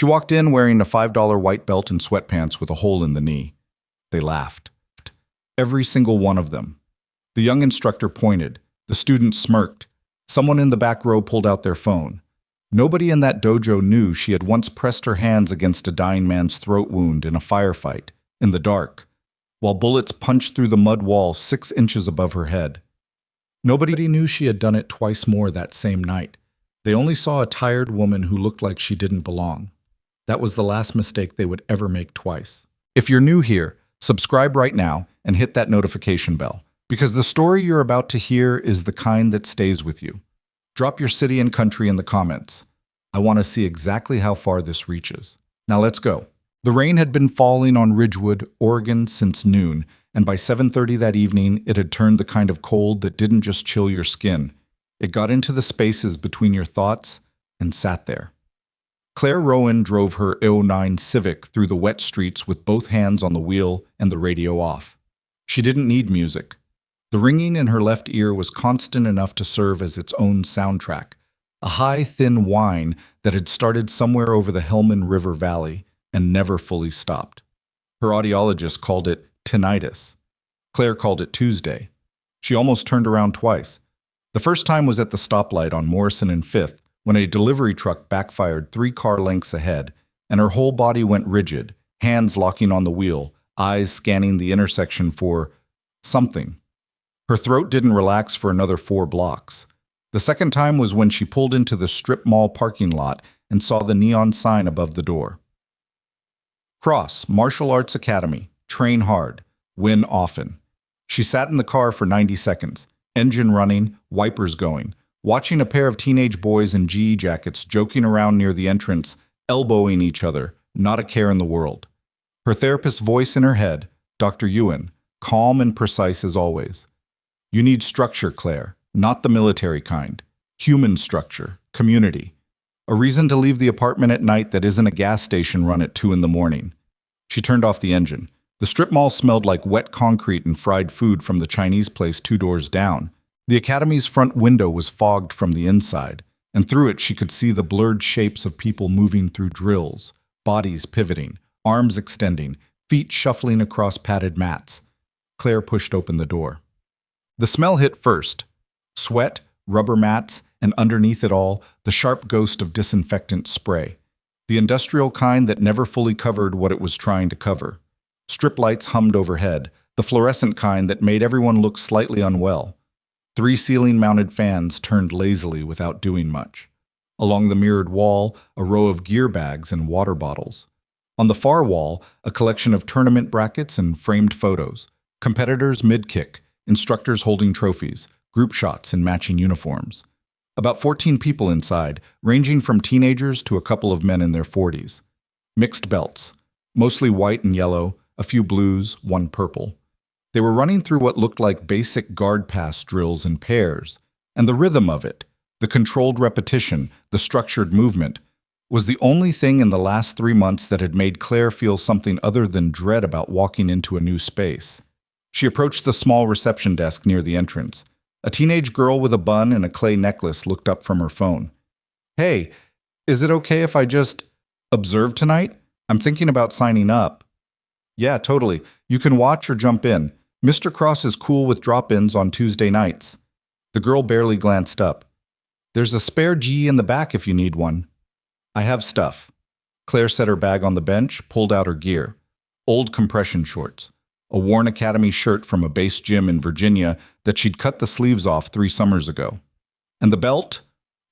She walked in wearing a $5 white belt and sweatpants with a hole in the knee. They laughed. Every single one of them. The young instructor pointed. The students smirked. Someone in the back row pulled out their phone. Nobody in that dojo knew she had once pressed her hands against a dying man's throat wound in a firefight, in the dark, while bullets punched through the mud wall 6 inches above her head. Nobody knew she had done it twice more that same night. They only saw a tired woman who looked like she didn't belong. That was the last mistake they would ever make twice. If you're new here, subscribe right now and hit that notification bell, because the story you're about to hear is the kind that stays with you. Drop your city and country in the comments. I want to see exactly how far this reaches. Now let's go. The rain had been falling on Ridgewood, Oregon since noon, and by 7:30 that evening it had turned the kind of cold that didn't just chill your skin. It got into the spaces between your thoughts and sat there. Claire Rowan drove her '09 Civic through the wet streets with both hands on the wheel and the radio off. She didn't need music. The ringing in her left ear was constant enough to serve as its own soundtrack, a high, thin whine that had started somewhere over the Hellman River Valley and never fully stopped. Her audiologist called it tinnitus. Claire called it Tuesday. She almost turned around twice. The first time was at the stoplight on Morrison and 5th, when a delivery truck backfired 3 car lengths ahead, and her whole body went rigid, hands locking on the wheel, eyes scanning the intersection for something. Her throat didn't relax for another 4 blocks. The second time was when she pulled into the strip mall parking lot and saw the neon sign above the door. Cross, Martial Arts Academy, train hard, win often. She sat in the car for 90 seconds, engine running, wipers going, watching a pair of teenage boys in GE jackets joking around near the entrance, elbowing each other, not a care in the world. Her therapist's voice in her head, Dr. Ewan, calm and precise as always. You need structure, Claire, not the military kind. Human structure, community. A reason to leave the apartment at night that isn't a gas station run at 2 in the morning. She turned off the engine. The strip mall smelled like wet concrete and fried food from the Chinese place 2 doors down. The academy's front window was fogged from the inside, and through it she could see the blurred shapes of people moving through drills, bodies pivoting, arms extending, feet shuffling across padded mats. Claire pushed open the door. The smell hit first. Sweat, rubber mats, and underneath it all, the sharp ghost of disinfectant spray. The industrial kind that never fully covered what it was trying to cover. Strip lights hummed overhead, the fluorescent kind that made everyone look slightly unwell. 3 ceiling-mounted fans turned lazily without doing much. Along the mirrored wall, a row of gear bags and water bottles. On the far wall, a collection of tournament brackets and framed photos. Competitors mid-kick, instructors holding trophies, group shots in matching uniforms. About 14 people inside, ranging from teenagers to a couple of men in their 40s. Mixed belts, mostly white and yellow, a few blues, 1 purple. They were running through what looked like basic guard pass drills in pairs, and the rhythm of it, the controlled repetition, the structured movement, was the only thing in the last 3 months that had made Claire feel something other than dread about walking into a new space. She approached the small reception desk near the entrance. A teenage girl with a bun and a clay necklace looked up from her phone. Hey, is it okay if I just observe tonight? I'm thinking about signing up. Yeah, totally. You can watch or jump in. Mr. Cross is cool with drop-ins on Tuesday nights. The girl barely glanced up. There's a spare G in the back if you need one. I have stuff. Claire set her bag on the bench, pulled out her gear. Old compression shorts. A worn Academy shirt from a base gym in Virginia that she'd cut the sleeves off 3 summers ago. And the belt?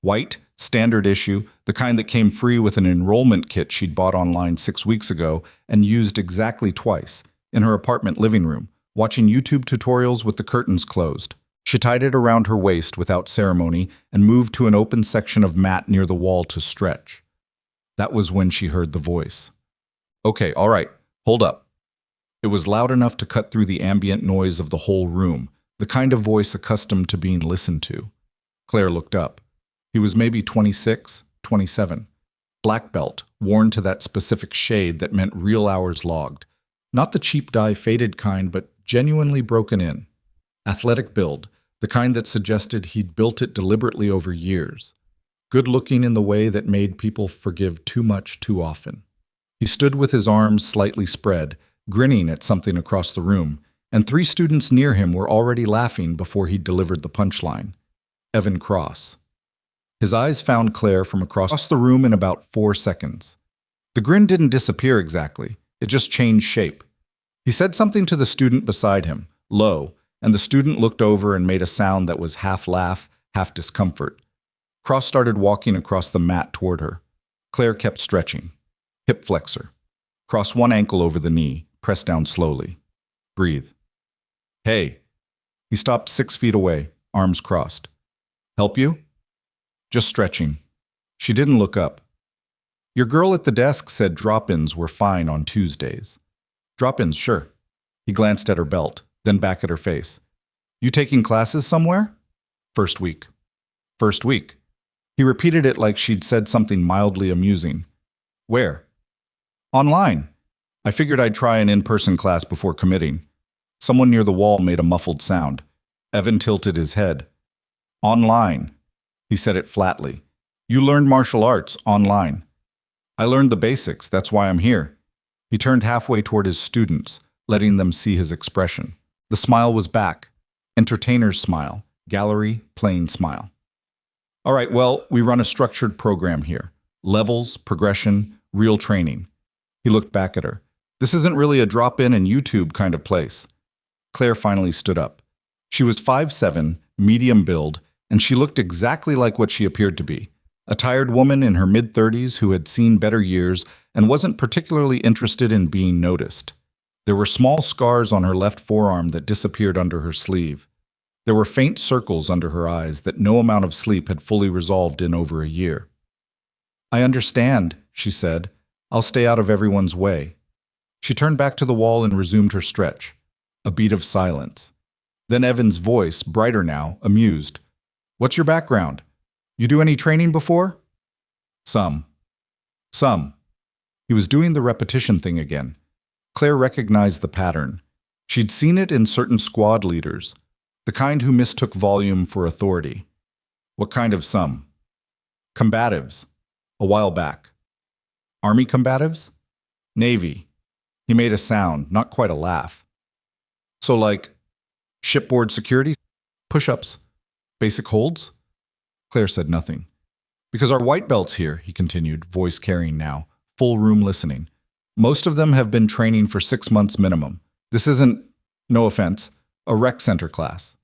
White, standard issue, the kind that came free with an enrollment kit she'd bought online 6 weeks ago and used exactly twice, in her apartment living room, watching YouTube tutorials with the curtains closed. She tied it around her waist without ceremony and moved to an open section of mat near the wall to stretch. That was when she heard the voice. Okay, all right, hold up. It was loud enough to cut through the ambient noise of the whole room, the kind of voice accustomed to being listened to. Claire looked up. He was maybe 26, 27. Black belt, worn to that specific shade that meant real hours logged. Not the cheap dye faded kind, but genuinely broken in. Athletic build, the kind that suggested he'd built it deliberately over years. good-looking in the way that made people forgive too much too often. He stood with his arms slightly spread, grinning at something across the room, and 3 students near him were already laughing before he delivered the punchline. Evan Cross. His eyes found Claire from across the room in about 4 seconds. The grin didn't disappear exactly, it just changed shape. He said something to the student beside him, low, and the student looked over and made a sound that was half laugh, half discomfort. Cross started walking across the mat toward her. Claire kept stretching. Hip flexor. Cross one ankle over the knee, press down slowly. Breathe. Hey. He stopped 6 feet away, arms crossed. Help you? Just stretching. She didn't look up. Your girl at the desk said drop-ins were fine on Tuesdays. Drop-ins, sure. He glanced at her belt, then back at her face. You taking classes somewhere? First week. First week. He repeated it like she'd said something mildly amusing. Where? Online. I figured I'd try an in-person class before committing. Someone near the wall made a muffled sound. Evan tilted his head. Online. He said it flatly. You learned martial arts online. I learned the basics, that's why I'm here. He turned halfway toward his students, letting them see his expression. The smile was back. Entertainer's smile. Gallery, plain smile. All right, well, we run a structured program here. Levels, progression, real training. He looked back at her. This isn't really a drop-in and YouTube kind of place. Claire finally stood up. She was 5'7", medium build, and she looked exactly like what she appeared to be. A tired woman in her mid-30s who had seen better years and wasn't particularly interested in being noticed. There were small scars on her left forearm that disappeared under her sleeve. There were faint circles under her eyes that no amount of sleep had fully resolved in over a year. I understand, she said. I'll stay out of everyone's way. She turned back to the wall and resumed her stretch. A beat of silence. Then Evan's voice, brighter now, amused. What's your background? You do any training before? Some. He was doing the repetition thing again. Claire recognized the pattern. She'd seen it in certain squad leaders, the kind who mistook volume for authority. What kind of some? Combatives. A while back. Army combatives? Navy. He made a sound, not quite a laugh. So like, shipboard security? Push-ups? Basic holds? Claire said nothing. Because our white belts here, he continued, voice carrying now, full room listening. Most of them have been training for 6 months minimum. This isn't, no offense, a rec center class.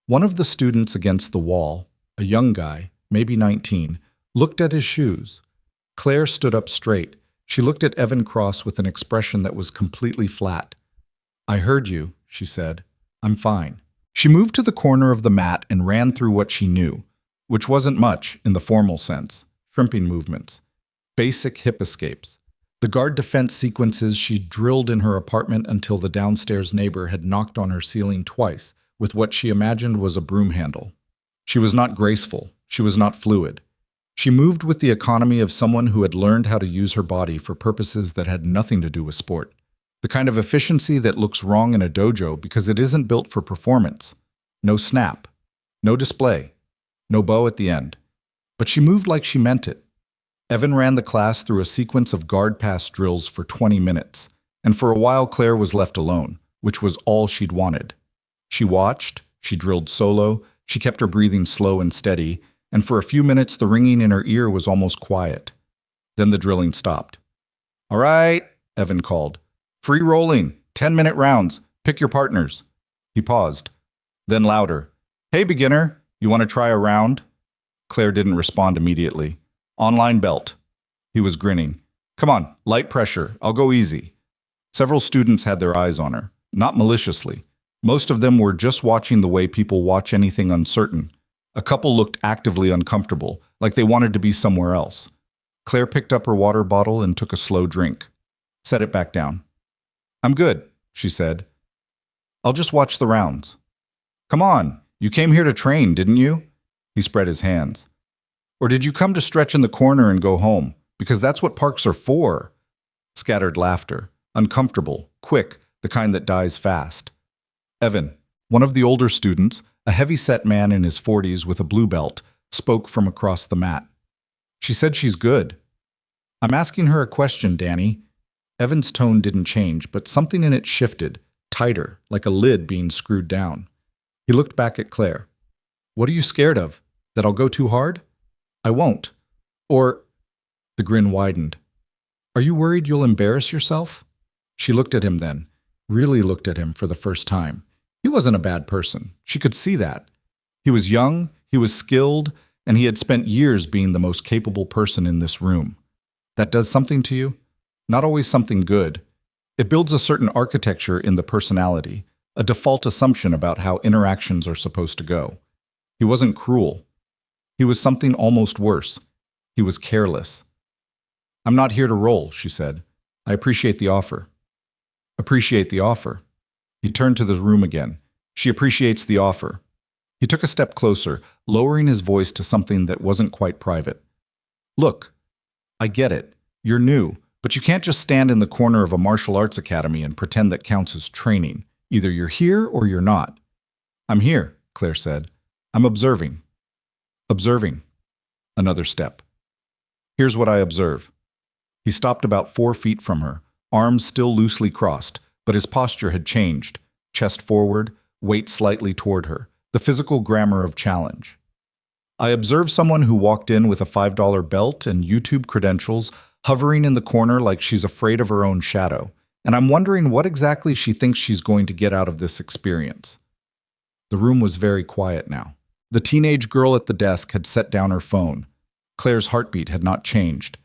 One of the students against the wall, a young guy, maybe 19, looked at his shoes. Claire stood up straight. She looked at Evan Cross with an expression that was completely flat. I heard you, she said. I'm fine. She moved to the corner of the mat and ran through what she knew, which wasn't much in the formal sense. Shrimping movements. Basic hip escapes. The guard defense sequences she drilled in her apartment until the downstairs neighbor had knocked on her ceiling twice with what she imagined was a broom handle. She was not graceful. She was not fluid. She moved with the economy of someone who had learned how to use her body for purposes that had nothing to do with sport. The kind of efficiency that looks wrong in a dojo because it isn't built for performance. No snap. No display. No bow at the end. But she moved like she meant it. Evan ran the class through a sequence of guard pass drills for 20 minutes, and for a while Claire was left alone, which was all she'd wanted. She watched, she drilled solo, she kept her breathing slow and steady, and for a few minutes the ringing in her ear was almost quiet. Then the drilling stopped. All right, Evan called. Free rolling, 10-minute rounds, pick your partners. He paused. Then louder. Hey, beginner, you want to try a round? Claire didn't respond immediately. Online belt. He was grinning. Come on, light pressure, I'll go easy. Several students had their eyes on her, not maliciously. Most of them were just watching the way people watch anything uncertain. A couple looked actively uncomfortable, like they wanted to be somewhere else. Claire picked up her water bottle and took a slow drink. Set it back down. I'm good, she said. I'll just watch the rounds. Come on, you came here to train, didn't you? He spread his hands. Or did you come to stretch in the corner and go home? Because that's what parks are for. Scattered laughter. Uncomfortable, quick, the kind that dies fast. Evan, one of the older students, a heavy-set man in his 40s with a blue belt, spoke from across the mat. She said she's good. I'm asking her a question, Danny. Evan's tone didn't change, but something in it shifted, tighter, like a lid being screwed down. He looked back at Claire. What are you scared of? That I'll go too hard? I won't. Or… The grin widened. Are you worried you'll embarrass yourself? She looked at him then, really looked at him for the first time. He wasn't a bad person. She could see that. He was young, he was skilled, and he had spent years being the most capable person in this room. That does something to you? Not always something good. It builds a certain architecture in the personality, a default assumption about how interactions are supposed to go. He wasn't cruel. He was something almost worse. He was careless. I'm not here to roll, she said. I appreciate the offer. Appreciate the offer. He turned to the room again. She appreciates the offer. He took a step closer, lowering his voice to something that wasn't quite private. Look, I get it. You're new, but you can't just stand in the corner of a martial arts academy and pretend that counts as training. Either you're here or you're not. I'm here, Claire said. I'm observing. Observing. Another step. Here's what I observe. He stopped about 4 feet from her, arms still loosely crossed, but his posture had changed. Chest forward, weight slightly toward her, the physical grammar of challenge. I observed someone who walked in with a $5 belt and YouTube credentials, hovering in the corner like she's afraid of her own shadow, and I'm wondering what exactly she thinks she's going to get out of this experience. The room was very quiet now. The teenage girl at the desk had set down her phone. Claire's heartbeat had not changed.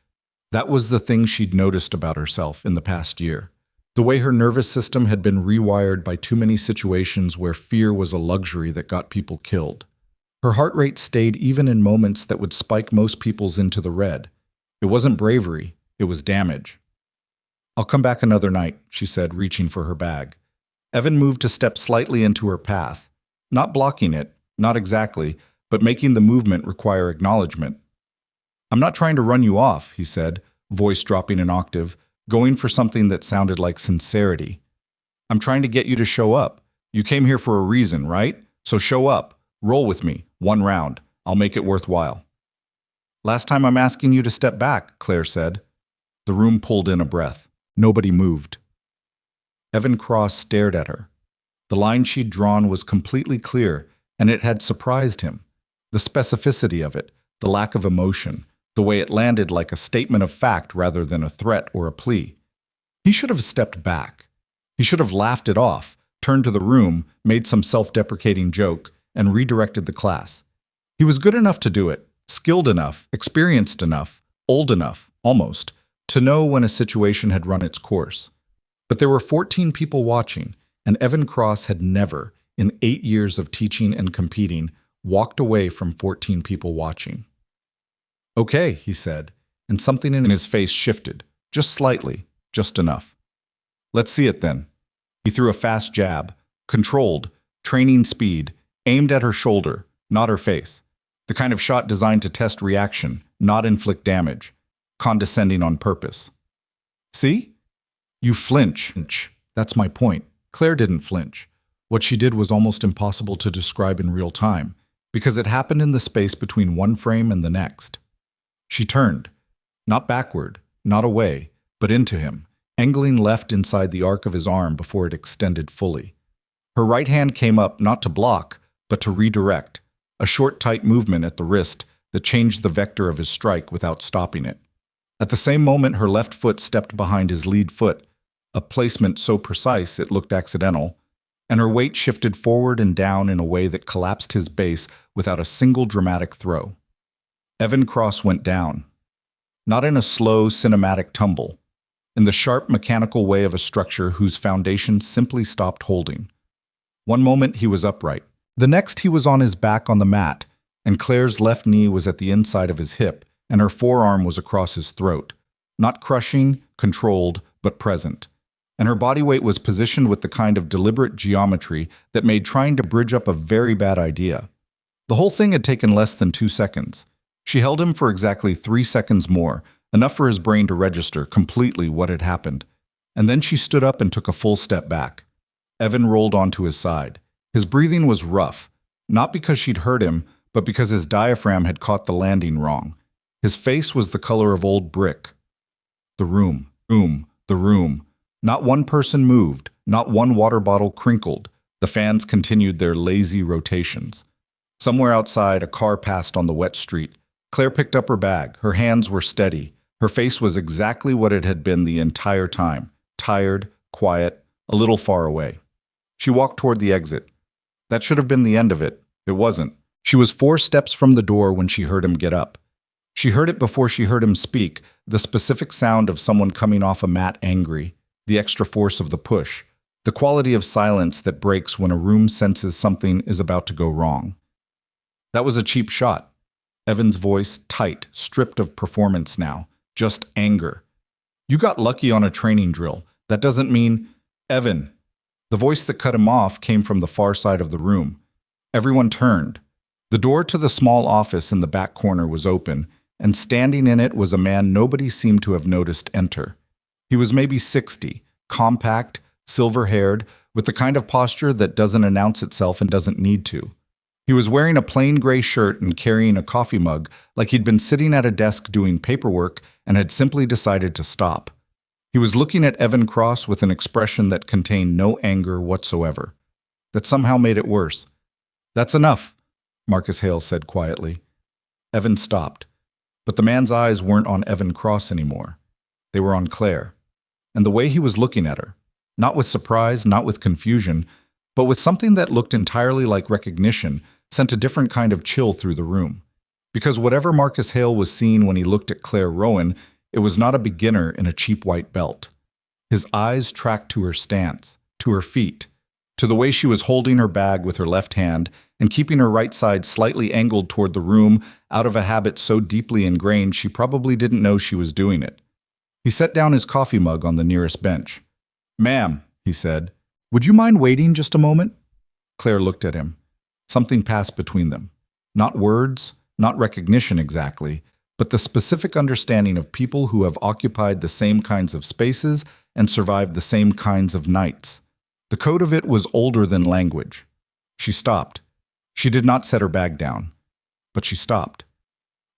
That was the thing she'd noticed about herself in the past year. The way her nervous system had been rewired by too many situations where fear was a luxury that got people killed. Her heart rate stayed even in moments that would spike most people's into the red. It wasn't bravery, it was damage. I'll come back another night, she said, reaching for her bag. Evan moved to step slightly into her path, not blocking it, not exactly, but making the movement require acknowledgement. I'm not trying to run you off, he said, voice dropping an octave, going for something that sounded like sincerity. I'm trying to get you to show up. You came here for a reason, right? So show up. Roll with me. 1 round. I'll make it worthwhile. Last time I'm asking you to step back, Claire said. The room pulled in a breath. Nobody moved. Evan Cross stared at her. The line she'd drawn was completely clear, and it had surprised him. The specificity of it, the lack of emotion, the way it landed like a statement of fact rather than a threat or a plea. He should have stepped back. He should have laughed it off, turned to the room, made some self-deprecating joke, and redirected the class. He was good enough to do it, skilled enough, experienced enough, old enough, almost, to know when a situation had run its course. But there were 14 people watching, and Evan Cross had never, in 8 years of teaching and competing, walked away from 14 people watching. Okay, he said, and something in his face shifted, just slightly, just enough. Let's see it then. He threw a fast jab, controlled, training speed, aimed at her shoulder, not her face. The kind of shot designed to test reaction, not inflict damage, condescending on purpose. See? You flinch. That's my point. Claire didn't flinch. What she did was almost impossible to describe in real time, because it happened in the space between one frame and the next. She turned, not backward, not away, but into him, angling left inside the arc of his arm before it extended fully. Her right hand came up not to block, but to redirect, a short, tight movement at the wrist that changed the vector of his strike without stopping it. At the same moment, her left foot stepped behind his lead foot, a placement so precise it looked accidental, and her weight shifted forward and down in a way that collapsed his base without a single dramatic throw. Evan Cross went down, not in a slow, cinematic tumble, in the sharp, mechanical way of a structure whose foundation simply stopped holding. One moment he was upright. The next he was on his back on the mat, and Claire's left knee was at the inside of his hip, and her forearm was across his throat, not crushing, controlled, but present. And her body weight was positioned with the kind of deliberate geometry that made trying to bridge up a very bad idea. The whole thing had taken less than 2 seconds. She held him for exactly 3 seconds more, enough for his brain to register completely what had happened. And then she stood up and took a full step back. Evan rolled onto his side. His breathing was rough, not because she'd hurt him, but because his diaphragm had caught the landing wrong. His face was the color of old brick. The room. Not one person moved, not one water bottle crinkled. The fans continued their lazy rotations. Somewhere outside, a car passed on the wet street. Claire picked up her bag. Her hands were steady. Her face was exactly what it had been the entire time. Tired, quiet, a little far away. She walked toward the exit. That should have been the end of it. It wasn't. She was 4 steps from the door when she heard him get up. She heard it before she heard him speak, the specific sound of someone coming off a mat angry, the extra force of the push, the quality of silence that breaks when a room senses something is about to go wrong. That was a cheap shot. Evan's voice, tight, stripped of performance now, just anger. You got lucky on a training drill. That doesn't mean… Evan. The voice that cut him off came from the far side of the room. Everyone turned. The door to the small office in the back corner was open, and standing in it was a man nobody seemed to have noticed enter. He was maybe 60, compact, silver-haired, with the kind of posture that doesn't announce itself and doesn't need to. He was wearing a plain gray shirt and carrying a coffee mug, like he'd been sitting at a desk doing paperwork and had simply decided to stop. He was looking at Evan Cross with an expression that contained no anger whatsoever. That somehow made it worse. "That's enough," Marcus Hale said quietly. Evan stopped. But the man's eyes weren't on Evan Cross anymore. They were on Claire. And the way he was looking at her, not with surprise, not with confusion, but with something that looked entirely like recognition, sent a different kind of chill through the room. Because whatever Marcus Hale was seeing when he looked at Claire Rowan, it was not a beginner in a cheap white belt. His eyes tracked to her stance, to her feet, to the way she was holding her bag with her left hand and keeping her right side slightly angled toward the room out of a habit so deeply ingrained she probably didn't know she was doing it. He set down his coffee mug on the nearest bench. "Ma'am," he said, "would you mind waiting just a moment?" Claire looked at him. Something passed between them. Not words, not recognition exactly, but the specific understanding of people who have occupied the same kinds of spaces and survived the same kinds of nights. The code of it was older than language. She stopped. She did not set her bag down, but she stopped.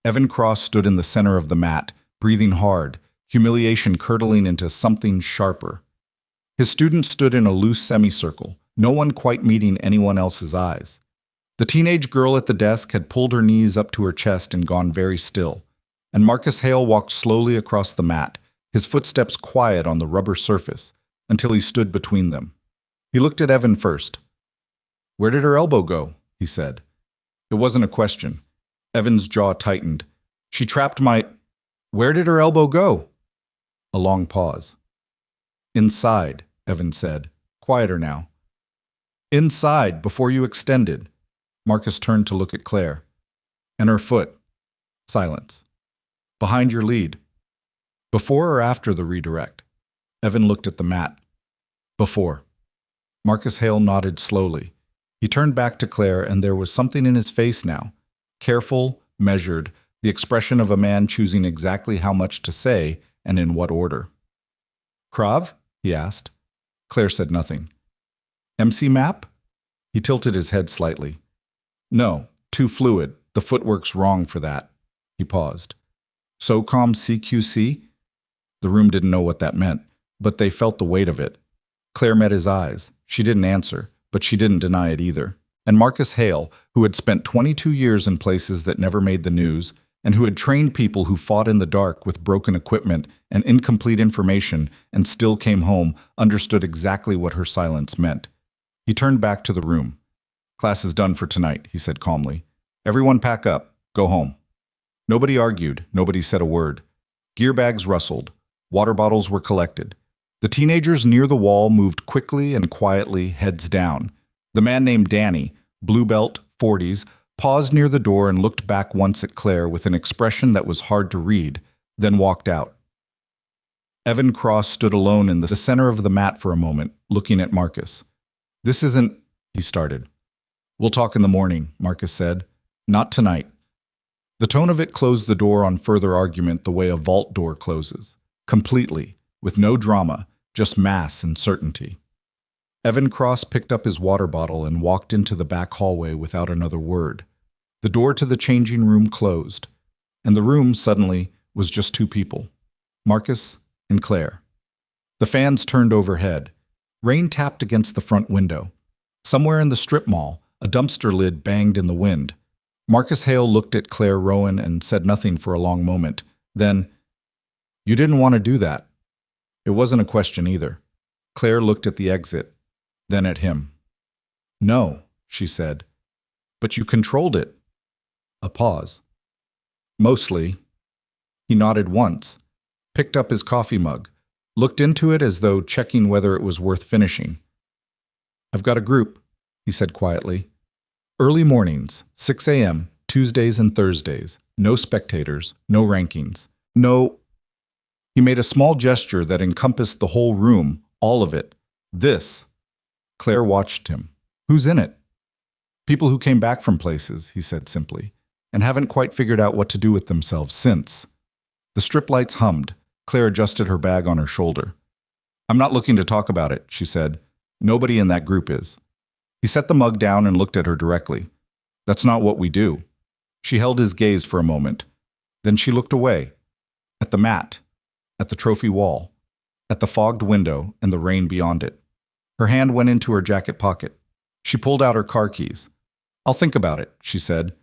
Evan Cross stood in the center of the mat, breathing hard, humiliation curdling into something sharper. His students stood in a loose semicircle, no one quite meeting anyone else's eyes. The teenage girl at the desk had pulled her knees up to her chest and gone very still, and Marcus Hale walked slowly across the mat, his footsteps quiet on the rubber surface, until he stood between them. He looked at Evan first. "Where did her elbow go?" he said. It wasn't a question. Evan's jaw tightened. "She trapped my… Where did her elbow go?" A long pause. "Inside," Evan said, quieter now. "Inside, before you extended." Marcus turned to look at Claire. "And her foot." Silence. "Behind your lead." "Before or after the redirect?" Evan looked at the mat. "Before." Marcus Hale nodded slowly. He turned back to Claire, and there was something in his face now. Careful, measured, the expression of a man choosing exactly how much to say and in what order. "Krav?" he asked. Claire said nothing. "MC map?" He tilted his head slightly. "No, too fluid. The footwork's wrong for that." He paused. "SOCOM CQC?" The room didn't know what that meant, but they felt the weight of it. Claire met his eyes. She didn't answer, but she didn't deny it either. And Marcus Hale, who had spent 22 years in places that never made the news, and who had trained people who fought in the dark with broken equipment and incomplete information and still came home, understood exactly what her silence meant. He turned back to the room. "Class is done for tonight," he said calmly. "Everyone pack up. Go home." Nobody argued. Nobody said a word. Gear bags rustled. Water bottles were collected. The teenagers near the wall moved quickly and quietly, heads down. The man named Danny, blue belt, 40s, paused near the door and looked back once at Claire with an expression that was hard to read, then walked out. Evan Cross stood alone in the center of the mat for a moment, looking at Marcus. "This isn't," he started. "We'll talk in the morning," Marcus said. "Not tonight." The tone of it closed the door on further argument the way a vault door closes, completely, with no drama, just mass and certainty. Evan Cross picked up his water bottle and walked into the back hallway without another word. The door to the changing room closed, and the room suddenly was just two people, Marcus and Claire. The fans turned overhead. Rain tapped against the front window. Somewhere in the strip mall, a dumpster lid banged in the wind. Marcus Hale looked at Claire Rowan and said nothing for a long moment. Then, "You didn't want to do that." It wasn't a question either. Claire looked at the exit, then at him. "No," she said. "But you controlled it." A pause. "Mostly." He nodded once, picked up his coffee mug, looked into it as though checking whether it was worth finishing. "I've got a group," he said quietly. "Early mornings, 6 a.m., Tuesdays and Thursdays. No spectators, no rankings, no—" He made a small gesture that encompassed the whole room, all of it. "This." Claire watched him. "Who's in it?" "People who came back from places," he said simply, "and haven't quite figured out what to do with themselves since." The strip lights hummed. Claire adjusted her bag on her shoulder. "I'm not looking to talk about it," she said. "Nobody in that group is." He set the mug down and looked at her directly. "That's not what we do." She held his gaze for a moment. Then she looked away. At the mat, at the trophy wall, at the fogged window and the rain beyond it. Her hand went into her jacket pocket. She pulled out her car keys. "I'll think about it," she said.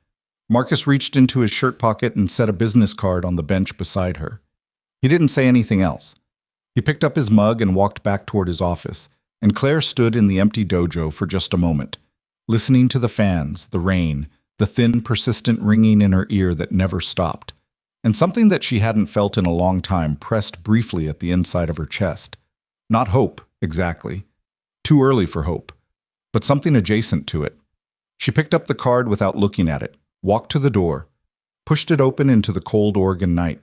Marcus reached into his shirt pocket and set a business card on the bench beside her. He didn't say anything else. He picked up his mug and walked back toward his office, and Claire stood in the empty dojo for just a moment, listening to the fans, the rain, the thin, persistent ringing in her ear that never stopped, and something that she hadn't felt in a long time pressed briefly at the inside of her chest. Not hope, exactly. Too early for hope, but something adjacent to it. She picked up the card without looking at it, walked to the door, pushed it open into the cold Oregon night.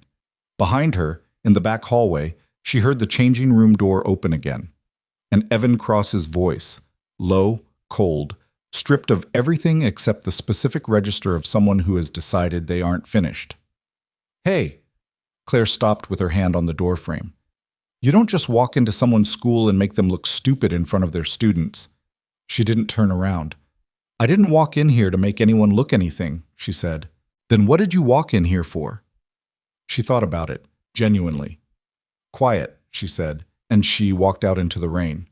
Behind her, in the back hallway, she heard the changing room door open again. And Evan Cross's voice, low, cold, stripped of everything except the specific register of someone who has decided they aren't finished. "Hey!" Claire stopped with her hand on the doorframe. "You don't just walk into someone's school and make them look stupid in front of their students." She didn't turn around. "I didn't walk in here to make anyone look anything," she said. "Then what did you walk in here for?" She thought about it, genuinely. "Quiet," she said, and she walked out into the rain.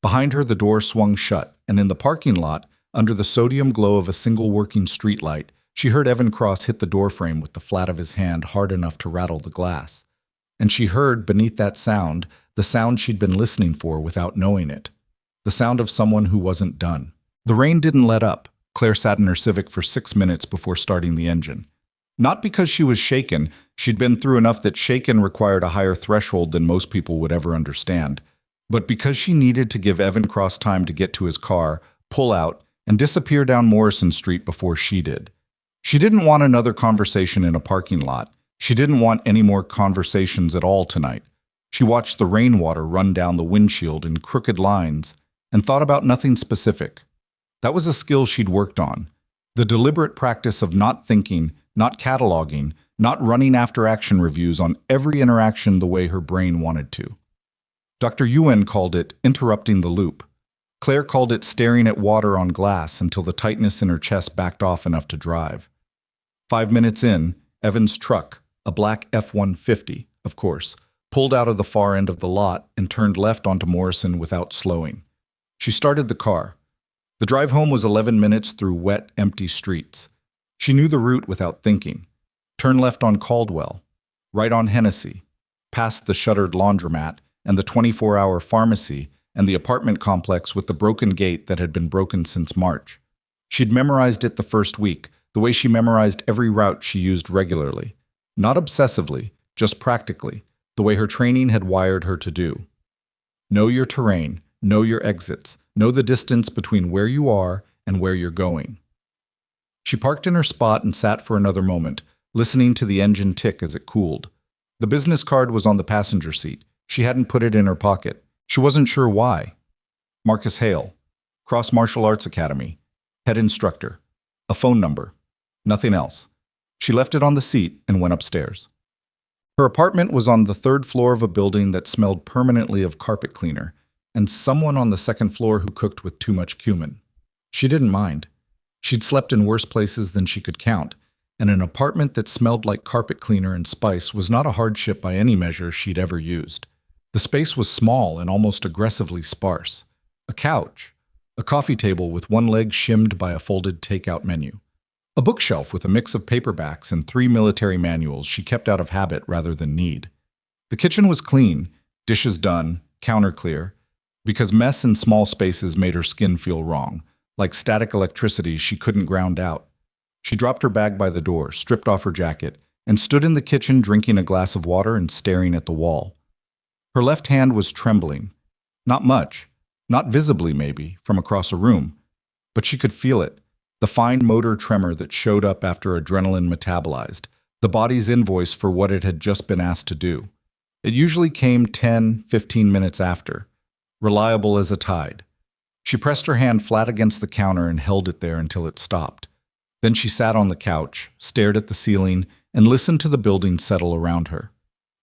Behind her, the door swung shut, and in the parking lot, under the sodium glow of a single working streetlight, she heard Evan Cross hit the doorframe with the flat of his hand hard enough to rattle the glass. And she heard, beneath that sound, the sound she'd been listening for without knowing it. The sound of someone who wasn't done. The rain didn't let up. Claire sat in her Civic for 6 minutes before starting the engine. Not because she was shaken. She'd been through enough that shaken required a higher threshold than most people would ever understand. But because she needed to give Evan Cross time to get to his car, pull out, and disappear down Morrison Street before she did. She didn't want another conversation in a parking lot. She didn't want any more conversations at all tonight. She watched the rainwater run down the windshield in crooked lines and thought about nothing specific. That was a skill she'd worked on. The deliberate practice of not thinking, not cataloging, not running after action reviews on every interaction the way her brain wanted to. Dr. Yuen called it interrupting the loop. Claire called it staring at water on glass until the tightness in her chest backed off enough to drive. 5 minutes in, Evan's truck, a black F-150, of course, pulled out of the far end of the lot and turned left onto Morrison without slowing. She started the car. The drive home was 11 minutes through wet, empty streets. She knew the route without thinking. Turn left on Caldwell, right on Hennessy, past the shuttered laundromat and the 24-hour pharmacy and the apartment complex with the broken gate that had been broken since March. She'd memorized it the first week, the way she memorized every route she used regularly. Not obsessively, just practically, the way her training had wired her to do. Know your terrain, know your exits, know the distance between where you are and where you're going. She parked in her spot and sat for another moment, listening to the engine tick as it cooled. The business card was on the passenger seat. She hadn't put it in her pocket. She wasn't sure why. Marcus Hale, Cross Martial Arts Academy, head instructor, a phone number, nothing else. She left it on the seat and went upstairs. Her apartment was on the 3rd floor of a building that smelled permanently of carpet cleaner, and someone on the 2nd floor who cooked with too much cumin. She didn't mind. She'd slept in worse places than she could count, and an apartment that smelled like carpet cleaner and spice was not a hardship by any measure she'd ever used. The space was small and almost aggressively sparse. A couch, a coffee table with one leg shimmed by a folded takeout menu, a bookshelf with a mix of paperbacks and 3 military manuals she kept out of habit rather than need. The kitchen was clean, dishes done, counter clear, because mess in small spaces made her skin feel wrong, like static electricity she couldn't ground out. She dropped her bag by the door, stripped off her jacket, and stood in the kitchen drinking a glass of water and staring at the wall. Her left hand was trembling. Not much, not visibly maybe, from across a room, but she could feel it, the fine motor tremor that showed up after adrenaline metabolized, the body's invoice for what it had just been asked to do. It usually came 10, 15 minutes after, reliable as a tide. She pressed her hand flat against the counter and held it there until it stopped. Then she sat on the couch, stared at the ceiling, and listened to the building settle around her.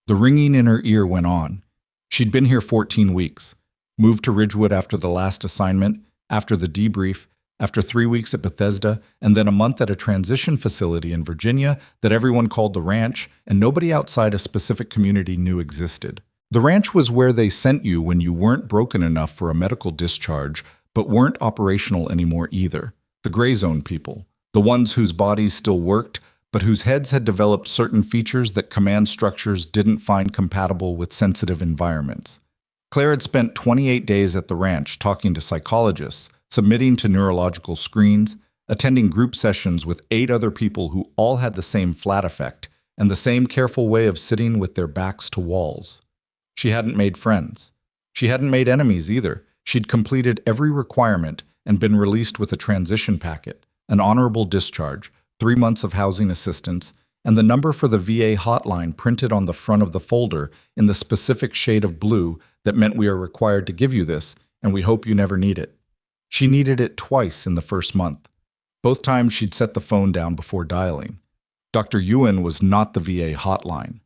The ringing in her ear went on. She'd been here 14 weeks, moved to Ridgewood after the last assignment, after the debrief, after 3 weeks at Bethesda, and then a month at a transition facility in Virginia that everyone called the ranch, and nobody outside a specific community knew existed. The ranch was where they sent you when you weren't broken enough for a medical discharge, but weren't operational anymore either. The gray zone people, the ones whose bodies still worked, but whose heads had developed certain features that command structures didn't find compatible with sensitive environments. Claire had spent 28 days at the ranch talking to psychologists, submitting to neurological screens, attending group sessions with 8 other people who all had the same flat effect and the same careful way of sitting with their backs to walls. She hadn't made friends. She hadn't made enemies either. She'd completed every requirement and been released with a transition packet, an honorable discharge, 3 months of housing assistance, and the number for the VA hotline printed on the front of the folder in the specific shade of blue that meant we are required to give you this, and we hope you never need it. She needed it twice in the first month. Both times she'd set the phone down before dialing. Dr. Ewan was not the VA hotline.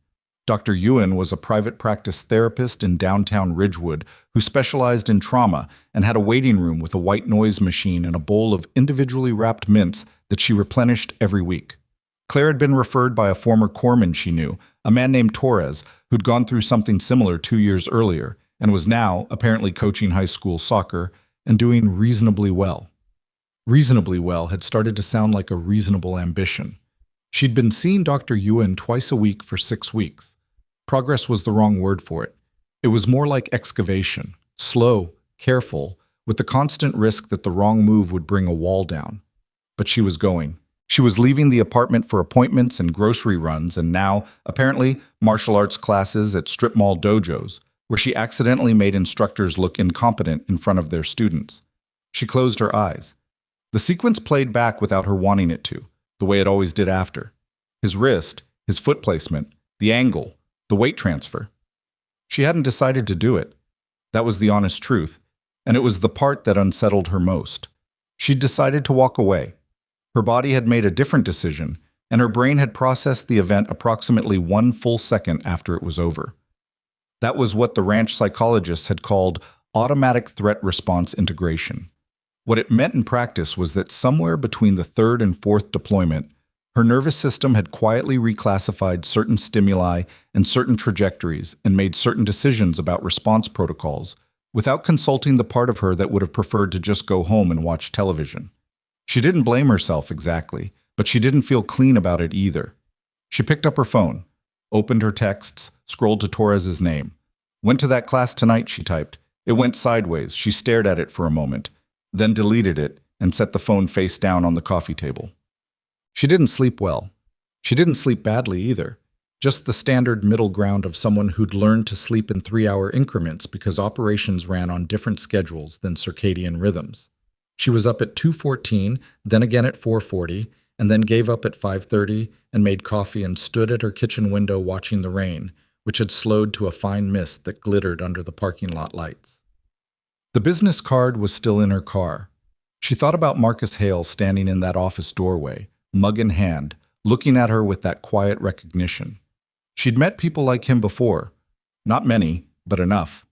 Dr. Ewan was a private practice therapist in downtown Ridgewood who specialized in trauma and had a waiting room with a white noise machine and a bowl of individually wrapped mints that she replenished every week. Claire had been referred by a former corpsman she knew, a man named Torres, who'd gone through something similar 2 years earlier and was now apparently coaching high school soccer and doing reasonably well. Reasonably well had started to sound like a reasonable ambition. She'd been seeing Dr. Ewan twice a week for 6 weeks. Progress was the wrong word for it. It was more like excavation, slow, careful, with the constant risk that the wrong move would bring a wall down. But she was going. She was leaving the apartment for appointments and grocery runs and now, apparently, martial arts classes at strip mall dojos, where she accidentally made instructors look incompetent in front of their students. She closed her eyes. The sequence played back without her wanting it to, the way it always did after. His wrist, his foot placement, the angle, the weight transfer. She hadn't decided to do it. That was the honest truth, and it was the part that unsettled her most. She'd decided to walk away. Her body had made a different decision, and her brain had processed the event approximately 1 full second after it was over. That was what the ranch psychologists had called automatic threat response integration. What it meant in practice was that somewhere between the 3rd and 4th deployment, her nervous system had quietly reclassified certain stimuli and certain trajectories and made certain decisions about response protocols without consulting the part of her that would have preferred to just go home and watch television. She didn't blame herself exactly, but she didn't feel clean about it either. She picked up her phone, opened her texts, scrolled to Torres's name. "Went to that class tonight," she typed. It went sideways. She stared at it for a moment, then deleted it and set the phone face down on the coffee table. She didn't sleep well. She didn't sleep badly either. Just the standard middle ground of someone who'd learned to sleep in 3-hour increments because operations ran on different schedules than circadian rhythms. She was up at 2:14, then again at 4:40, and then gave up at 5:30 and made coffee and stood at her kitchen window watching the rain, which had slowed to a fine mist that glittered under the parking lot lights. The business card was still in her car. She thought about Marcus Hale standing in that office doorway, mug in hand, looking at her with that quiet recognition. She'd met people like him before. Not many, but enough.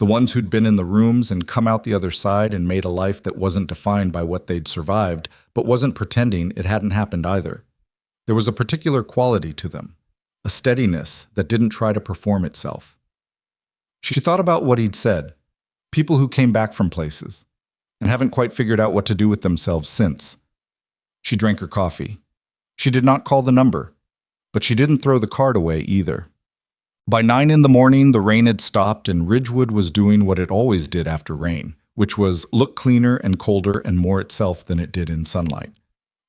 The ones who'd been in the rooms and come out the other side and made a life that wasn't defined by what they'd survived, but wasn't pretending it hadn't happened either. There was a particular quality to them, a steadiness that didn't try to perform itself. She thought about what he'd said, people who came back from places, and haven't quite figured out what to do with themselves since. She drank her coffee. She did not call the number, but she didn't throw the card away either. By 9 in the morning, the rain had stopped and Ridgewood was doing what it always did after rain, which was look cleaner and colder and more itself than it did in sunlight.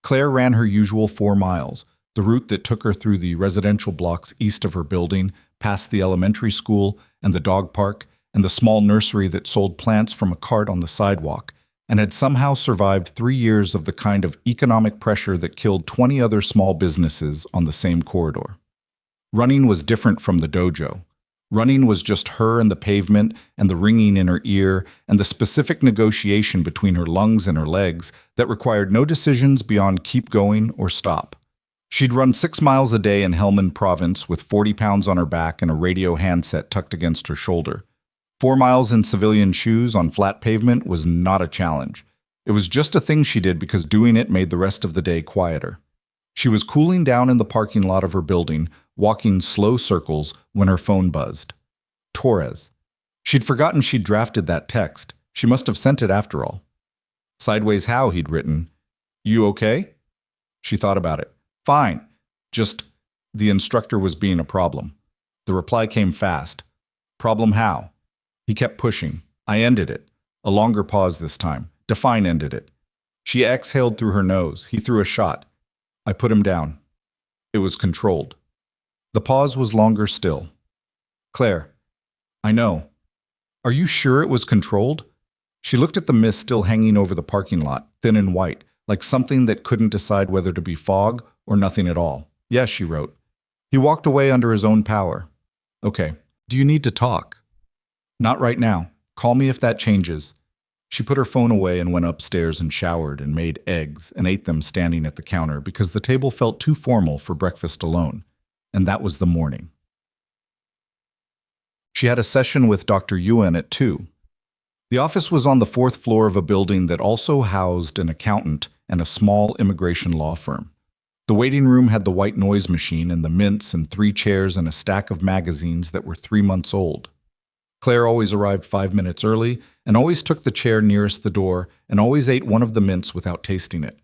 Claire ran her usual 4 miles, the route that took her through the residential blocks east of her building, past the elementary school and the dog park and the small nursery that sold plants from a cart on the sidewalk, and had somehow survived 3 years of the kind of economic pressure that killed 20 other small businesses on the same corridor. Running was different from the dojo. Running was just her and the pavement and the ringing in her ear and the specific negotiation between her lungs and her legs that required no decisions beyond keep going or stop. She'd run 6 miles a day in Helmand Province with 40 pounds on her back and a radio handset tucked against her shoulder. 4 miles in civilian shoes on flat pavement was not a challenge. It was just a thing she did because doing it made the rest of the day quieter. She was cooling down in the parking lot of her building, walking slow circles when her phone buzzed. Torres. She'd forgotten she'd drafted that text. She must have sent it after all. Sideways how, he'd written. You okay? She thought about it. Fine. Just, the instructor was being a problem. The reply came fast. Problem how? He kept pushing. I ended it. A longer pause this time. Define ended it. She exhaled through her nose. He threw a shot. I put him down. It was controlled. The pause was longer still. Claire. I know. Are you sure it was controlled? She looked at the mist still hanging over the parking lot, thin and white, like something that couldn't decide whether to be fog or nothing at all. Yes, she wrote. He walked away under his own power. Okay. Do you need to talk? Not right now. Call me if that changes. She put her phone away and went upstairs and showered and made eggs and ate them standing at the counter because the table felt too formal for breakfast alone. And that was the morning. She had a session with Dr. Yuan at 2. The office was on the 4th floor of a building that also housed an accountant and a small immigration law firm. The waiting room had the white noise machine and the mints and 3 chairs and a stack of magazines that were 3 months old. Claire always arrived 5 minutes early and always took the chair nearest the door and always ate one of the mints without tasting it.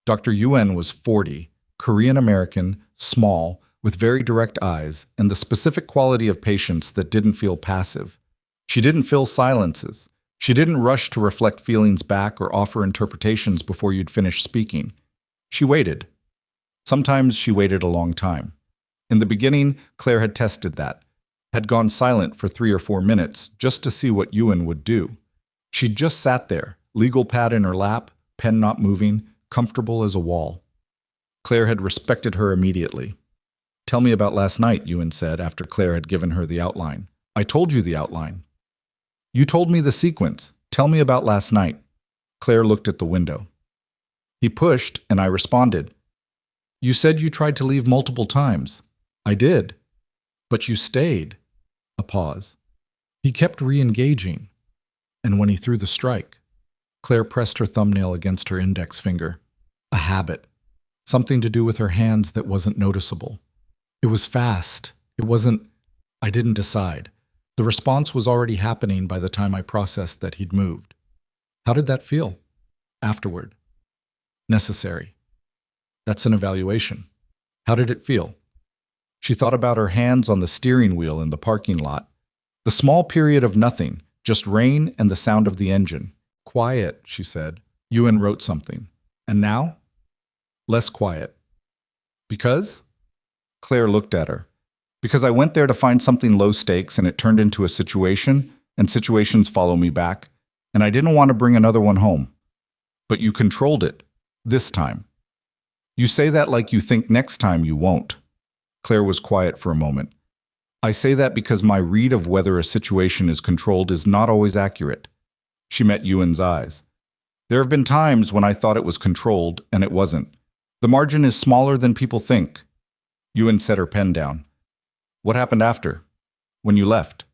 Dr. Yuan was 40, Korean-American, small, with very direct eyes and the specific quality of patience that didn't feel passive. She didn't fill silences. She didn't rush to reflect feelings back or offer interpretations before you'd finish speaking. She waited. Sometimes she waited a long time. In the beginning, Claire had tested that, had gone silent for 3 or 4 minutes just to see what Yuan would do. She'd just sat there, legal pad in her lap, pen not moving, comfortable as a wall. Claire had respected her immediately. Tell me about last night, Yuan said after Claire had given her the outline. I told you the outline. You told me the sequence. Tell me about last night. Claire looked at the window. He pushed, and I responded. You said you tried to leave multiple times. I did. But you stayed. A pause. He kept re-engaging. And when he threw the strike, Claire pressed her thumbnail against her index finger. A habit. Something to do with her hands that wasn't noticeable. It was fast. It wasn't... I didn't decide. The response was already happening by the time I processed that he'd moved. How did that feel? Afterward. Necessary. That's an evaluation. How did it feel? She thought about her hands on the steering wheel in the parking lot. The small period of nothing, just rain and the sound of the engine. Quiet, she said. Yuan wrote something. And now? Less quiet. Because? Claire looked at her. Because I went there to find something low stakes and it turned into a situation, and situations follow me back, and I didn't want to bring another one home. But you controlled it. This time. You say that like you think next time you won't. Claire was quiet for a moment. I say that because my read of whether a situation is controlled is not always accurate. She met Yuan's eyes. There have been times when I thought it was controlled, and it wasn't. The margin is smaller than people think. Yuan set her pen down. What happened after? When you left?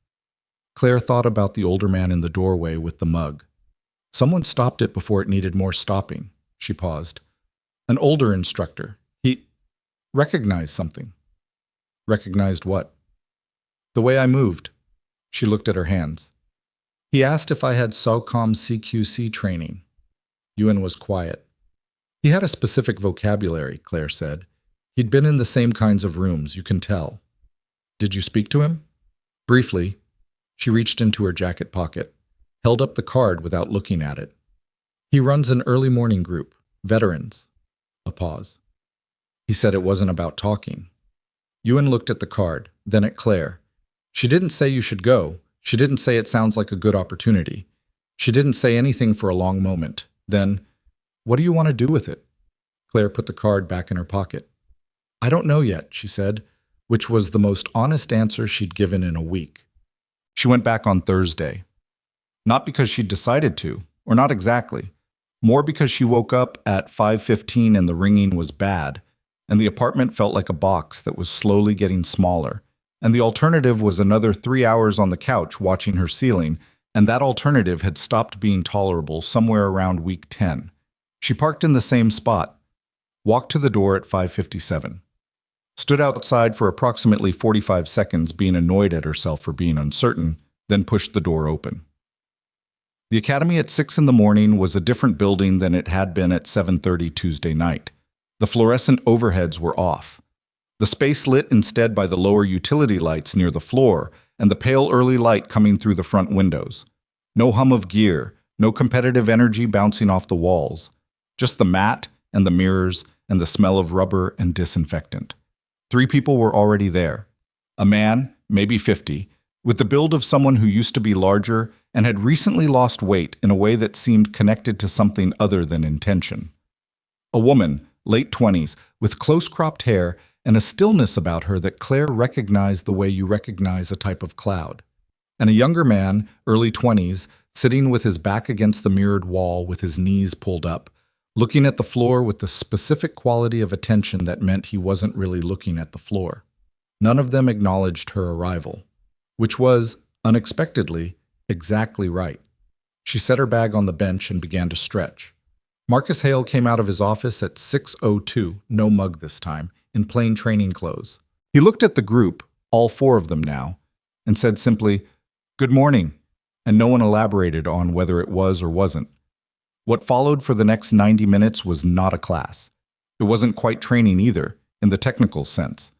Claire thought about the older man in the doorway with the mug. Someone stopped it before it needed more stopping. She paused. An older instructor. He recognized something. Recognized what? The way I moved. She looked at her hands. He asked if I had SOCOM CQC training. Yuan was quiet. He had a specific vocabulary, Claire said. He'd been in the same kinds of rooms, you can tell. Did you speak to him? Briefly. She reached into her jacket pocket, held up the card without looking at it. He runs an early morning group, veterans. A pause. He said it wasn't about talking. Yuan looked at the card, then at Claire. She didn't say you should go. She didn't say it sounds like a good opportunity. She didn't say anything for a long moment. Then, what do you want to do with it? Claire put the card back in her pocket. I don't know yet, she said, which was the most honest answer she'd given in a week. She went back on Thursday. Not because she'd decided to, or not exactly. More because she woke up at 5:15 and the ringing was bad, and the apartment felt like a box that was slowly getting smaller, and the alternative was another 3 hours on the couch watching her ceiling, and that alternative had stopped being tolerable somewhere around week 10. She parked in the same spot, walked to the door at 5:57. Stood outside for approximately 45 seconds being annoyed at herself for being uncertain, then pushed the door open. The academy at 6 in the morning was a different building than it had been at 7:30 Tuesday night. The fluorescent overheads were off. The space lit instead by the lower utility lights near the floor and the pale early light coming through the front windows. No hum of gear, no competitive energy bouncing off the walls. Just the mat and the mirrors and the smell of rubber and disinfectant. 3 people were already there. A man, maybe 50, with the build of someone who used to be larger and had recently lost weight in a way that seemed connected to something other than intention. A woman, late 20s, with close-cropped hair and a stillness about her that Claire recognized the way you recognize a type of cloud. And a younger man, early 20s, sitting with his back against the mirrored wall with his knees pulled up, looking at the floor with the specific quality of attention that meant he wasn't really looking at the floor. None of them acknowledged her arrival, which was, unexpectedly, exactly right. She set her bag on the bench and began to stretch. Marcus Hale came out of his office at 6:02, no mug this time, in plain training clothes. He looked at the group, all 4 of them now, and said simply, "Good morning," and no one elaborated on whether it was or wasn't. What followed for the next 90 minutes was not a class. It wasn't quite training either, in the technical sense.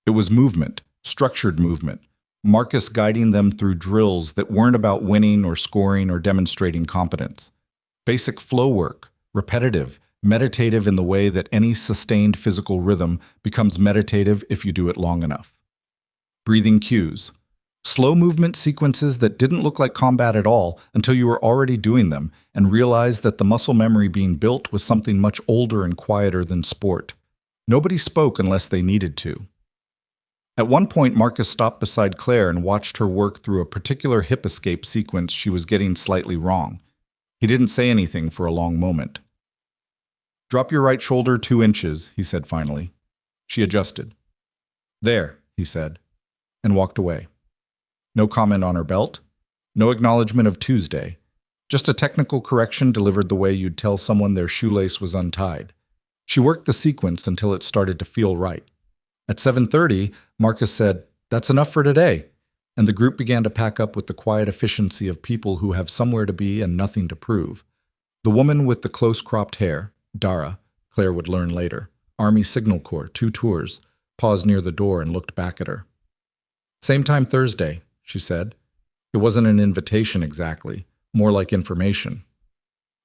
It was movement, structured movement, Marcus guiding them through drills that weren't about winning or scoring or demonstrating competence. Basic flow work, repetitive, meditative in the way that any sustained physical rhythm becomes meditative if you do it long enough. Breathing cues. Slow movement sequences that didn't look like combat at all until you were already doing them and realized that the muscle memory being built was something much older and quieter than sport. Nobody spoke unless they needed to. At one point, Marcus stopped beside Claire and watched her work through a particular hip escape sequence she was getting slightly wrong. He didn't say anything for a long moment. "Drop your right shoulder 2 inches, he said finally. She adjusted. "There," he said, and walked away. No comment on her belt, no acknowledgement of Tuesday, just a technical correction delivered the way you'd tell someone their shoelace was untied. She worked the sequence until it started to feel right. At 7:30, Marcus said, "That's enough for today," and the group began to pack up with the quiet efficiency of people who have somewhere to be and nothing to prove. The woman with the close-cropped hair, Dara, Claire would learn later, Army Signal Corps, 2 tours, paused near the door and looked back at her. "Same time Thursday," she said. It wasn't an invitation exactly, more like information.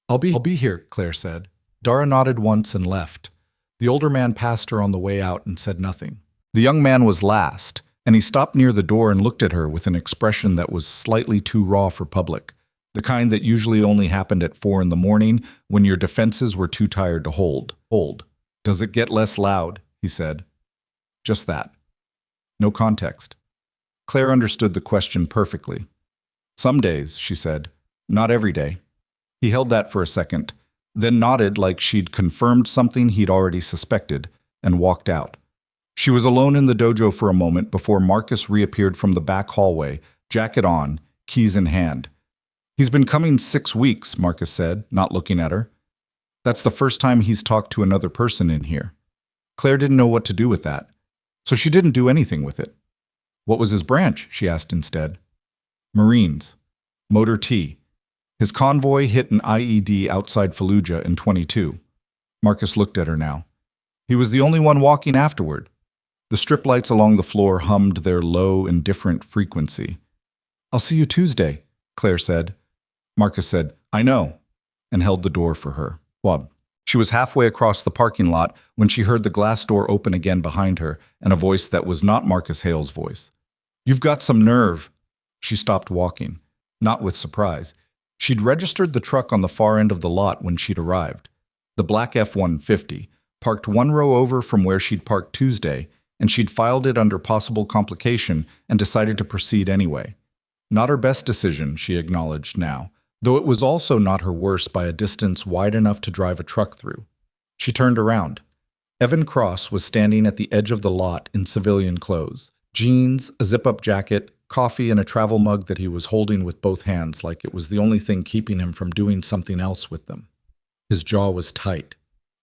I'll be here, Claire said. Dara nodded once and left. The older man passed her on the way out and said nothing. The young man was last, and he stopped near the door and looked at her with an expression that was slightly too raw for public, the kind that usually only happened at 4 in the morning when your defenses were too tired to hold. "Does it get less loud?" he said. Just that. No context. Claire understood the question perfectly. "Some days," she said. "Not every day." He held that for a second, then nodded like she'd confirmed something he'd already suspected, and walked out. She was alone in the dojo for a moment before Marcus reappeared from the back hallway, jacket on, keys in hand. He's been coming 6 weeks, Marcus said, not looking at her. That's the first time he's talked to another person in here. Claire didn't know what to do with that, so she didn't do anything with it. What was his branch? She asked instead. Marines. Motor T. His convoy hit an IED outside Fallujah in 22. Marcus looked at her now. He was the only one walking afterward. The strip lights along the floor hummed their low, indifferent frequency. I'll see you Tuesday, Claire said. Marcus said, I know, and held the door for her. Wab. She was halfway across the parking lot when she heard the glass door open again behind her and a voice that was not Marcus Hale's voice. You've got some nerve. She stopped walking, not with surprise. She'd registered the truck on the far end of the lot when she'd arrived. The black F-150, parked one row over from where she'd parked Tuesday, and she'd filed it under possible complication and decided to proceed anyway. Not her best decision, she acknowledged now, though it was also not her worst by a distance wide enough to drive a truck through. She turned around. Evan Cross was standing at the edge of the lot in civilian clothes, jeans, a zip-up jacket, coffee, and a travel mug that he was holding with both hands like it was the only thing keeping him from doing something else with them. His jaw was tight.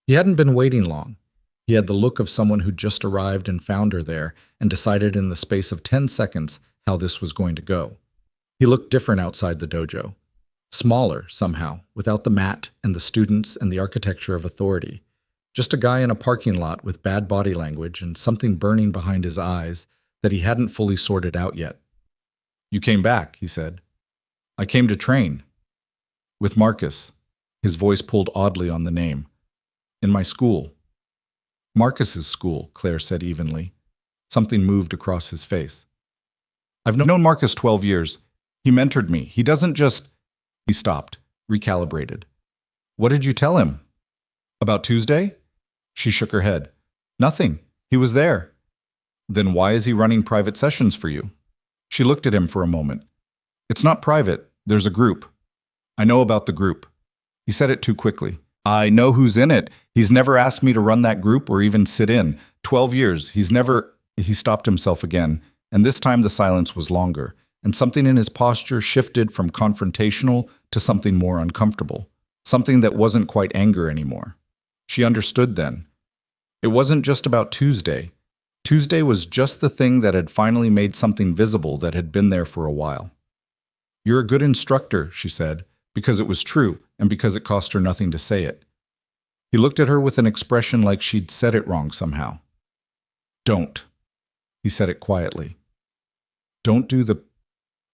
He hadn't been waiting long. He had the look of someone who'd just arrived and found her there and decided in the space of 10 seconds how this was going to go. He looked different outside the dojo. Smaller, somehow, without the mat and the students and the architecture of authority. Just a guy in a parking lot with bad body language and something burning behind his eyes that he hadn't fully sorted out yet. You came back, he said. I came to train. With Marcus. His voice pulled oddly on the name. In my school. Marcus's school, Claire said evenly. Something moved across his face. I've known Marcus 12 years. He mentored me. He doesn't just... He stopped, recalibrated. What did you tell him? About Tuesday? She shook her head. Nothing. He was there. Then why is he running private sessions for you? She looked at him for a moment. It's not private. There's a group. I know about the group. He said it too quickly. I know who's in it. He's never asked me to run that group or even sit in. 12 years. He's never... He stopped himself again, and this time the silence was longer, and something in his posture shifted from confrontational to something more uncomfortable, something that wasn't quite anger anymore. She understood then. It wasn't just about Tuesday. Tuesday was just the thing that had finally made something visible that had been there for a while. You're a good instructor, she said, because it was true and because it cost her nothing to say it. He looked at her with an expression like she'd said it wrong somehow. Don't. He said it quietly. Don't do the...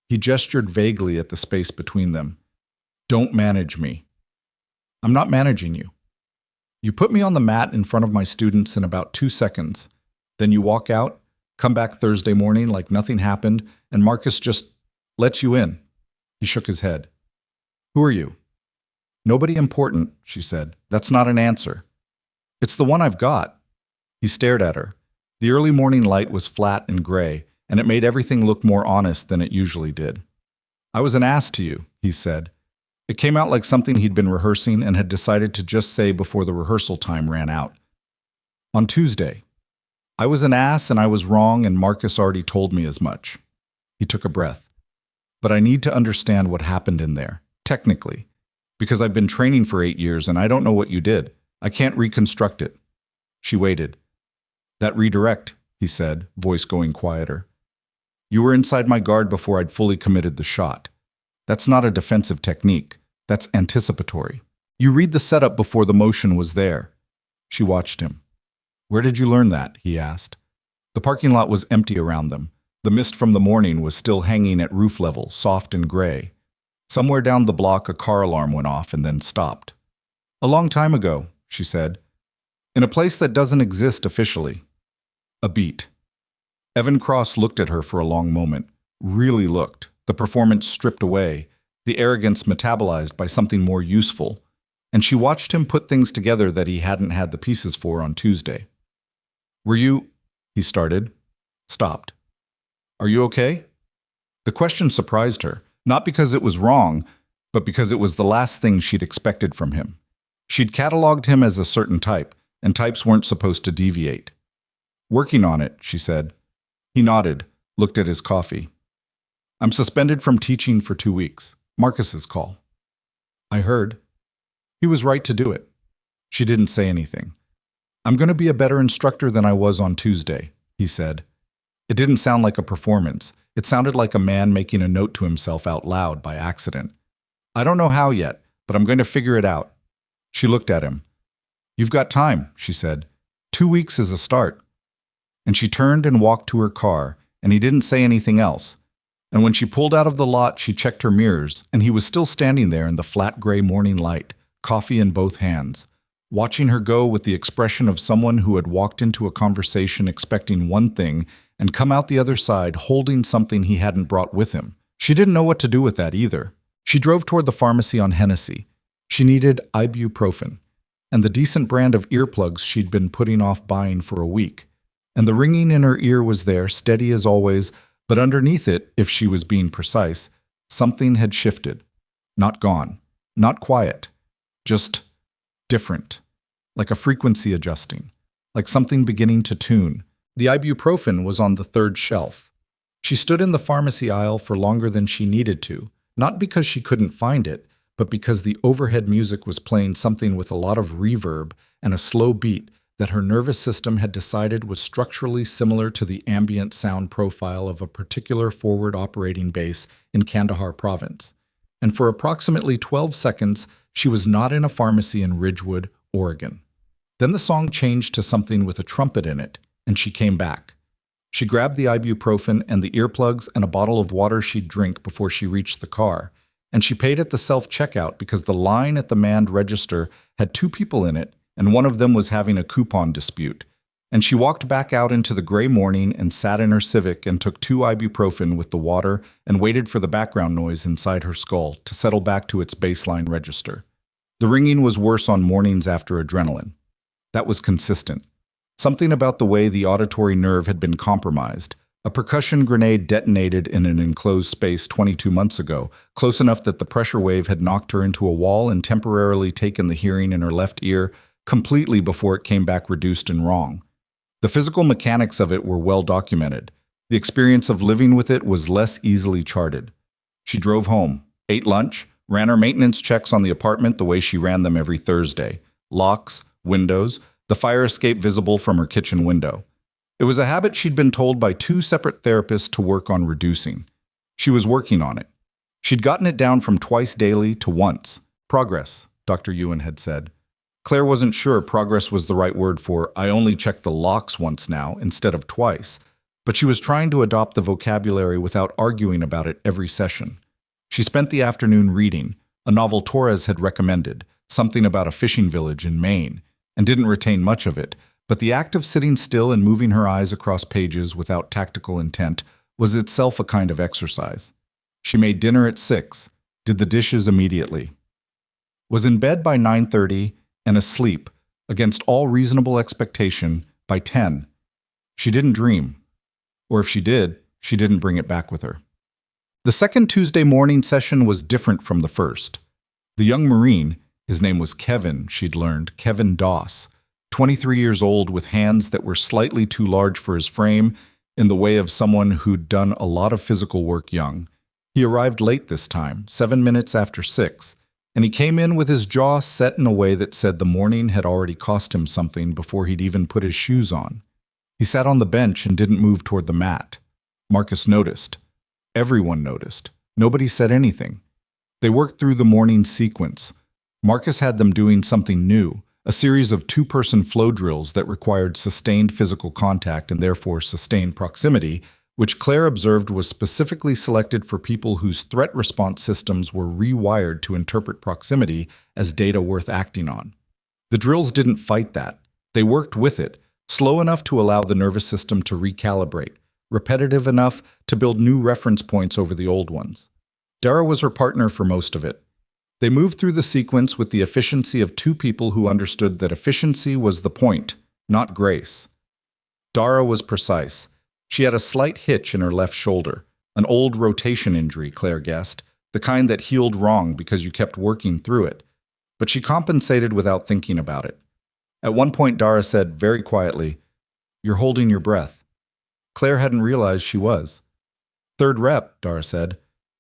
He gestured vaguely at the space between them. Don't manage me. I'm not managing you. You put me on the mat in front of my students in about 2 seconds. Then you walk out, come back Thursday morning like nothing happened, and Marcus just lets you in. He shook his head. Who are you? Nobody important, she said. That's not an answer. It's the one I've got. He stared at her. The early morning light was flat and gray, and it made everything look more honest than it usually did. I was an ass to you, he said. It came out like something he'd been rehearsing and had decided to just say before the rehearsal time ran out. On Tuesday. I was an ass and I was wrong, and Marcus already told me as much. He took a breath. But I need to understand what happened in there, technically, because I've been training for 8 years and I don't know what you did. I can't reconstruct it. She waited. That redirect, he said, voice going quieter. You were inside my guard before I'd fully committed the shot. That's not a defensive technique. That's anticipatory. You read the setup before the motion was there. She watched him. Where did you learn that? He asked. The parking lot was empty around them. The mist from the morning was still hanging at roof level, soft and gray. Somewhere down the block, a car alarm went off and then stopped. A long time ago, she said. In a place that doesn't exist officially. A beat. Evan Cross looked at her for a long moment. Really looked. The performance stripped away. The arrogance metabolized by something more useful. And she watched him put things together that he hadn't had the pieces for on Tuesday. Were you... He started. Stopped. Are you okay? The question surprised her, not because it was wrong, but because it was the last thing she'd expected from him. She'd cataloged him as a certain type, and types weren't supposed to deviate. Working on it, she said. He nodded, looked at his coffee. I'm suspended from teaching for 2 weeks. Marcus's call. I heard. He was right to do it. She didn't say anything. I'm going to be a better instructor than I was on Tuesday, he said. It didn't sound like a performance. It sounded like a man making a note to himself out loud by accident. I don't know how yet, but I'm going to figure it out. She looked at him. You've got time, she said. 2 weeks is a start. And she turned and walked to her car, and he didn't say anything else. And when she pulled out of the lot, she checked her mirrors, and he was still standing there in the flat gray morning light, coffee in both hands, watching her go with the expression of someone who had walked into a conversation expecting one thing and come out the other side holding something he hadn't brought with him. She didn't know what to do with that either. She drove toward the pharmacy on Hennessy. She needed ibuprofen and the decent brand of earplugs she'd been putting off buying for a week. And the ringing in her ear was there, steady as always, but underneath it, if she was being precise, something had shifted. Not gone, not quiet, just different, like a frequency adjusting, like something beginning to tune. The ibuprofen was on the third shelf. She stood in the pharmacy aisle for longer than she needed to, not because she couldn't find it, but because the overhead music was playing something with a lot of reverb and a slow beat that her nervous system had decided was structurally similar to the ambient sound profile of a particular forward operating base in Kandahar province. And for approximately 12 seconds, she was not in a pharmacy in Ridgewood, Oregon. Then the song changed to something with a trumpet in it, and she came back. She grabbed the ibuprofen and the earplugs and a bottle of water she'd drink before she reached the car, and she paid at the self-checkout because the line at the manned register had 2 people in it, and one of them was having a coupon dispute. And she walked back out into the gray morning and sat in her Civic and took 2 ibuprofen with the water and waited for the background noise inside her skull to settle back to its baseline register. The ringing was worse on mornings after adrenaline. That was consistent. Something about the way the auditory nerve had been compromised. A percussion grenade detonated in an enclosed space 22 months ago, close enough that the pressure wave had knocked her into a wall and temporarily taken the hearing in her left ear completely before it came back reduced and wrong. The physical mechanics of it were well documented. The experience of living with it was less easily charted. She drove home, ate lunch, ran her maintenance checks on the apartment the way she ran them every Thursday. Locks, windows, the fire escape visible from her kitchen window. It was a habit she'd been told by 2 separate therapists to work on reducing. She was working on it. She'd gotten it down from twice daily to once. Progress, Dr. Ewan had said. Claire wasn't sure progress was the right word for I only check the locks once now instead of twice, but she was trying to adopt the vocabulary without arguing about it every session. She spent the afternoon reading, a novel Torres had recommended, something about a fishing village in Maine, and didn't retain much of it, but the act of sitting still and moving her eyes across pages without tactical intent was itself a kind of exercise. She made dinner at 6, did the dishes immediately, was in bed by 9:30 and asleep, against all reasonable expectation, by 10. She didn't dream. Or if she did, she didn't bring it back with her. The second Tuesday morning session was different from the first. The young Marine, his name was Kevin, she'd learned, Kevin Doss, 23 years old with hands that were slightly too large for his frame, in the way of someone who'd done a lot of physical work young. He arrived late this time, 7 minutes after 6, and he came in with his jaw set in a way that said the morning had already cost him something before he'd even put his shoes on. He sat on the bench and didn't move toward the mat. Marcus noticed. Everyone noticed. Nobody said anything. They worked through the morning sequence. Marcus had them doing something new, a series of 2-person flow drills that required sustained physical contact and therefore sustained proximity, which Claire observed was specifically selected for people whose threat response systems were rewired to interpret proximity as data worth acting on. The drills didn't fight that. They worked with it, slow enough to allow the nervous system to recalibrate, repetitive enough to build new reference points over the old ones. Dara was her partner for most of it. They moved through the sequence with the efficiency of 2 people who understood that efficiency was the point, not grace. Dara was precise. She had a slight hitch in her left shoulder, an old rotation injury, Claire guessed, the kind that healed wrong because you kept working through it. But she compensated without thinking about it. At one point, Dara said very quietly, "You're holding your breath." Claire hadn't realized she was. Third rep, Dara said.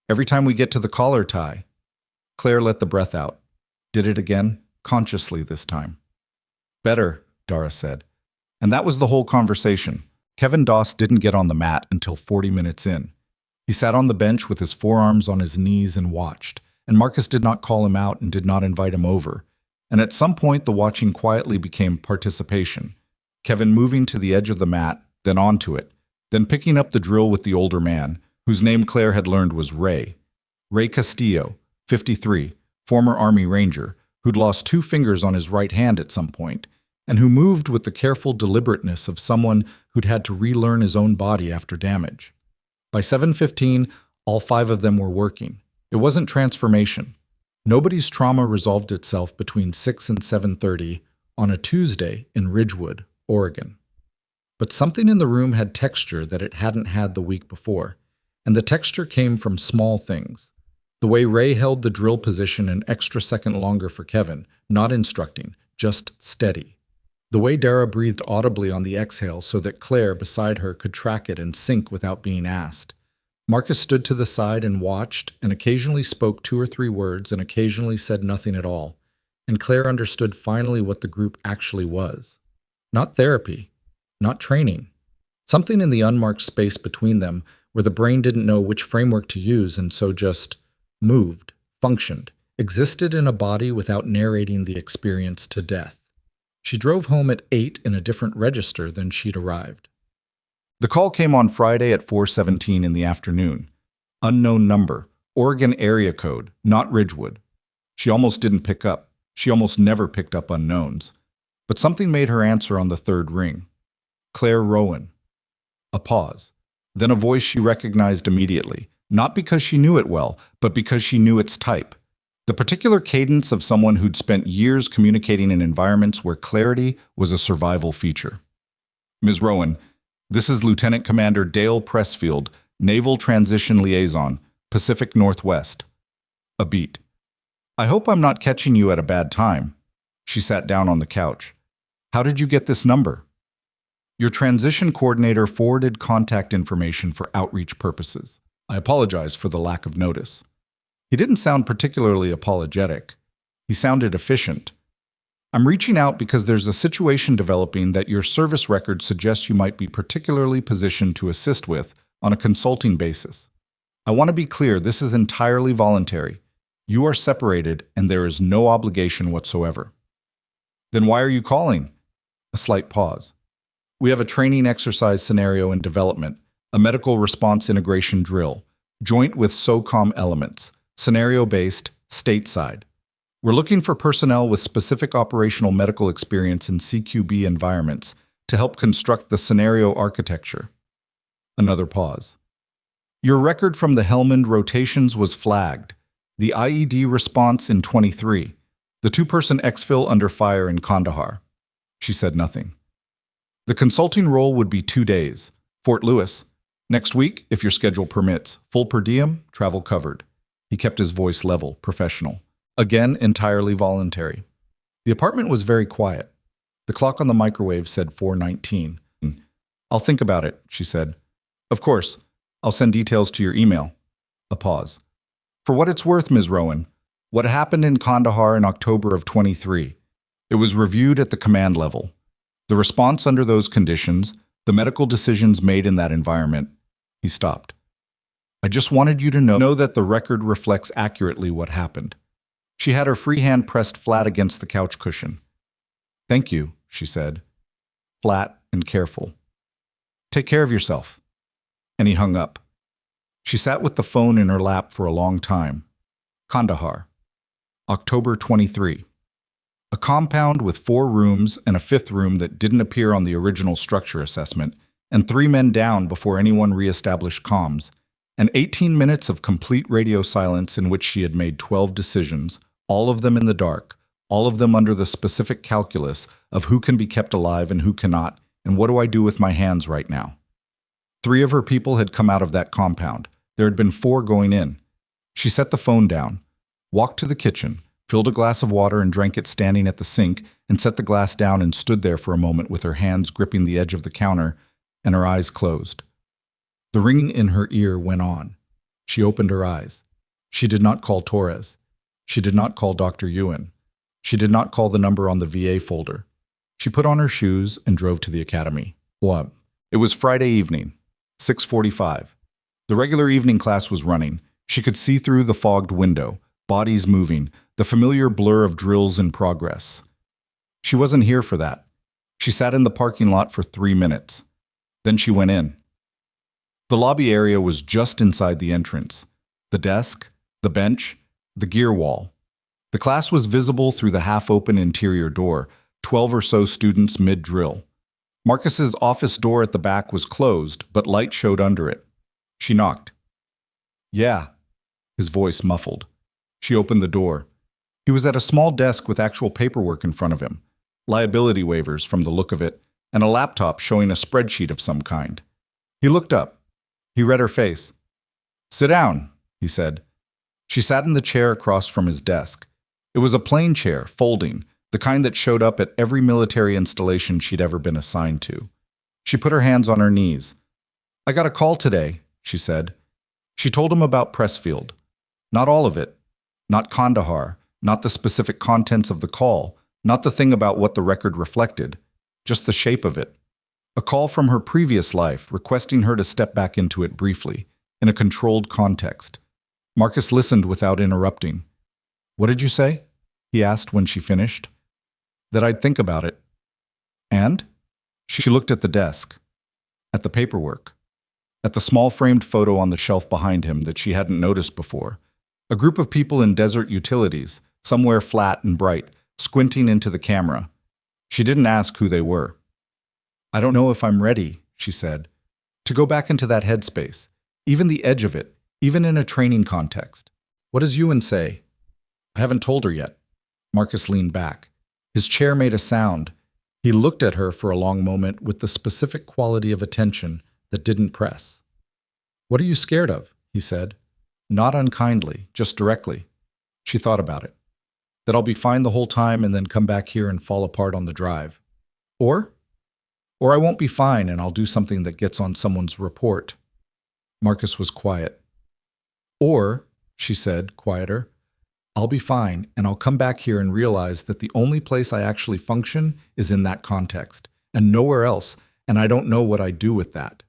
Every time we get to the collar tie. Claire let the breath out. Did it again, consciously this time. Better, Dara said. And that was the whole conversation. Kevin Doss didn't get on the mat until 40 minutes in. He sat on the bench with his forearms on his knees and watched, and Marcus did not call him out and did not invite him over. And at some point, the watching quietly became participation. Kevin moving to the edge of the mat, then onto it, then picking up the drill with the older man, whose name Claire had learned was Ray. Ray Castillo, 53, former Army Ranger, who'd lost 2 fingers on his right hand at some point, and who moved with the careful deliberateness of someone who'd had to relearn his own body after damage. By 7:15, all 5 of them were working. It wasn't transformation. Nobody's trauma resolved itself between 6 and 7:30 on a Tuesday in Ridgewood, Oregon. But something in the room had texture that it hadn't had the week before, and the texture came from small things. The way Ray held the drill position an extra second longer for Kevin, not instructing, just steady. The way Dara breathed audibly on the exhale so that Claire beside her could track it and sync without being asked. Marcus stood to the side and watched, and occasionally spoke 2 or 3 words and occasionally said nothing at all. And Claire understood finally what the group actually was. Not therapy, not training. Something in the unmarked space between them where the brain didn't know which framework to use and so just moved, functioned, existed in a body without narrating the experience to death. She drove home at 8 in a different register than she'd arrived. The call came on Friday at 4:17 in the afternoon. Unknown number, Oregon area code, not Ridgewood. She almost didn't pick up. She almost never picked up unknowns. But something made her answer on the 3rd ring. Claire Rowan. A pause. Then a voice she recognized immediately, not because she knew it well, but because she knew its type. The particular cadence of someone who'd spent years communicating in environments where clarity was a survival feature. Ms. Rowan, this is Lieutenant Commander Dale Pressfield, Naval Transition Liaison, Pacific Northwest. A beat. I hope I'm not catching you at a bad time. She sat down on the couch. How did you get this number? Your transition coordinator forwarded contact information for outreach purposes. I apologize for the lack of notice. He didn't sound particularly apologetic. He sounded efficient. I'm reaching out because there's a situation developing that your service record suggests you might be particularly positioned to assist with on a consulting basis. I want to be clear, this is entirely voluntary. You are separated and there is no obligation whatsoever. Then why are you calling? A slight pause. We have a training exercise scenario in development, a medical response integration drill, joint with SOCOM elements, scenario-based, stateside. We're looking for personnel with specific operational medical experience in CQB environments to help construct the scenario architecture. Another pause. Your record from the Helmand rotations was flagged. The IED response in 23. The 2-person exfil under fire in Kandahar. She said nothing. The consulting role would be 2 days. Fort Lewis. Next week, if your schedule permits. Full per diem, travel covered. He kept his voice level, professional. Again, entirely voluntary. The apartment was very quiet. The clock on the microwave said 4:19. I'll think about it, she said. Of course. I'll send details to your email. A pause. For what it's worth, Ms. Rowan, what happened in Kandahar in October of 23? It was reviewed at the command level. The response under those conditions, the medical decisions made in that environment. He stopped. I just wanted you to know that the record reflects accurately what happened. She had her free hand pressed flat against the couch cushion. Thank you, she said, flat and careful. Take care of yourself. And he hung up. She sat with the phone in her lap for a long time. Kandahar, October 23. A compound with 4 rooms and a 5th room that didn't appear on the original structure assessment, and 3 men down before anyone re-established comms, and 18 minutes of complete radio silence in which she had made 12 decisions, all of them in the dark, all of them under the specific calculus of who can be kept alive and who cannot, and what do I do with my hands right now. 3 of her people had come out of that compound. There had been 4 going in. She set the phone down, walked to the kitchen, filled a glass of water and drank it standing at the sink, and set the glass down and stood there for a moment with her hands gripping the edge of the counter and her eyes closed. The ringing in her ear went on. She opened her eyes. She did not call Torres. She did not call Dr. Ewan. She did not call the number on the VA folder. She put on her shoes and drove to the academy. What? It was Friday evening, 6:45. The regular evening class was running. She could see through the fogged window, bodies moving, the familiar blur of drills in progress. She wasn't here for that. She sat in the parking lot for 3 minutes. Then she went in. The lobby area was just inside the entrance. The desk, the bench, the gear wall. The class was visible through the half-open interior door, 12 or so students mid-drill. Marcus's office door at the back was closed, but light showed under it. She knocked. "Yeah," his voice muffled. She opened the door. He was at a small desk with actual paperwork in front of him, liability waivers from the look of it, and a laptop showing a spreadsheet of some kind. He looked up. He read her face. "Sit down," he said. She sat in the chair across from his desk. It was a plain chair, folding, the kind that showed up at every military installation she'd ever been assigned to. She put her hands on her knees. "I got a call today," she said. She told him about Pressfield. Not all of it. Not Kandahar. Not the specific contents of the call. Not the thing about what the record reflected. Just the shape of it. A call from her previous life requesting her to step back into it briefly, in a controlled context. Marcus listened without interrupting. "What did you say?" he asked when she finished. "That I'd think about it." "And?" She looked at the desk, at the paperwork, at the small framed photo on the shelf behind him that she hadn't noticed before. A group of people in desert utilities, somewhere flat and bright, squinting into the camera. She didn't ask who they were. "I don't know if I'm ready," she said, "to go back into that headspace, even the edge of it, even in a training context. What does Ewan say?" "I haven't told her yet." Marcus leaned back. His chair made a sound. He looked at her for a long moment with the specific quality of attention that didn't press. "What are you scared of?" he said. Not unkindly, just directly. She thought about it. "That I'll be fine the whole time and then come back here and fall apart on the drive. Or I won't be fine and I'll do something that gets on someone's report." Marcus was quiet. "Or," she said, quieter, "I'll be fine and I'll come back here and realize that the only place I actually function is in that context, and nowhere else, and I don't know what I do with that."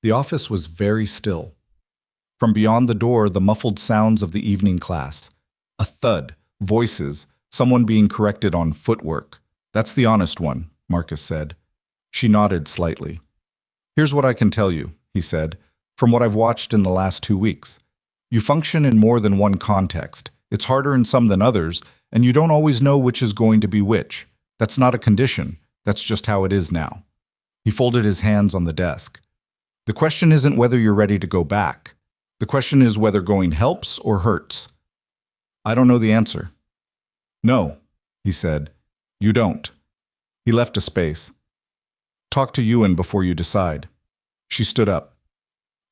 The office was very still. From beyond the door, the muffled sounds of the evening class. A thud, voices, someone being corrected on footwork. "That's the honest one," Marcus said. She nodded slightly. "Here's what I can tell you," he said, "from what I've watched in the last 2 weeks. You function in more than one context. It's harder in some than others, and you don't always know which is going to be which. That's not a condition. That's just how it is now." He folded his hands on the desk. "The question isn't whether you're ready to go back. The question is whether going helps or hurts." "I don't know the answer." "No," he said. "You don't." He left a space. "Talk to Ewan before you decide." She stood up.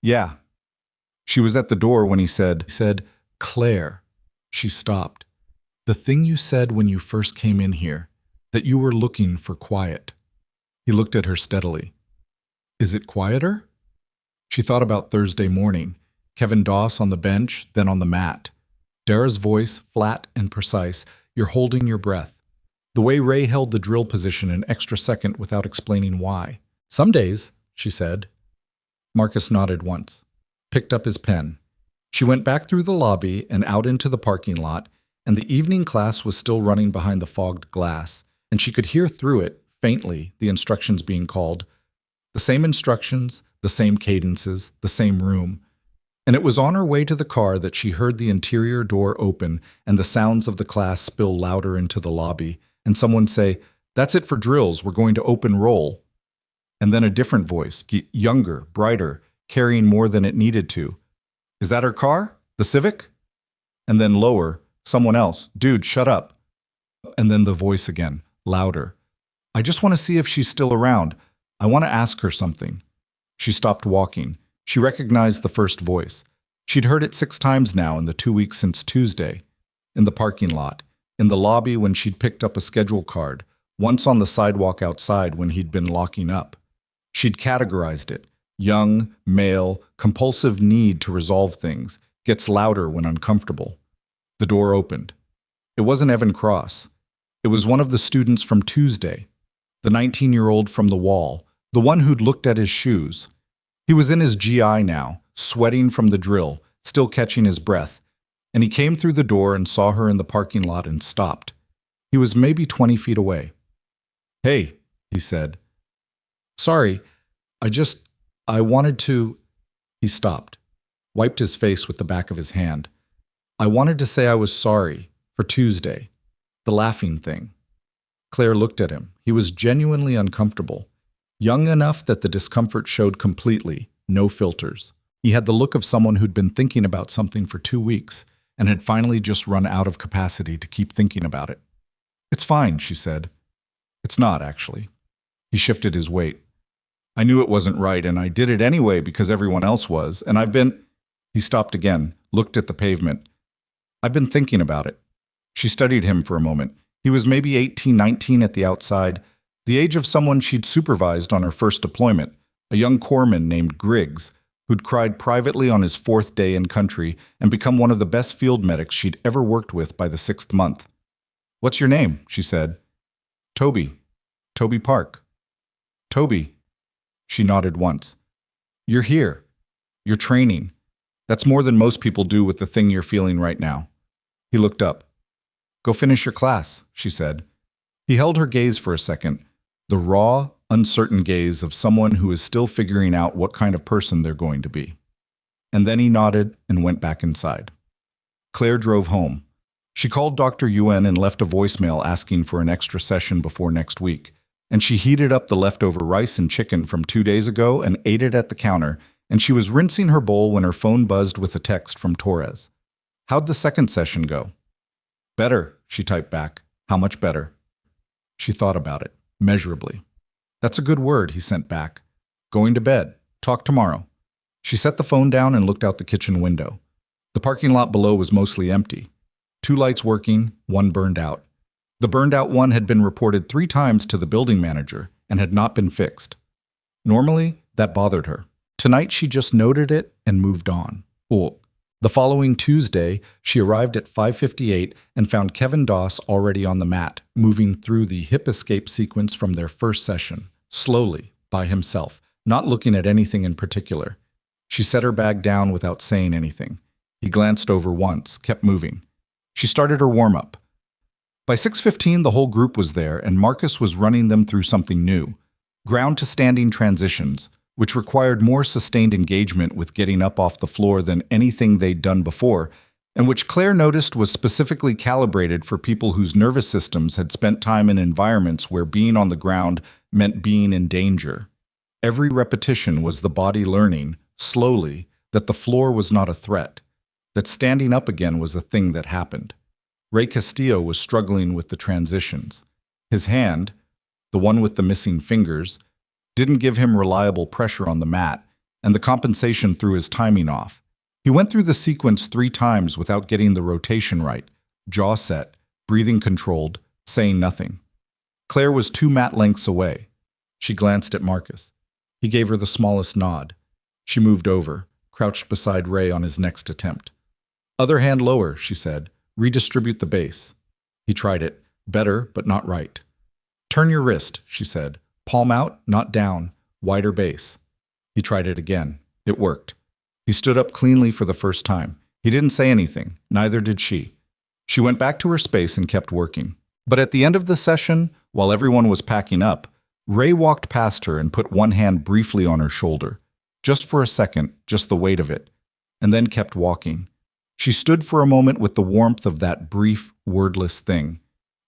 "Yeah." She was at the door when he said, "Claire." She stopped. "The thing you said when you first came in here, that you were looking for quiet." He looked at her steadily. "Is it quieter?" She thought about Thursday morning, Kevin Doss on the bench, then on the mat. Dara's voice, flat and precise, "You're holding your breath." The way Ray held the drill position an extra second without explaining why. "Some days," she said. Marcus nodded once, picked up his pen. She went back through the lobby and out into the parking lot, and the evening class was still running behind the fogged glass, and she could hear through it, faintly, the instructions being called. The same instructions, the same cadences, the same room. And it was on her way to the car that she heard the interior door open and the sounds of the class spill louder into the lobby, and someone say, "That's it for drills, we're going to open roll." And then a different voice, younger, brighter, carrying more than it needed to. "Is that her car? The Civic?" And then lower, someone else, "Dude, shut up." And then the voice again, louder. "I just want to see if she's still around. I want to ask her something." She stopped walking. She recognized the first voice. She'd heard it 6 times now in the 2 weeks since Tuesday. In the parking lot, in the lobby when she'd picked up a schedule card, once on the sidewalk outside when he'd been locking up. She'd categorized it, Young, male, compulsive need to resolve things, gets louder when uncomfortable. The door opened. It wasn't Evan Cross. It was one of the students from Tuesday, the 19-year-old from the wall, the one who'd looked at his shoes. He was in his GI now, sweating from the drill, still catching his breath, and he came through the door and saw her in the parking lot and stopped. He was maybe 20 feet away. "Hey," he said. "Sorry, I wanted to—" He stopped, wiped his face with the back of his hand. "I wanted to say I was sorry for Tuesday, the laughing thing." Claire looked at him. He was genuinely uncomfortable, young enough that the discomfort showed completely, no filters. He had the look of someone who'd been thinking about something for 2 weeks and had finally just run out of capacity to keep thinking about it. "It's fine," she said. "It's not, actually." He shifted his weight. "I knew it wasn't right, and I did it anyway because everyone else was, and I've been—" He stopped again, looked at the pavement. "I've been thinking about it." She studied him for a moment. He was maybe 18, 19 at the outside, the age of someone she'd supervised on her first deployment, a young corpsman named Griggs, who'd cried privately on his 4th day in country and become one of the best field medics she'd ever worked with by the 6th month. "What's your name?" she said. "Toby. Toby Park." "Toby." She nodded once. "You're here. You're training. That's more than most people do with the thing you're feeling right now." He looked up. "Go finish your class," she said. He held her gaze for a second, the raw, uncertain gaze of someone who is still figuring out what kind of person they're going to be. And then he nodded and went back inside. Claire drove home. She called Dr. Yuen and left a voicemail asking for an extra session before next week, and she heated up the leftover rice and chicken from 2 days ago and ate it at the counter, and she was rinsing her bowl when her phone buzzed with a text from Torres. "How'd the second session go?" "Better," she typed back. "How much better?" She thought about it, measurably. "That's a good word," he sent back. "Going to bed. Talk tomorrow." She set the phone down and looked out the kitchen window. The parking lot below was mostly empty. 2 lights working, 1 burned out. The burned out one had been reported 3 times to the building manager and had not been fixed. Normally, that bothered her. Tonight she just noted it and moved on. The following Tuesday, she arrived at 5:58 and found Kevin Doss already on the mat, moving through the hip escape sequence from their first session, slowly, by himself, not looking at anything in particular. She set her bag down without saying anything. He glanced over once, kept moving. She started her warm-up. By 6:15, the whole group was there, and Marcus was running them through something new, ground-to-standing transitions, which required more sustained engagement with getting up off the floor than anything they'd done before, and which Claire noticed was specifically calibrated for people whose nervous systems had spent time in environments where being on the ground meant being in danger. Every repetition was the body learning, slowly, that the floor was not a threat, that standing up again was a thing that happened. Ray Castillo was struggling with the transitions. His hand, the one with the missing fingers, didn't give him reliable pressure on the mat, and the compensation threw his timing off. He went through the sequence 3 times without getting the rotation right, jaw set, breathing controlled, saying nothing. Claire was 2 mat lengths away. She glanced at Marcus. He gave her the smallest nod. She moved over, crouched beside Ray on his next attempt. "Other hand lower," she said. "Redistribute the base." He tried it. Better, but not right. "Turn your wrist," she said. "Palm out, not down. Wider base." He tried it again. It worked. He stood up cleanly for the first time. He didn't say anything. Neither did she. She went back to her space and kept working. But at the end of the session, while everyone was packing up, Ray walked past her and put one hand briefly on her shoulder. Just for a second, just the weight of it. And then kept walking. She stood for a moment with the warmth of that brief, wordless thing.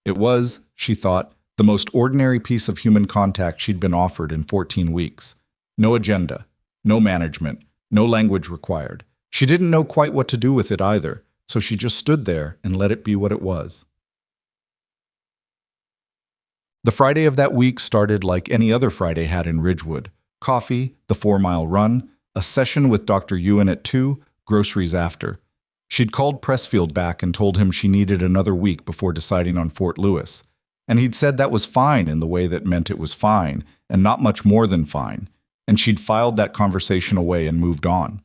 It was, she thought, the most ordinary piece of human contact she'd been offered in 14 weeks. No agenda, no management, no language required. She didn't know quite what to do with it either, so she just stood there and let it be what it was. The Friday of that week started like any other Friday had in Ridgewood. Coffee, the 4-mile run, a session with Dr. Yuen at 2, groceries after. She'd called Pressfield back and told him she needed another week before deciding on Fort Lewis. And he'd said that was fine in the way that meant it was fine, and not much more than fine. and she'd filed that conversation away and moved on.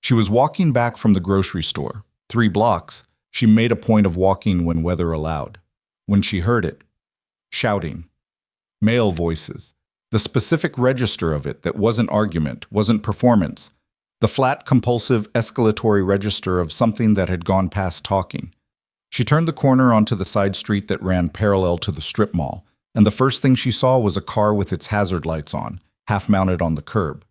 She was walking back from the grocery store, 3 blocks. She made a point of walking when weather allowed. When she heard it, shouting, male voices, the specific register of it that wasn't argument, wasn't performance, the flat, compulsive, escalatory register of something that had gone past talking. She turned the corner onto the side street that ran parallel to the strip mall, and the first thing she saw was a car with its hazard lights on, half mounted on the curb.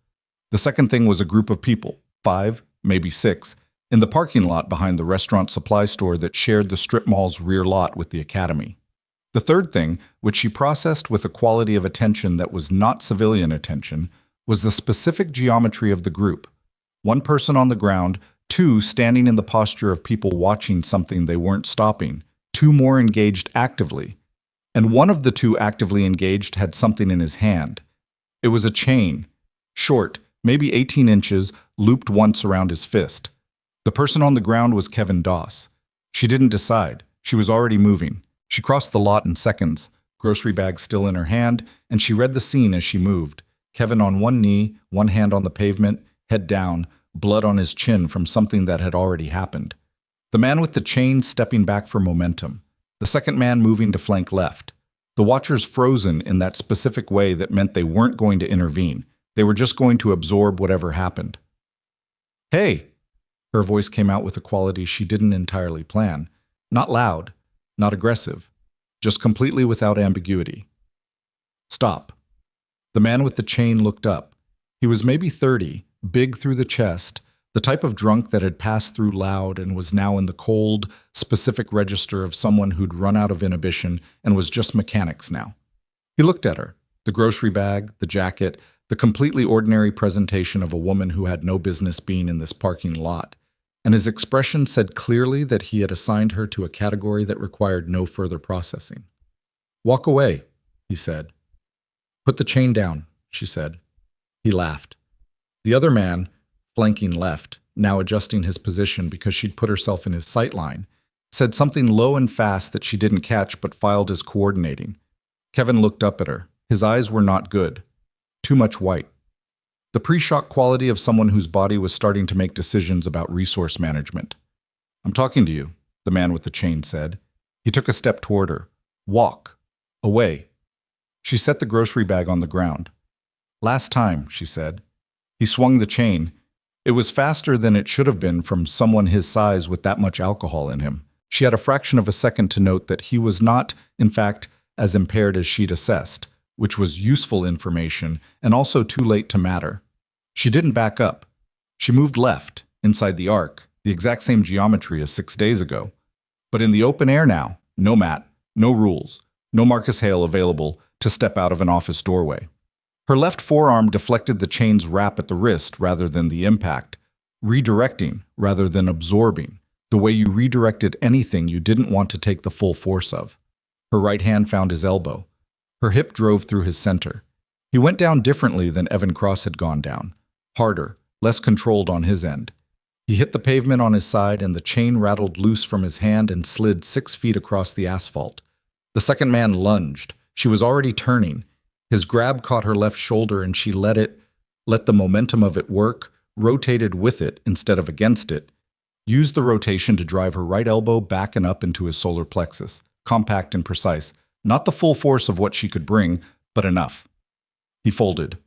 The second thing was a group of people, 5, maybe 6, in the parking lot behind the restaurant supply store that shared the strip mall's rear lot with the academy. The third thing, which she processed with a quality of attention that was not civilian attention, was the specific geometry of the group. 1 person on the ground, 2 standing in the posture of people watching something they weren't stopping, 2 more engaged actively, and one of the 2 actively engaged had something in his hand. It was a chain, short, maybe 18 inches, looped once around his fist. The person on the ground was Kevin Doss. She didn't decide. She was already moving. She crossed the lot in seconds, grocery bag still in her hand, and she read the scene as she moved. Kevin on one knee, one hand on the pavement, head down, blood on his chin from something that had already happened. The man with the chain stepping back for momentum. The second man moving to flank left. The watchers frozen in that specific way that meant they weren't going to intervene. They were just going to absorb whatever happened. "Hey!" Her voice came out with a quality she didn't entirely plan. Not loud, not aggressive, just completely without ambiguity. "Stop." The man with the chain looked up. He was maybe 30, big through the chest, the type of drunk that had passed through loud and was now in the cold, specific register of someone who'd run out of inhibition and was just mechanics now. He looked at her, the grocery bag, the jacket, the completely ordinary presentation of a woman who had no business being in this parking lot, and his expression said clearly that he had assigned her to a category that required no further processing. "Walk away," he said. "Put the chain down," she said. He laughed. The other man, flanking left, now adjusting his position because she'd put herself in his sight line, said something low and fast that she didn't catch but filed as coordinating. Kevin looked up at her. His eyes were not good. Too much white. The pre-shock quality of someone whose body was starting to make decisions about resource management. "I'm talking to you," the man with the chain said. He took a step toward her. "Walk. Away." She set the grocery bag on the ground. "Last time," she said. He swung the chain. It was faster than it should have been from someone his size with that much alcohol in him. She had a fraction of a second to note that he was not, in fact, as impaired as she'd assessed, which was useful information and also too late to matter. She didn't back up. She moved left, inside the arc, the exact same geometry as 6 days ago. But in the open air now, no mat, no rules, no Marcus Hale available to step out of an office doorway. Her left forearm deflected the chain's wrap at the wrist rather than the impact, redirecting rather than absorbing, the way you redirected anything you didn't want to take the full force of. Her right hand found his elbow. Her hip drove through his center. He went down differently than Evan Cross had gone down, harder, less controlled on his end. He hit the pavement on his side and the chain rattled loose from his hand and slid 6 feet across the asphalt. The second man lunged. She was already turning. His grab caught her left shoulder and she let the momentum of it work, rotated with it instead of against it, used the rotation to drive her right elbow back and up into his solar plexus, compact and precise, not the full force of what she could bring, but enough. He folded.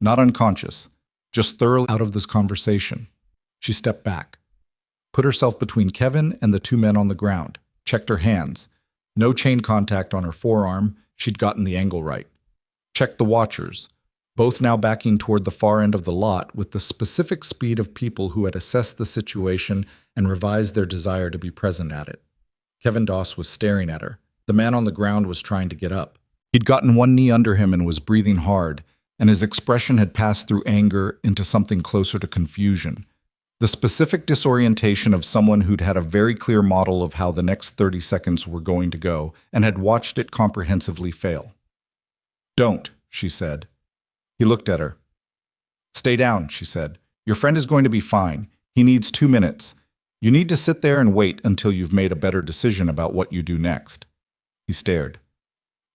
Not unconscious, just thoroughly out of this conversation. She stepped back, put herself between Kevin and the 2 men on the ground, checked her hands. No chain contact on her forearm, she'd gotten the angle right. Checked the watchers, both now backing toward the far end of the lot with the specific speed of people who had assessed the situation and revised their desire to be present at it. Kevin Doss was staring at her. The man on the ground was trying to get up. He'd gotten one knee under him and was breathing hard, and his expression had passed through anger into something closer to confusion. The specific disorientation of someone who'd had a very clear model of how the next 30 seconds were going to go and had watched it comprehensively fail. "Don't," she said. He looked at her. "Stay down," she said. "Your friend is going to be fine. He needs 2 minutes. You need to sit there and wait until you've made a better decision about what you do next." He stared.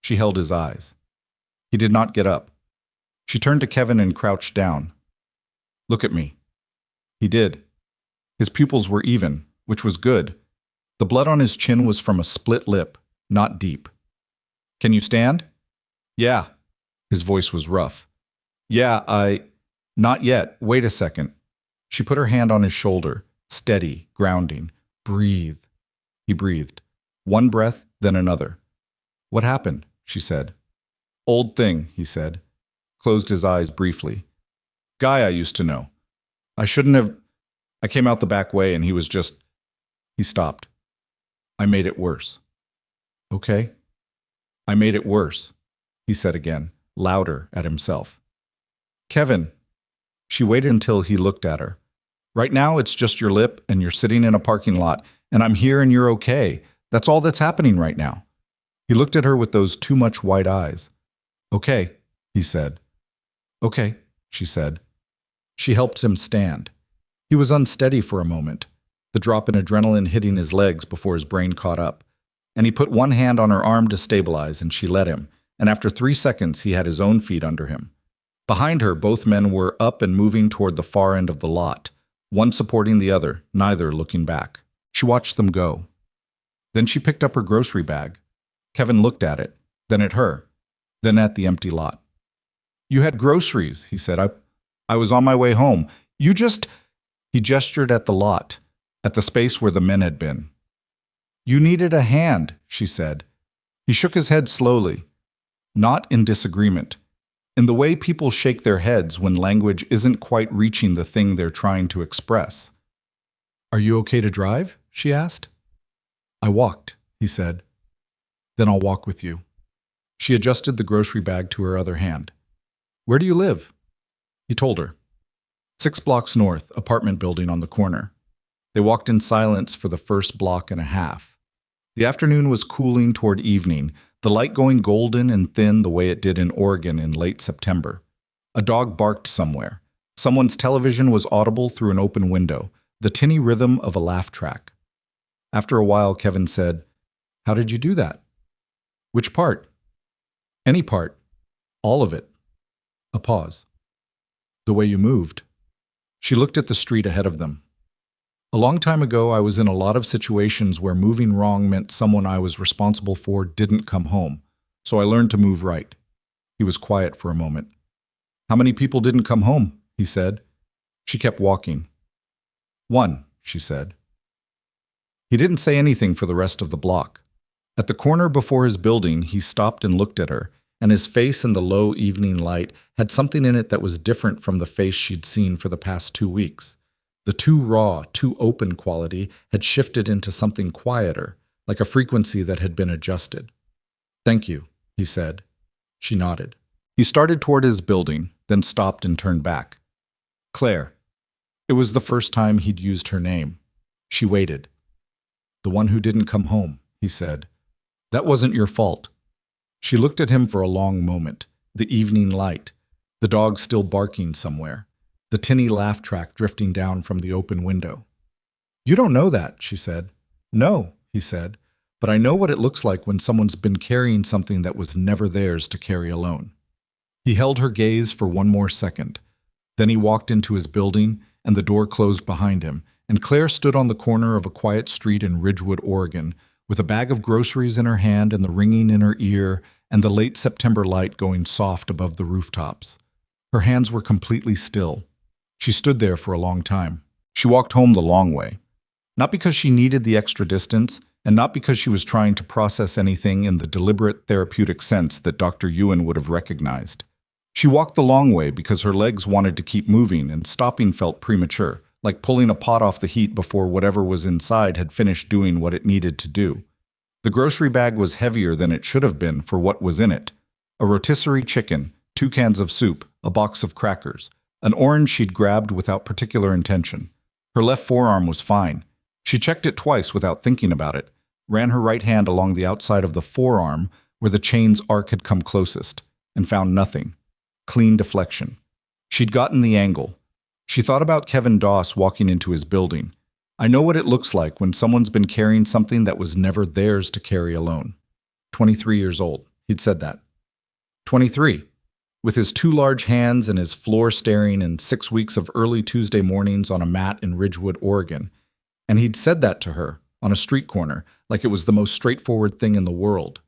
She held his eyes. He did not get up. She turned to Kevin and crouched down. Look at me. He did. His pupils were even, which was good. The blood on his chin was from a split lip, not deep. Can you stand? Yeah. His voice was rough. Yeah, Not yet. Wait a second. She put her hand on his shoulder, steady, grounding. Breathe. He breathed. One breath, then another. What happened? She said. Old thing, he said. Closed his eyes briefly. Guy I used to know. I shouldn't have. I came out the back way and he was just. He stopped. I made it worse. Okay? I made it worse, he said again, louder at himself. Kevin. She waited until he looked at her. Right now it's just your lip and you're sitting in a parking lot and I'm here and you're okay. That's all that's happening right now. He looked at her with those too much white eyes. Okay, he said. Okay, she said. She helped him stand. He was unsteady for a moment, the drop in adrenaline hitting his legs before his brain caught up. And he put one hand on her arm to stabilize and she let him, and after 3 seconds he had his own feet under him. Behind her, both men were up and moving toward the far end of the lot, one supporting the other, neither looking back. She watched them go. Then she picked up her grocery bag. Kevin looked at it, then at her, then at the empty lot. You had groceries, he said. I was on my way home. You just... He gestured at the lot, at the space where the men had been. You needed a hand, she said. He shook his head slowly, not in disagreement, in the way people shake their heads when language isn't quite reaching the thing they're trying to express. Are you okay to drive? She asked. I walked, he said. Then I'll walk with you. She adjusted the grocery bag to her other hand. Where do you live? He told her. 6 blocks north, apartment building on the corner. They walked in silence for the first block and a half. The afternoon was cooling toward evening, the light going golden and thin the way it did in Oregon in late September. A dog barked somewhere. Someone's television was audible through an open window, the tinny rhythm of a laugh track. After a while, Kevin said, How did you do that? Which part? Any part. All of it. A pause. The way you moved. She looked at the street ahead of them. A long time ago, I was in a lot of situations where moving wrong meant someone I was responsible for didn't come home, so I learned to move right. He was quiet for a moment. How many people didn't come home? He said. She kept walking. 1, she said. He didn't say anything for the rest of the block. At the corner before his building, he stopped and looked at her, and his face in the low evening light had something in it that was different from the face she'd seen for the past 2 weeks. The too raw, too open quality had shifted into something quieter, like a frequency that had been adjusted. Thank you, he said. She nodded. He started toward his building, then stopped and turned back. Claire. It was the first time he'd used her name. She waited. The one who didn't come home, he said. That wasn't your fault. She looked at him for a long moment, the evening light, the dog still barking somewhere, the tinny laugh track drifting down from the open window. You don't know that, she said. No, he said, but I know what it looks like when someone's been carrying something that was never theirs to carry alone. He held her gaze for one more second. Then he walked into his building, and the door closed behind him, and Claire stood on the corner of a quiet street in Ridgewood, Oregon, with a bag of groceries in her hand and the ringing in her ear and the late September light going soft above the rooftops. Her hands were completely still. She stood there for a long time. She walked home the long way. Not because she needed the extra distance, and not because she was trying to process anything in the deliberate therapeutic sense that Dr. Ewan would have recognized. She walked the long way because her legs wanted to keep moving and stopping felt premature, like pulling a pot off the heat before whatever was inside had finished doing what it needed to do. The grocery bag was heavier than it should have been for what was in it. A rotisserie chicken, 2 cans of soup, a box of crackers, an orange she'd grabbed without particular intention. Her left forearm was fine. She checked it twice without thinking about it, ran her right hand along the outside of the forearm where the chain's arc had come closest, and found nothing. Clean deflection. She'd gotten the angle. She thought about Kevin Doss walking into his building. I know what it looks like when someone's been carrying something that was never theirs to carry alone. 23 years old. He'd said that. 23. with his two large hands and his floor staring in 6 weeks of early Tuesday mornings on a mat in Ridgewood, Oregon. And he'd said that to her, on a street corner, like it was the most straightforward thing in the world.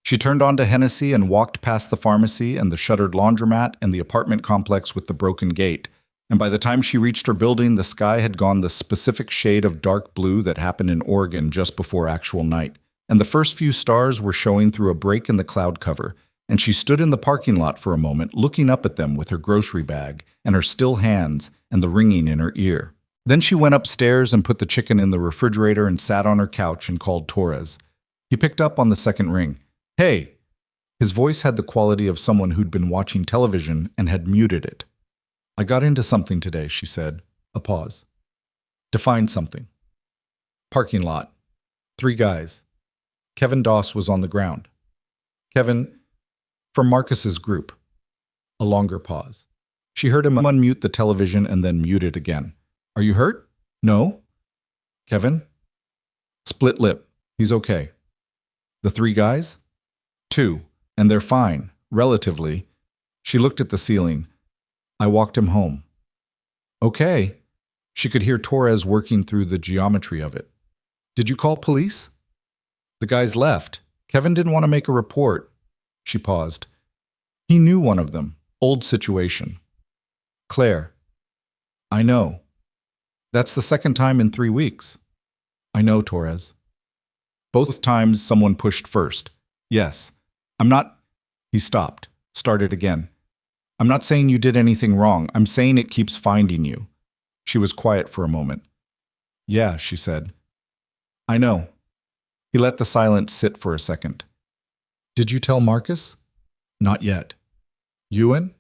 She turned onto Hennessy and walked past the pharmacy and the shuttered laundromat and the apartment complex with the broken gate. And by the time she reached her building, the sky had gone the specific shade of dark blue that happened in Oregon just before actual night. And the first few stars were showing through a break in the cloud cover. And she stood in the parking lot for a moment, looking up at them with her grocery bag and her still hands and the ringing in her ear. Then she went upstairs and put the chicken in the refrigerator and sat on her couch and called Torres. He picked up on the second ring. "Hey!" His voice had the quality of someone who'd been watching television and had muted it. "I got into something today," she said. A pause. "Define something." Parking lot. 3 guys. Kevin Doss was on the ground. "Kevin, from Marcus's group." A longer pause. She heard him unmute the television and then mute it again. "Are you hurt?" "No." "Kevin?" Split lip. "He's okay." "The 3 guys?" "2, and they're fine, relatively." She looked at the ceiling. "I walked him home." "Okay." She could hear Torres working through the geometry of it. "Did you call police?" "The guys left. Kevin didn't want to make a report." She paused. "He knew one of them. Old situation." "Claire." "I know. That's the second time in 3 weeks." "I know, Torres." "Both times someone pushed first." "Yes. I'm not—" He stopped, started again. "I'm not saying you did anything wrong. I'm saying it keeps finding you." She was quiet for a moment. "Yeah," she said. "I know." He let the silence sit for a second. "Did you tell Marcus?" "Not yet." "Ewan?"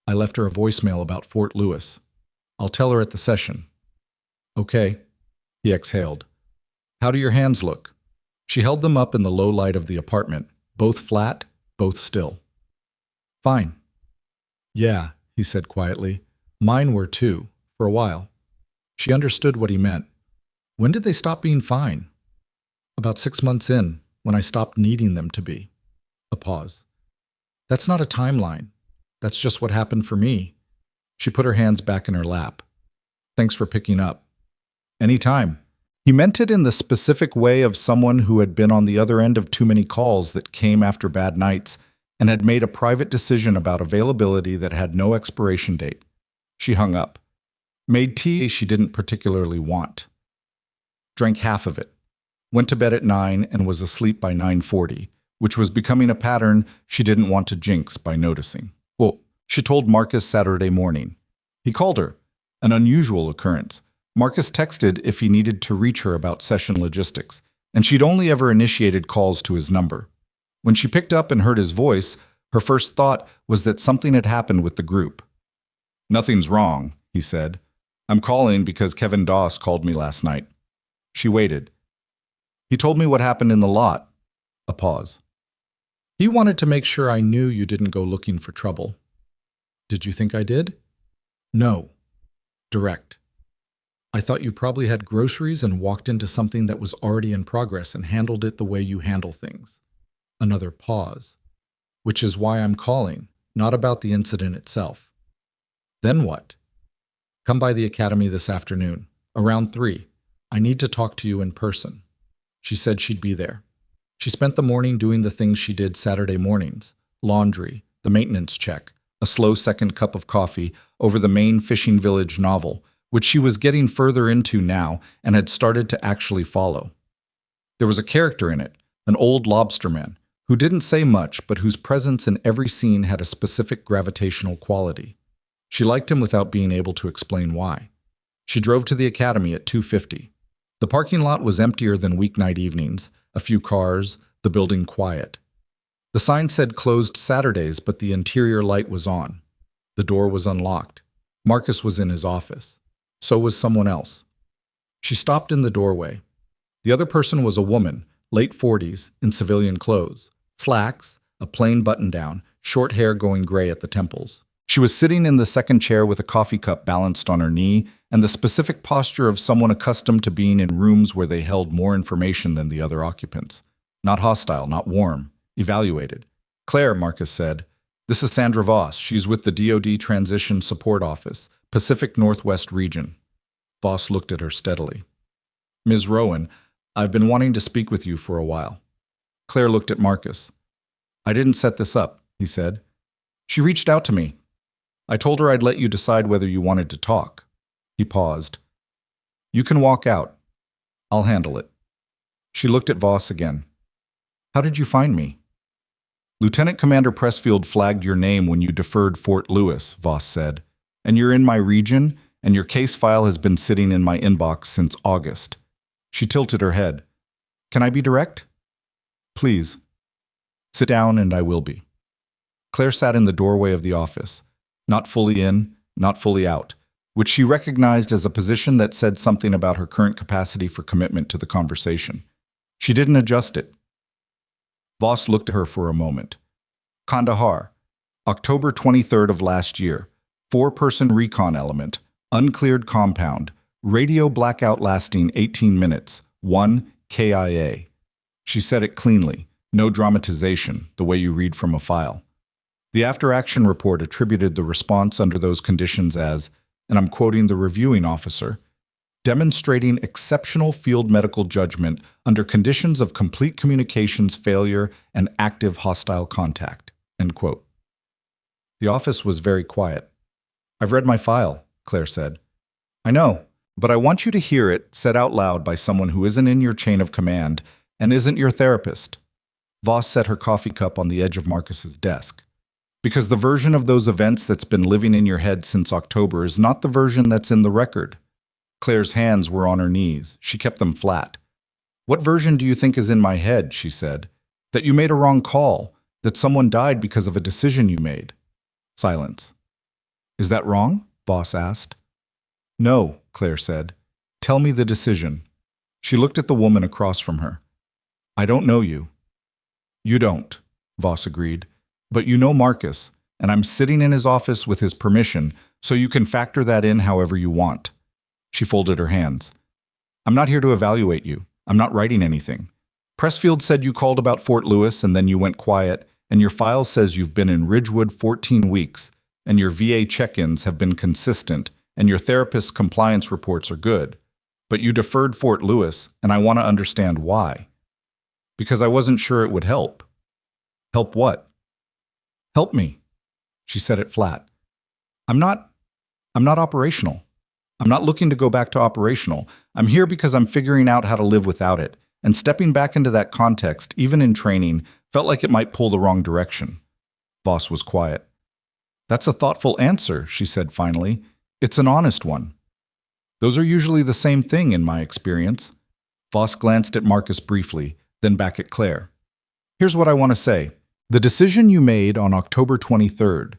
"I left her a voicemail about Fort Lewis. I'll tell her at the session." "Okay." He exhaled. "How do your hands look?" She held them up in the low light of the apartment, both flat, both still. "Fine." "Yeah," he said quietly. "Mine were too, for a while." She understood what he meant. "When did they stop being fine?" "About 6 months in, when I stopped needing them to be." A pause. "That's not a timeline. That's just what happened for me." She put her hands back in her lap. "Thanks for picking up." "Anytime." He meant it in the specific way of someone who had been on the other end of too many calls that came after bad nights and had made a private decision about availability that had no expiration date. She hung up. Made tea she didn't particularly want. Drank half of it. Went to bed at 9 and was asleep by 9:40, which was becoming a pattern she didn't want to jinx by noticing. Well, she told Marcus Saturday morning. He called her. An unusual occurrence. Marcus texted if he needed to reach her about session logistics, and she'd only ever initiated calls to his number. When she picked up and heard his voice, her first thought was that something had happened with the group. "Nothing's wrong," he said. "I'm calling because Kevin Doss called me last night." She waited. "He told me what happened in the lot." A pause. "He wanted to make sure I knew you didn't go looking for trouble." "Did you think I did?" "No." Direct. "I thought you probably had groceries and walked into something that was already in progress and handled it the way you handle things." Another pause. "Which is why I'm calling, not about the incident itself." "Then what?" "Come by the academy this afternoon, around 3. I need to talk to you in person." She said she'd be there. She spent the morning doing the things she did Saturday mornings: laundry, the maintenance check, a slow second cup of coffee over the Maine Fishing Village novel, which she was getting further into now and had started to actually follow. There was a character in it, an old lobsterman, who didn't say much but whose presence in every scene had a specific gravitational quality. She liked him without being able to explain why. She drove to the academy at 2:50. The parking lot was emptier than weeknight evenings, a few cars, the building quiet. The sign said closed Saturdays, but the interior light was on. The door was unlocked. Marcus was in his office. So was someone else. She stopped in the doorway. The other person was a woman, late 40s, in civilian clothes, slacks, a plain button-down, short hair going gray at the temples. She was sitting in the second chair with a coffee cup balanced on her knee and the specific posture of someone accustomed to being in rooms where they held more information than the other occupants. Not hostile, not warm, evaluated. "Claire," Marcus said. This is Sandra Voss. She's with the DoD Transition Support Office, Pacific Northwest Region. Voss looked at her steadily. Ms. Rowan, I've been wanting to speak with you for a while. Claire looked at Marcus. I didn't set this up, he said. She reached out to me. I told her I'd let you decide whether you wanted to talk. He paused. You can walk out. I'll handle it. She looked at Voss again. How did you find me? Lieutenant Commander Pressfield flagged your name when you deferred Fort Lewis, Voss said. And you're in my region, and your case file has been sitting in my inbox since August. She tilted her head. Can I be direct? Please. Sit down and I will be. Claire sat in the doorway of the office, not fully in, not fully out, which she recognized as a position that said something about her current capacity for commitment to the conversation. She didn't adjust it. Voss looked at her for a moment. Kandahar, October 23rd of last year, 4-person recon element, uncleared compound, radio blackout lasting 18 minutes, 1 KIA. She said it cleanly, no dramatization, the way you read from a file. The after-action report attributed the response under those conditions as, and I'm quoting the reviewing officer, demonstrating exceptional field medical judgment under conditions of complete communications failure and active hostile contact, end quote. The office was very quiet. I've read my file, Claire said. I know, but I want you to hear it said out loud by someone who isn't in your chain of command and isn't your therapist. Voss set her coffee cup on the edge of Marcus's desk. Because the version of those events that's been living in your head since October is not the version that's in the record. Claire's hands were on her knees. She kept them flat. What version do you think is in my head, she said. That you made a wrong call, that someone died because of a decision you made. Silence. Is that wrong? Voss asked. No, Claire said. Tell me the decision. She looked at the woman across from her. I don't know you. You don't, Voss agreed. But you know Marcus, and I'm sitting in his office with his permission, so you can factor that in however you want. She folded her hands. I'm not here to evaluate you. I'm not writing anything. Pressfield said you called about Fort Lewis and then you went quiet, and your file says you've been in Ridgewood 14 weeks, and your VA check-ins have been consistent, and your therapist's compliance reports are good. But you deferred Fort Lewis, and I want to understand why. Because I wasn't sure it would help. Help what? Help me. She said it flat. I'm not operational. I'm not looking to go back to operational. I'm here because I'm figuring out how to live without it, and stepping back into that context, even in training, felt like it might pull the wrong direction. Voss was quiet. That's a thoughtful answer, she said finally. It's an honest one. Those are usually the same thing in my experience. Voss glanced at Marcus briefly, then back at Claire. Here's what I want to say. The decision you made on October 23rd,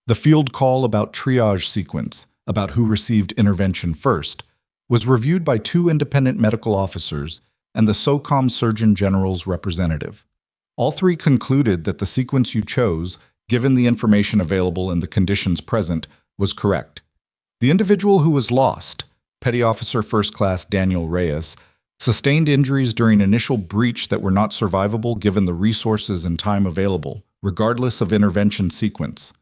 the field call about triage sequence, about who received intervention first, was reviewed by 2 independent medical officers and the SOCOM Surgeon General's representative. All 3 concluded that the sequence you chose, given the information available and the conditions present, was correct. The individual who was lost, Petty Officer First Class Daniel Reyes, sustained injuries during initial breach that were not survivable given the resources and time available, regardless of intervention sequence.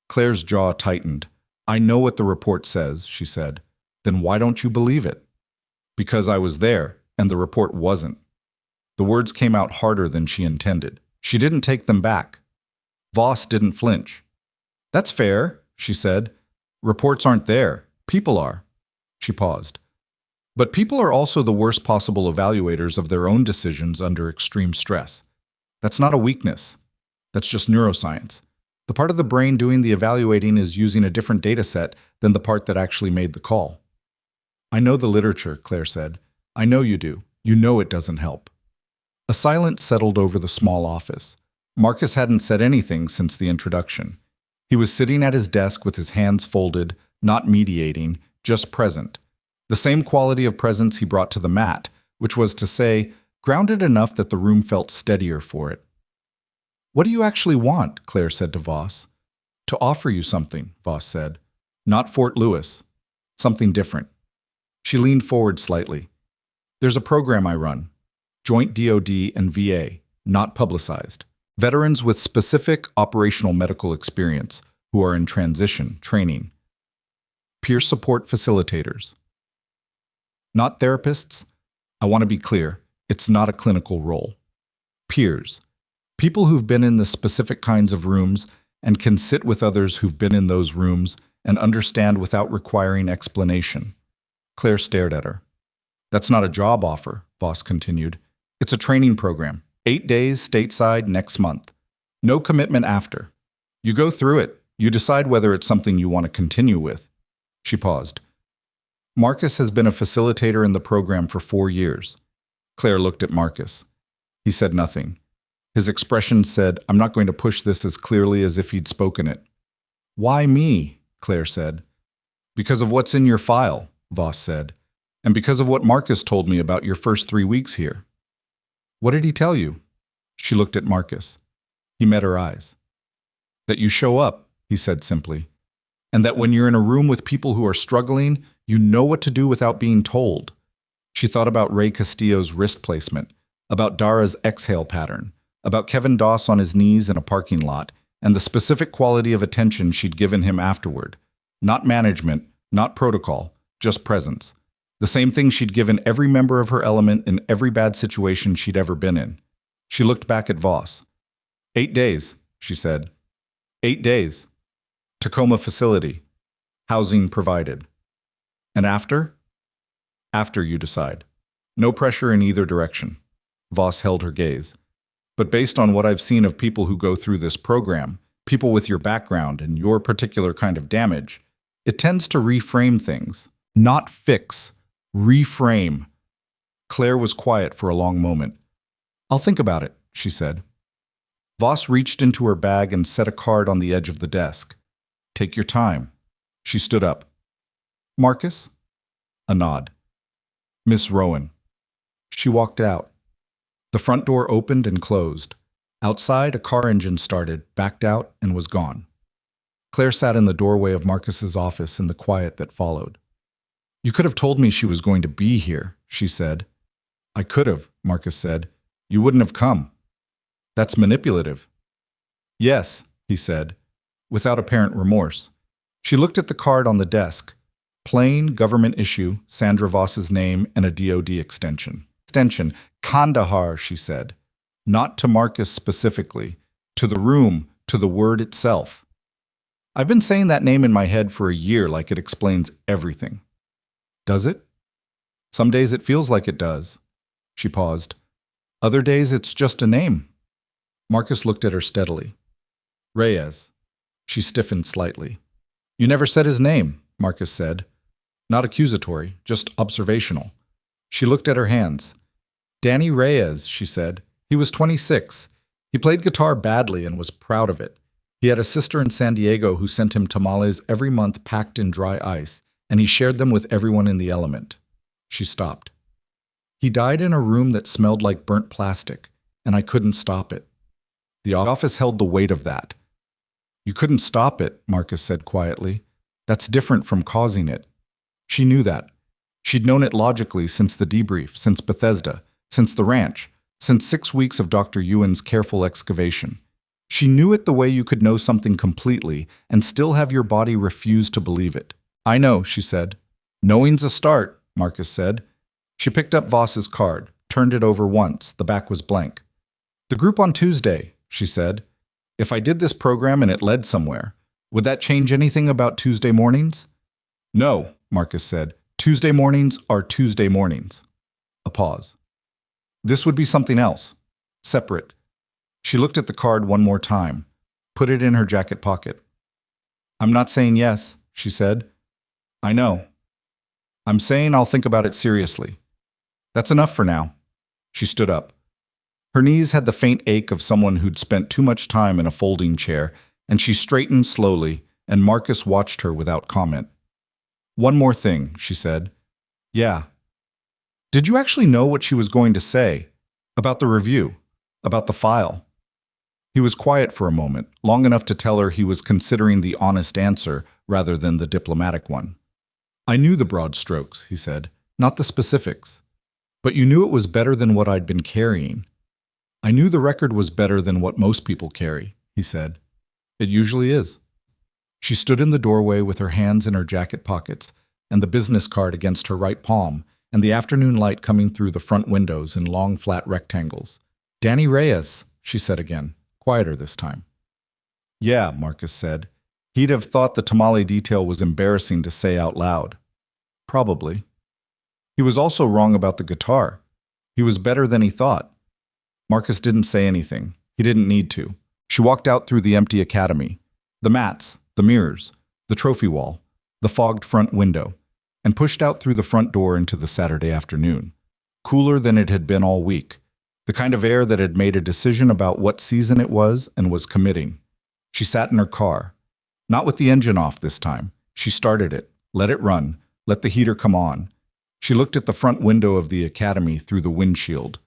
Claire's jaw tightened. I know what the report says, she said. Then why don't you believe it? Because I was there, and the report wasn't. The words came out harder than she intended. She didn't take them back. Voss didn't flinch. That's fair, she said. Reports aren't there. People are. She paused. But people are also the worst possible evaluators of their own decisions under extreme stress. That's not a weakness. That's just neuroscience. The part of the brain doing the evaluating is using a different data set than the part that actually made the call. I know the literature, Claire said. I know you do. You know it doesn't help. A silence settled over the small office. Marcus hadn't said anything since the introduction. He was sitting at his desk with his hands folded, not mediating, just present. The same quality of presence he brought to the mat, which was to say, grounded enough that the room felt steadier for it. What do you actually want? Claire said to Voss. To offer you something, Voss said. Not Fort Lewis. Something different. She leaned forward slightly. There's a program I run. Joint DoD and VA, not publicized. Veterans with specific operational medical experience who are in transition training. Peer support facilitators. Not therapists. I want to be clear, it's not a clinical role. Peers. People who've been in the specific kinds of rooms and can sit with others who've been in those rooms and understand without requiring explanation. Claire stared at her. That's not a job offer, Voss continued. It's a training program. 8 days stateside next month. No commitment after. You go through it. You decide whether it's something you want to continue with. She paused. Marcus has been a facilitator in the program for 4 years. Claire looked at Marcus. He said nothing. His expression said, I'm not going to push this as clearly as if he'd spoken it. Why me? Claire said. Because of what's in your file, Voss said, and because of what Marcus told me about your first 3 weeks here. What did he tell you? She looked at Marcus. He met her eyes. That you show up, he said simply, and that when you're in a room with people who are struggling, you know what to do without being told. She thought about Ray Castillo's wrist placement, about Dara's exhale pattern, about Kevin Doss on his knees in a parking lot, and the specific quality of attention she'd given him afterward. Not management, not protocol, just presence. The same thing she'd given every member of her element in every bad situation she'd ever been in. She looked back at Voss. 8 days, she said. 8 days. Tacoma facility. Housing provided. And after? After you decide. No pressure in either direction. Voss held her gaze. But based on what I've seen of people who go through this program, people with your background and your particular kind of damage, it tends to reframe things. Not fix. Reframe. Claire was quiet for a long moment. I'll think about it, she said. Voss reached into her bag and set a card on the edge of the desk. Take your time. She stood up. Marcus? A nod. Miss Rowan. She walked out. The front door opened and closed. Outside, a car engine started, backed out, and was gone. Claire sat in the doorway of Marcus's office in the quiet that followed. You could have told me she was going to be here, she said. I could have, Marcus said. You wouldn't have come. That's manipulative. Yes, he said, without apparent remorse. She looked at the card on the desk. Plain government issue, Sandra Voss's name, and a DOD extension. Kandahar, she said. Not to Marcus specifically. To the room, to the word itself. I've been saying that name in my head for a year like it explains everything. Does it? Some days it feels like it does. She paused. Other days it's just a name. Marcus looked at her steadily. Reyes. She stiffened slightly. You never said his name, Marcus said. Not accusatory, just observational. She looked at her hands. Danny Reyes, she said. He was 26. He played guitar badly and was proud of it. He had a sister in San Diego who sent him tamales every month packed in dry ice, and he shared them with everyone in the element. She stopped. He died in a room that smelled like burnt plastic, and I couldn't stop it. The office held the weight of that. You couldn't stop it, Marcus said quietly. That's different from causing it. She knew that. She'd known it logically since the debrief, since Bethesda, since the ranch, since 6 weeks of Dr. Ewan's careful excavation. She knew it the way you could know something completely and still have your body refuse to believe it. I know, she said. Knowing's a start, Marcus said. She picked up Voss's card, turned it over once. The back was blank. The group on Tuesday, she said. If I did this program and it led somewhere, would that change anything about Tuesday mornings? No, Marcus said. Tuesday mornings are Tuesday mornings. A pause. This would be something else. Separate. She looked at the card one more time, put it in her jacket pocket. I'm not saying yes, she said. I know. I'm saying I'll think about it seriously. That's enough for now. She stood up. Her knees had the faint ache of someone who'd spent too much time in a folding chair, and she straightened slowly, and Marcus watched her without comment. One more thing, she said. Yeah. Did you actually know what she was going to say? About the review? About the file? He was quiet for a moment, long enough to tell her he was considering the honest answer rather than the diplomatic one. I knew the broad strokes, he said, not the specifics. But you knew it was better than what I'd been carrying. I knew the record was better than what most people carry, he said. It usually is. She stood in the doorway with her hands in her jacket pockets and the business card against her right palm and the afternoon light coming through the front windows in long, flat rectangles. Danny Reyes, she said again, quieter this time. Yeah, Marcus said. He'd have thought the tamale detail was embarrassing to say out loud. Probably. He was also wrong about the guitar. He was better than he thought. Marcus didn't say anything. He didn't need to. She walked out through the empty academy. The mats, the mirrors, the trophy wall, the fogged front window, and pushed out through the front door into the Saturday afternoon. Cooler than it had been all week. The kind of air that had made a decision about what season it was and was committing. She sat in her car. Not with the engine off this time. She started it, let it run, let the heater come on. She looked at the front window of the academy through the windshield,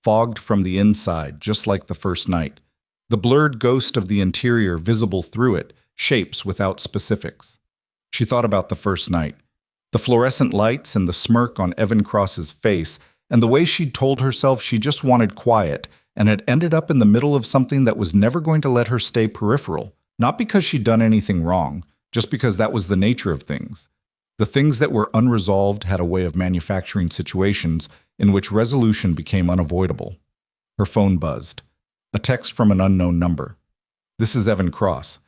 fogged from the inside, just like the first night. The blurred ghost of the interior visible through it, shapes without specifics. She thought about the first night. The fluorescent lights and the smirk on Evan Cross's face, and the way she'd told herself she just wanted quiet, and had ended up in the middle of something that was never going to let her stay peripheral. Not because she'd done anything wrong, just because that was the nature of things. The things that were unresolved had a way of manufacturing situations in which resolution became unavoidable. Her phone buzzed. A text from an unknown number. This is Evan Cross.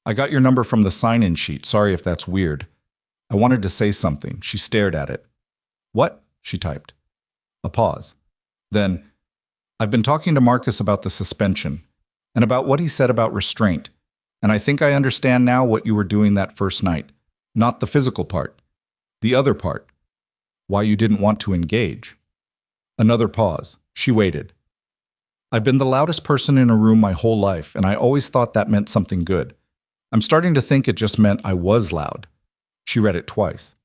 I got your number from the sign-in sheet. Sorry if that's weird. I wanted to say something. She stared at it. What? She typed. A pause. Then, I've been talking to Marcus about the suspension, and about what he said about restraint, and I think I understand now what you were doing that first night. Not the physical part. The other part. Why you didn't want to engage. Another pause. She waited. I've been the loudest person in a room my whole life, and I always thought that meant something good. I'm starting to think it just meant I was loud. She read it twice.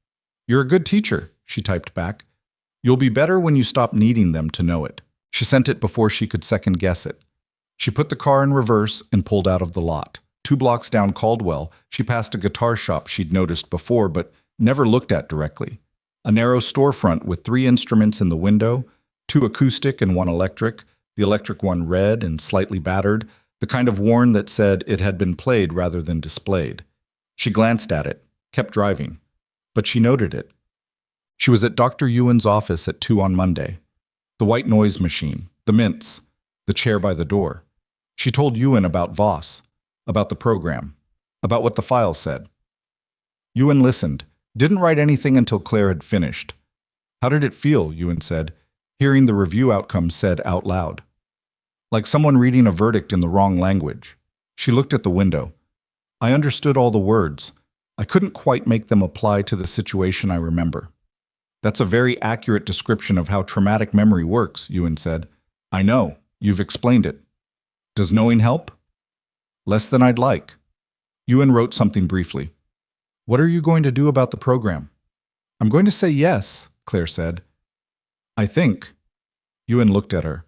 You're a good teacher, she typed back. You'll be better when you stop needing them to know it. She sent it before she could second guess it. She put the car in reverse and pulled out of the lot. 2 blocks down Caldwell, she passed a guitar shop she'd noticed before but never looked at directly. A narrow storefront with 3 instruments in the window, 2 acoustic and 1 electric, the electric one red and slightly battered, the kind of worn that said it had been played rather than displayed. She glanced at it, kept driving, but she noted it. She was at Dr. Ewan's office at 2 on Monday. The white noise machine, the mints, the chair by the door. She told Ewan about Voss, about the program, about what the file said. Ewan listened, didn't write anything until Claire had finished. How did it feel, Ewan said, hearing the review outcome said out loud. Like someone reading a verdict in the wrong language. She looked at the window. I understood all the words. I couldn't quite make them apply to the situation I remember. That's a very accurate description of how traumatic memory works, Ewan said. I know. You've explained it. Does knowing help? Less than I'd like. Ewan wrote something briefly. What are you going to do about the program? I'm going to say yes, Claire said. I think. Ewan looked at her.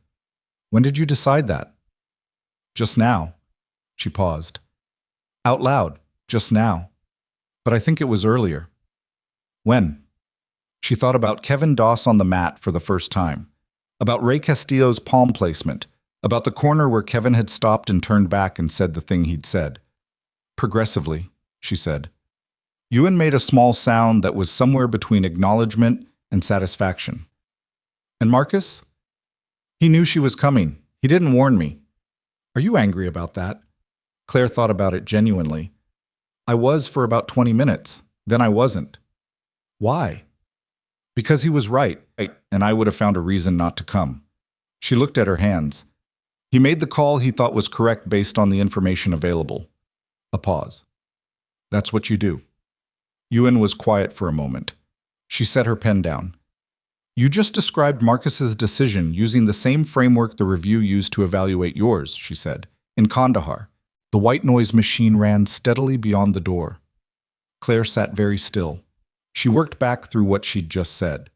When did you decide that? Just now. She paused. Out loud, just now. But I think it was earlier. When? She thought about Kevin Doss on the mat for the first time, about Ray Castillo's palm placement, about the corner where Kevin had stopped and turned back and said the thing he'd said. Progressively, she said. Ewan made a small sound that was somewhere between acknowledgement and satisfaction. And Marcus? He knew she was coming. He didn't warn me. Are you angry about that? Claire thought about it genuinely. I was for about 20 minutes. Then I wasn't. Why? Because he was right, and I would have found a reason not to come. She looked at her hands. He made the call he thought was correct based on the information available. A pause. That's what you do. Ewan was quiet for a moment. She set her pen down. You just described Marcus's decision using the same framework the review used to evaluate yours, she said. In Kandahar, the white noise machine ran steadily beyond the door. Claire sat very still. She worked back through what she'd just said.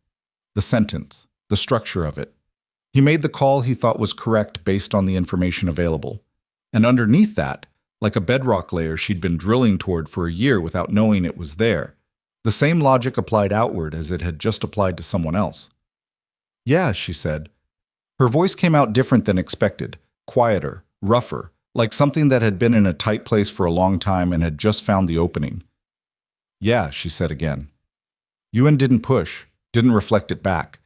The sentence, the structure of it. He made the call he thought was correct based on the information available. And underneath that, like a bedrock layer she'd been drilling toward for a year without knowing it was there, the same logic applied outward as it had just applied to someone else. Yeah, she said. Her voice came out different than expected, quieter, rougher, like something that had been in a tight place for a long time and had just found the opening. "Yeah," she said again. Yuan didn't push, didn't reflect it back,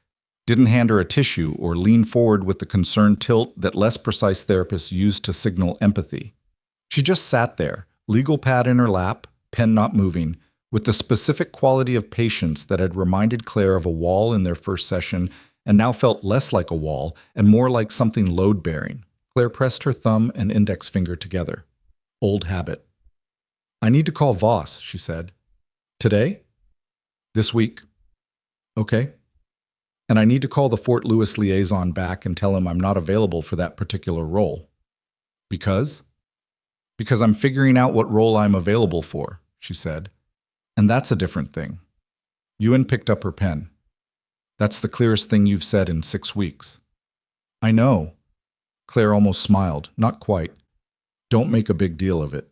didn't hand her a tissue or lean forward with the concerned tilt that less precise therapists use to signal empathy. She just sat there, legal pad in her lap, pen not moving, with the specific quality of patience that had reminded Claire of a wall in their first session and now felt less like a wall and more like something load-bearing. Claire pressed her thumb and index finger together. Old habit. "I need to call Voss," she said. "Today?" "This week." "Okay." "And I need to call the Fort Lewis liaison back and tell him I'm not available for that particular role." "Because?" "Because I'm figuring out what role I'm available for," she said. "And that's a different thing." Yuan picked up her pen. "That's the clearest thing you've said in 6 weeks." "I know." Claire almost smiled, not quite. "Don't make a big deal of it."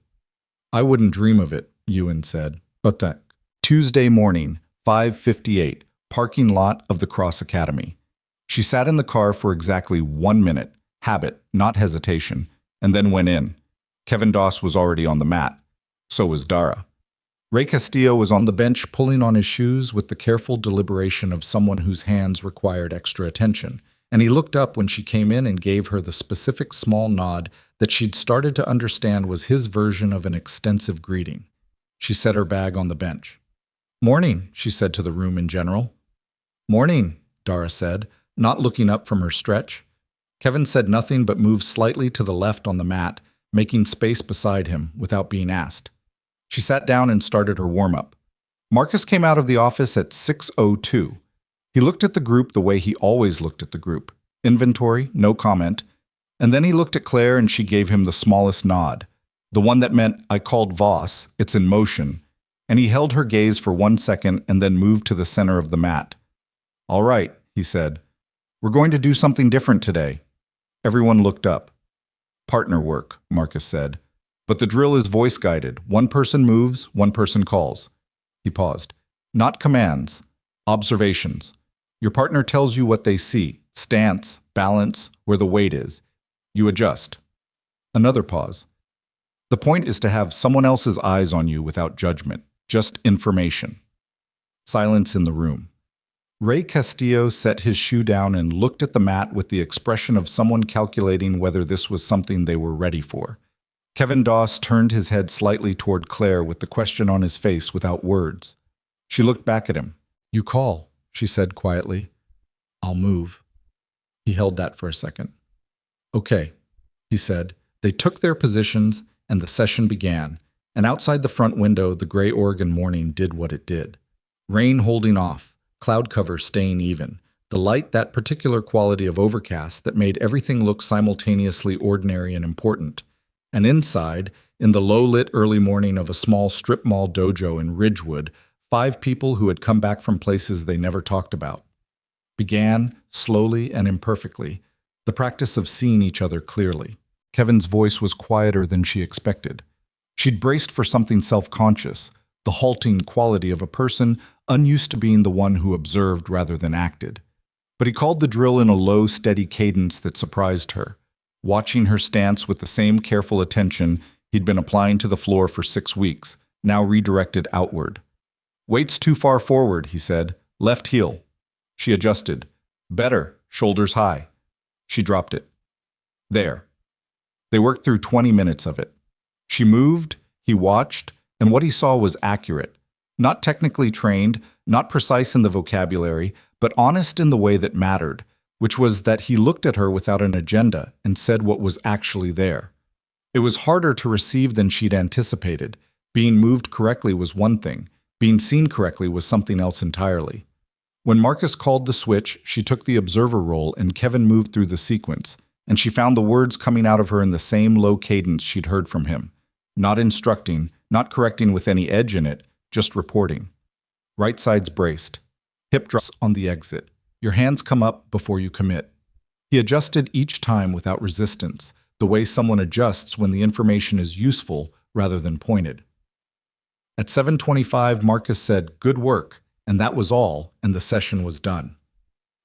"I wouldn't dream of it," Yuan said. "But that." Tuesday morning, 5:58, parking lot of the Cross Academy. She sat in the car for exactly 1 minute, habit, not hesitation, and then went in. Kevin Doss was already on the mat. So was Dara. Ray Castillo was on the bench pulling on his shoes with the careful deliberation of someone whose hands required extra attention, and he looked up when she came in and gave her the specific small nod that she'd started to understand was his version of an extensive greeting. She set her bag on the bench. "Morning," she said to the room in general. "Morning," Dara said, not looking up from her stretch. Kevin said nothing but moved slightly to the left on the mat, making space beside him without being asked. She sat down and started her warm-up. Marcus came out of the office at 6:02. He looked at the group the way he always looked at the group. Inventory, no comment. And then he looked at Claire and she gave him the smallest nod. The one that meant, "I called Voss, it's in motion." And he held her gaze for 1 second and then moved to the center of the mat. "All right," he said. "We're going to do something different today." Everyone looked up. "Partner work," Marcus said. "But the drill is voice-guided. One person moves, one person calls." He paused. "Not commands. Observations. Your partner tells you what they see, stance, balance, where the weight is. You adjust." Another pause. "The point is to have someone else's eyes on you without judgment, just information." Silence in the room. Ray Castillo set his shoe down and looked at the mat with the expression of someone calculating whether this was something they were ready for. Kevin Doss turned his head slightly toward Claire with the question on his face without words. She looked back at him. "You call," she said quietly. "I'll move." He held that for a second. "Okay," he said. They took their positions and the session began, and outside the front window the gray Oregon morning did what it did. Rain holding off, cloud cover staying even, the light that particular quality of overcast that made everything look simultaneously ordinary and important. And inside, in the low-lit early morning of a small strip mall dojo in Ridgewood, 5 people who had come back from places they never talked about. Began, slowly and imperfectly, the practice of seeing each other clearly. Kevin's voice was quieter than she expected. She'd braced for something self-conscious, the halting quality of a person unused to being the one who observed rather than acted. But he called the drill in a low, steady cadence that surprised her, watching her stance with the same careful attention he'd been applying to the floor for 6 weeks, now redirected outward. "Weight's too far forward," he said. "Left heel." She adjusted. "Better, shoulders high." She dropped it. There. They worked through 20 minutes of it. She moved, he watched, and what he saw was accurate. Not technically trained, not precise in the vocabulary, but honest in the way that mattered, which was that he looked at her without an agenda and said what was actually there. It was harder to receive than she'd anticipated. Being moved correctly was one thing. Being seen correctly was something else entirely. When Marcus called the switch, she took the observer role and Kevin moved through the sequence, and she found the words coming out of her in the same low cadence she'd heard from him. Not instructing, not correcting with any edge in it, just reporting. Right side's braced. Hip drops on the exit. Your hands come up before you commit. He adjusted each time without resistance, the way someone adjusts when the information is useful rather than pointed. At 7:25, Marcus said, "Good work," and that was all, and the session was done.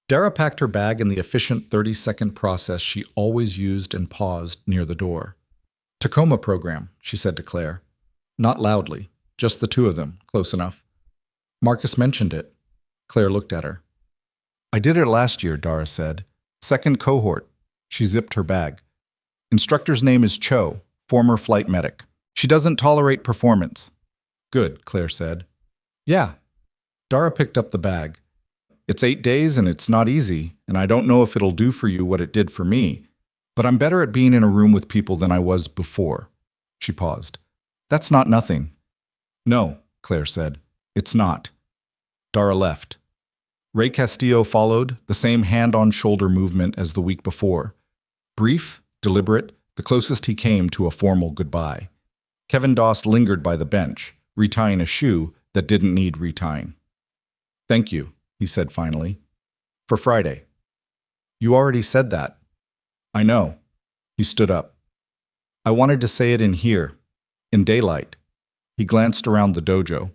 Dara packed her bag in the efficient 30-second process she always used and paused near the door. Tacoma program, she said to Claire. Not loudly, just the two of them, close enough. Marcus mentioned it. Claire looked at her. I did it last year, Dara said. Second cohort. She zipped her bag. Instructor's name is Cho, former flight medic. She doesn't tolerate performance. Good, Claire said. Yeah. Dara picked up the bag. It's 8 days and it's not easy, and I don't know if it'll do for you what it did for me, but I'm better at being in a room with people than I was before. She paused. That's not nothing. No, Claire said. It's not. Dara left. Ray Castillo followed, the same hand-on-shoulder movement as the week before. Brief, deliberate, the closest he came to a formal goodbye. Kevin Doss lingered by the bench, retying a shoe that didn't need retying. Thank you, he said finally. For Friday. You already said that. I know. He stood up. I wanted to say it in here, in daylight. He glanced around the dojo.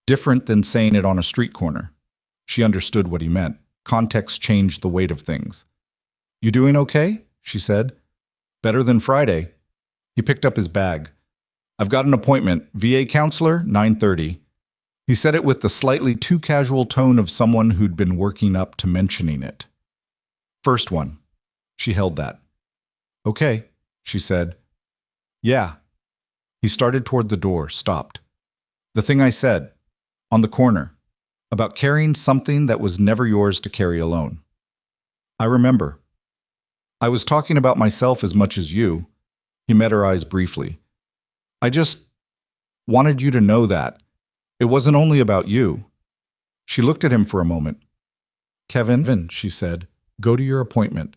Different than saying it on a street corner. She understood what he meant. Context changed the weight of things. You doing okay? She said. Better than Friday. He picked up his bag. I've got an appointment. VA counselor, 9:30. He said it with the slightly too casual tone of someone who'd been working up to mentioning it. First one. She held that. Okay, she said. Yeah. He started toward the door, stopped. The thing I said, on the corner, about carrying something that was never yours to carry alone. I remember. I was talking about myself as much as you. He met her eyes briefly. I just wanted you to know that. It wasn't only about you. She looked at him for a moment. Kevin, she said, go to your appointment.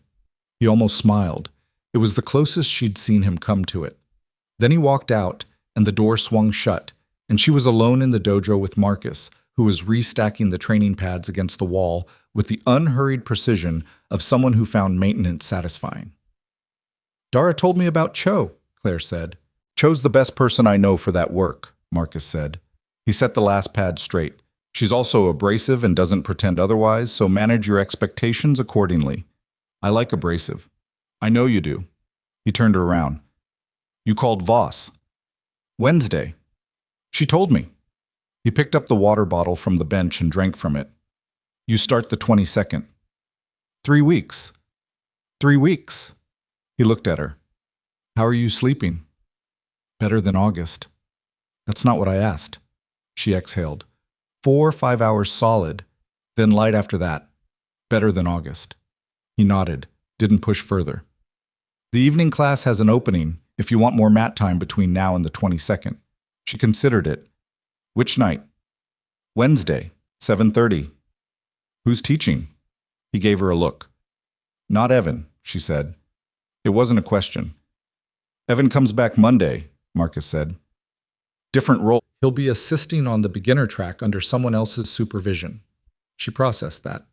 He almost smiled. It was the closest she'd seen him come to it. Then he walked out, and the door swung shut, and she was alone in the dojo with Marcus, who was restacking the training pads against the wall with the unhurried precision of someone who found maintenance satisfying. Dara told me about Cho, Claire said. Cho's the best person I know for that work, Marcus said. He set the last pad straight. She's also abrasive and doesn't pretend otherwise, so manage your expectations accordingly. I like abrasive. I know you do. He turned her around. You called Voss. Wednesday. She told me. He picked up the water bottle from the bench and drank from it. You start the 22nd. 3 weeks. 3 weeks. He looked at her. How are you sleeping? Better than August. That's not what I asked. She exhaled. 4 or 5 hours solid, then light after that. Better than August. He nodded, didn't push further. The evening class has an opening if you want more mat time between now and the 22nd. She considered it. Which night? Wednesday, 7:30. Who's teaching? He gave her a look. Not Evan, she said. It wasn't a question. Evan comes back Monday, Marcus said. Different role. He'll be assisting on the beginner track under someone else's supervision. She processed that.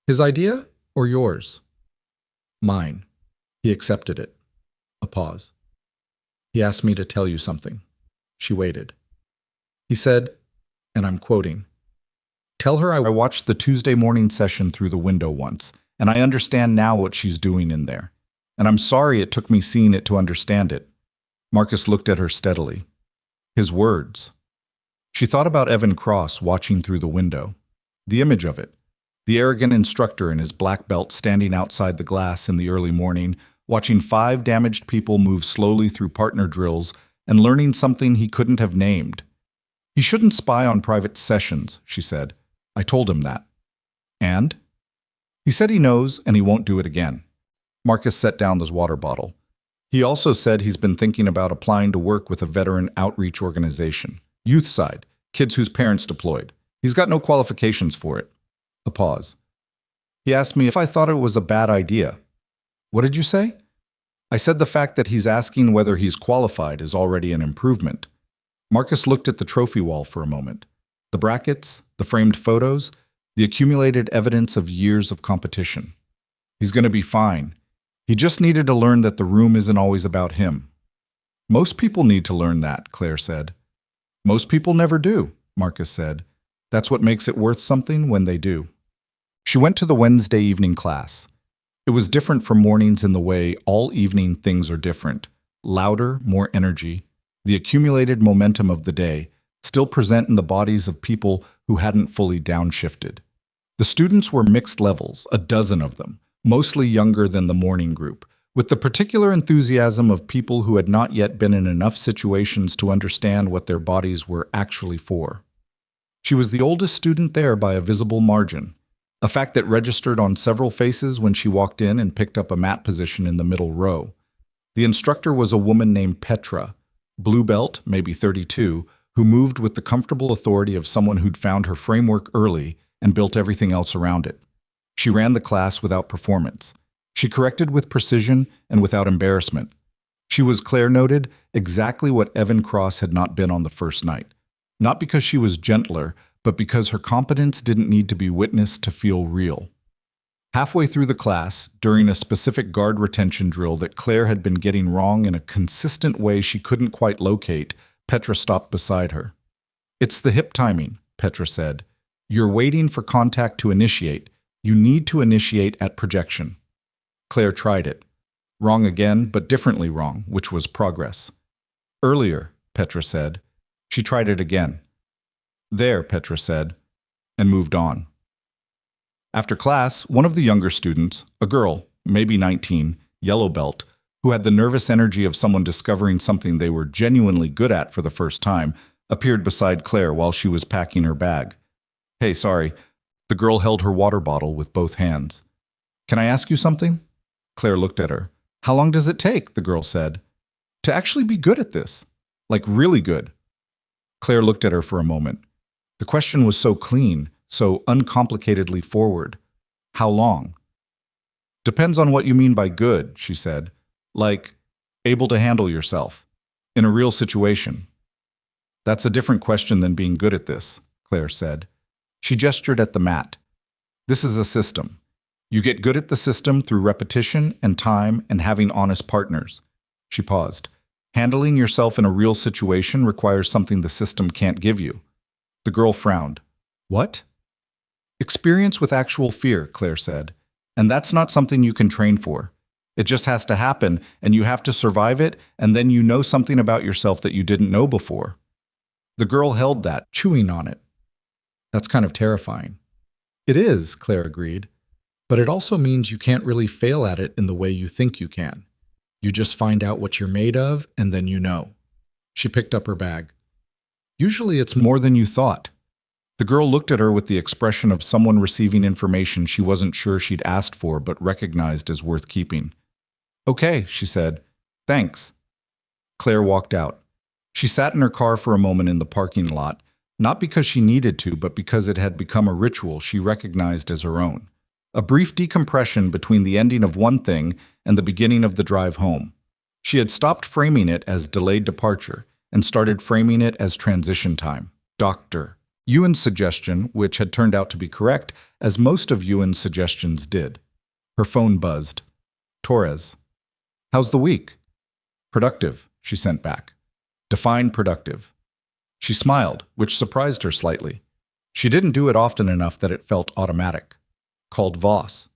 His idea or yours? Mine. He accepted it. A pause. He asked me to tell you something. She waited. He said, and I'm quoting, tell her I watched the Tuesday morning session through the window once, and I understand now what she's doing in there. And I'm sorry it took me seeing it to understand it. Marcus looked at her steadily. His words. She thought about Evan Cross watching through the window. The image of it. The arrogant instructor in his black belt standing outside the glass in the early morning, watching 5 damaged people move slowly through partner drills and learning something he couldn't have named. He shouldn't spy on private sessions, she said. I told him that. And? He said he knows and he won't do it again. Marcus set down his water bottle. He also said he's been thinking about applying to work with a veteran outreach organization. Youth side, kids whose parents deployed. He's got no qualifications for it. A pause. He asked me if I thought it was a bad idea. What did you say? I said the fact that he's asking whether he's qualified is already an improvement. Marcus looked at the trophy wall for a moment. The brackets, the framed photos, the accumulated evidence of years of competition. He's going to be fine. He just needed to learn that the room isn't always about him. Most people need to learn that, Claire said. Most people never do, Marcus said. That's what makes it worth something when they do. She went to the Wednesday evening class. It was different from mornings in the way all evening things are different. Louder, more energy, the accumulated momentum of the day, still present in the bodies of people who hadn't fully downshifted. The students were mixed levels, a dozen of them, mostly younger than the morning group, with the particular enthusiasm of people who had not yet been in enough situations to understand what their bodies were actually for. She was the oldest student there by a visible margin, a fact that registered on several faces when she walked in and picked up a mat position in the middle row. The instructor was a woman named Petra, blue belt, maybe 32, who moved with the comfortable authority of someone who'd found her framework early and built everything else around it. She ran the class without performance. She corrected with precision and without embarrassment. She was, Claire noted, exactly what Evan Cross had not been on the first night. Not because she was gentler, but because her competence didn't need to be witnessed to feel real. Halfway through the class, during a specific guard retention drill that Claire had been getting wrong in a consistent way she couldn't quite locate, Petra stopped beside her. "It's the hip timing," Petra said. "You're waiting for contact to initiate. You need to initiate at projection." Claire tried it. Wrong again, but differently wrong, which was progress. "Earlier," Petra said. She tried it again. "There," Petra said, and moved on. After class, one of the younger students, a girl, maybe 19, yellow belt, who had the nervous energy of someone discovering something they were genuinely good at for the first time, appeared beside Claire while she was packing her bag. "Hey, sorry." The girl held her water bottle with both hands. "Can I ask you something?" Claire looked at her. "How long does it take?" the girl said. "To actually be good at this? Like really good?" Claire looked at her for a moment. The question was so clean, so uncomplicatedly forward. "How long?" "Depends on what you mean by good," she said. "Like, able to handle yourself. In a real situation." "That's a different question than being good at this," Claire said. She gestured at the mat. "This is a system. You get good at the system through repetition and time and having honest partners." She paused. "Handling yourself in a real situation requires something the system can't give you." The girl frowned. "What?" "Experience with actual fear," Claire said. "And that's not something you can train for. It just has to happen, and you have to survive it, and then you know something about yourself that you didn't know before." The girl held that, chewing on it. "That's kind of terrifying." "It is," Claire agreed. "But it also means you can't really fail at it in the way you think you can. You just find out what you're made of, and then you know." She picked up her bag. "Usually it's more than you thought." The girl looked at her with the expression of someone receiving information she wasn't sure she'd asked for but recognized as worth keeping. "Okay," she said. "Thanks." Claire walked out. She sat in her car for a moment in the parking lot, not because she needed to, but because it had become a ritual she recognized as her own. A brief decompression between the ending of one thing and the beginning of the drive home. She had stopped framing it as delayed departure and started framing it as transition time. Dr. Ewan's suggestion, which had turned out to be correct, as most of Ewan's suggestions did. Her phone buzzed. "Torres. How's the week?" "Productive," she sent back. "Define productive." She smiled, which surprised her slightly. She didn't do it often enough that it felt automatic. Called Voss.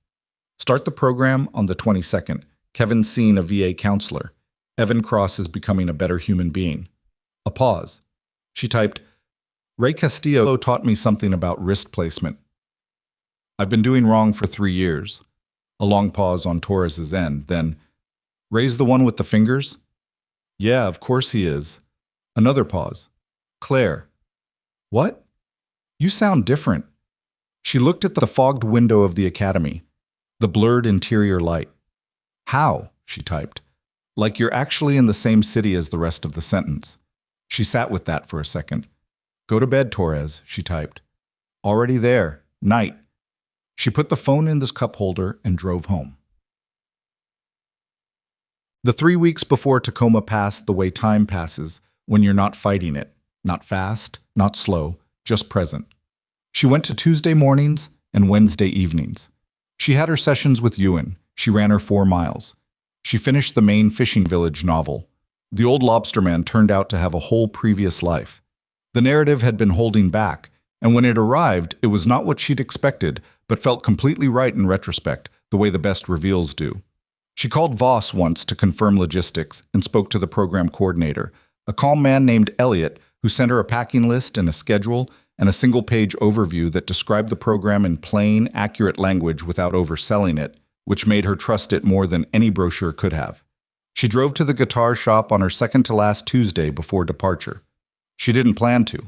"Start the program on the 22nd. Kevin's seen a VA counselor. Evan Cross is becoming a better human being." A pause. She typed, "Ray Castillo taught me something about wrist placement. I've been doing wrong for 3 years." A long pause on Torres's end, then, "Ray's the one with the fingers?" "Yeah, of course he is." Another pause. "Claire." "What? You sound different." She looked at the fogged window of the academy, the blurred interior light. "How?" she typed. "Like you're actually in the same city as the rest of the sentence." She sat with that for a second. "Go to bed, Torres," she typed. "Already there. Night." She put the phone in this cup holder and drove home. The 3 weeks before Tacoma passed the way time passes when you're not fighting it. Not fast, not slow, just present. She went to Tuesday mornings and Wednesday evenings. She had her sessions with Ewan. She ran her 4 miles. She finished the Maine Fishing Village novel. The old lobsterman turned out to have a whole previous life. The narrative had been holding back, And when it arrived, it was not what she'd expected, but felt completely right in retrospect, the way the best reveals do. She called Voss once to confirm logistics and spoke to the program coordinator, a calm man named Elliot, who sent her a packing list and a schedule and a single-page overview that described the program in plain, accurate language without overselling it, which made her trust it more than any brochure could have. She drove to the guitar shop on her second-to-last Tuesday before departure. She didn't plan to.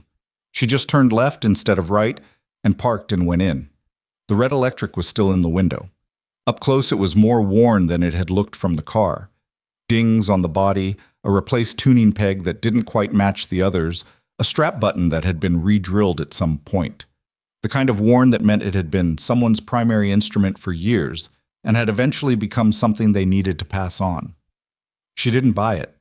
She just turned left instead of right and parked and went in. The red electric was still in the window. Up close, it was more worn than it had looked from the car. Dings on the body, a replaced tuning peg that didn't quite match the others, a strap button that had been re-drilled at some point. The kind of worn that meant it had been someone's primary instrument for years and had eventually become something they needed to pass on. She didn't buy it.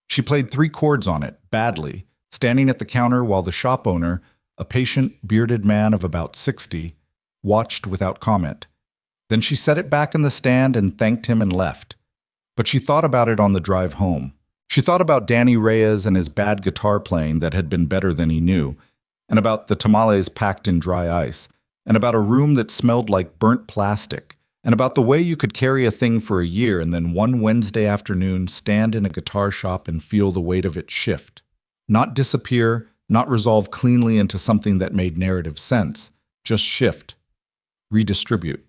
She played 3 chords on it, badly, standing at the counter while the shop owner, a patient, bearded man of about 60, watched without comment. Then she set it back in the stand and thanked him and left. But she thought about it on the drive home. She thought about Danny Reyes and his bad guitar playing that had been better than he knew, and about the tamales packed in dry ice, and about a room that smelled like burnt plastic, and about the way you could carry a thing for a year and then one Wednesday afternoon stand in a guitar shop and feel the weight of it shift. Not disappear, not resolve cleanly into something that made narrative sense, just shift, redistribute.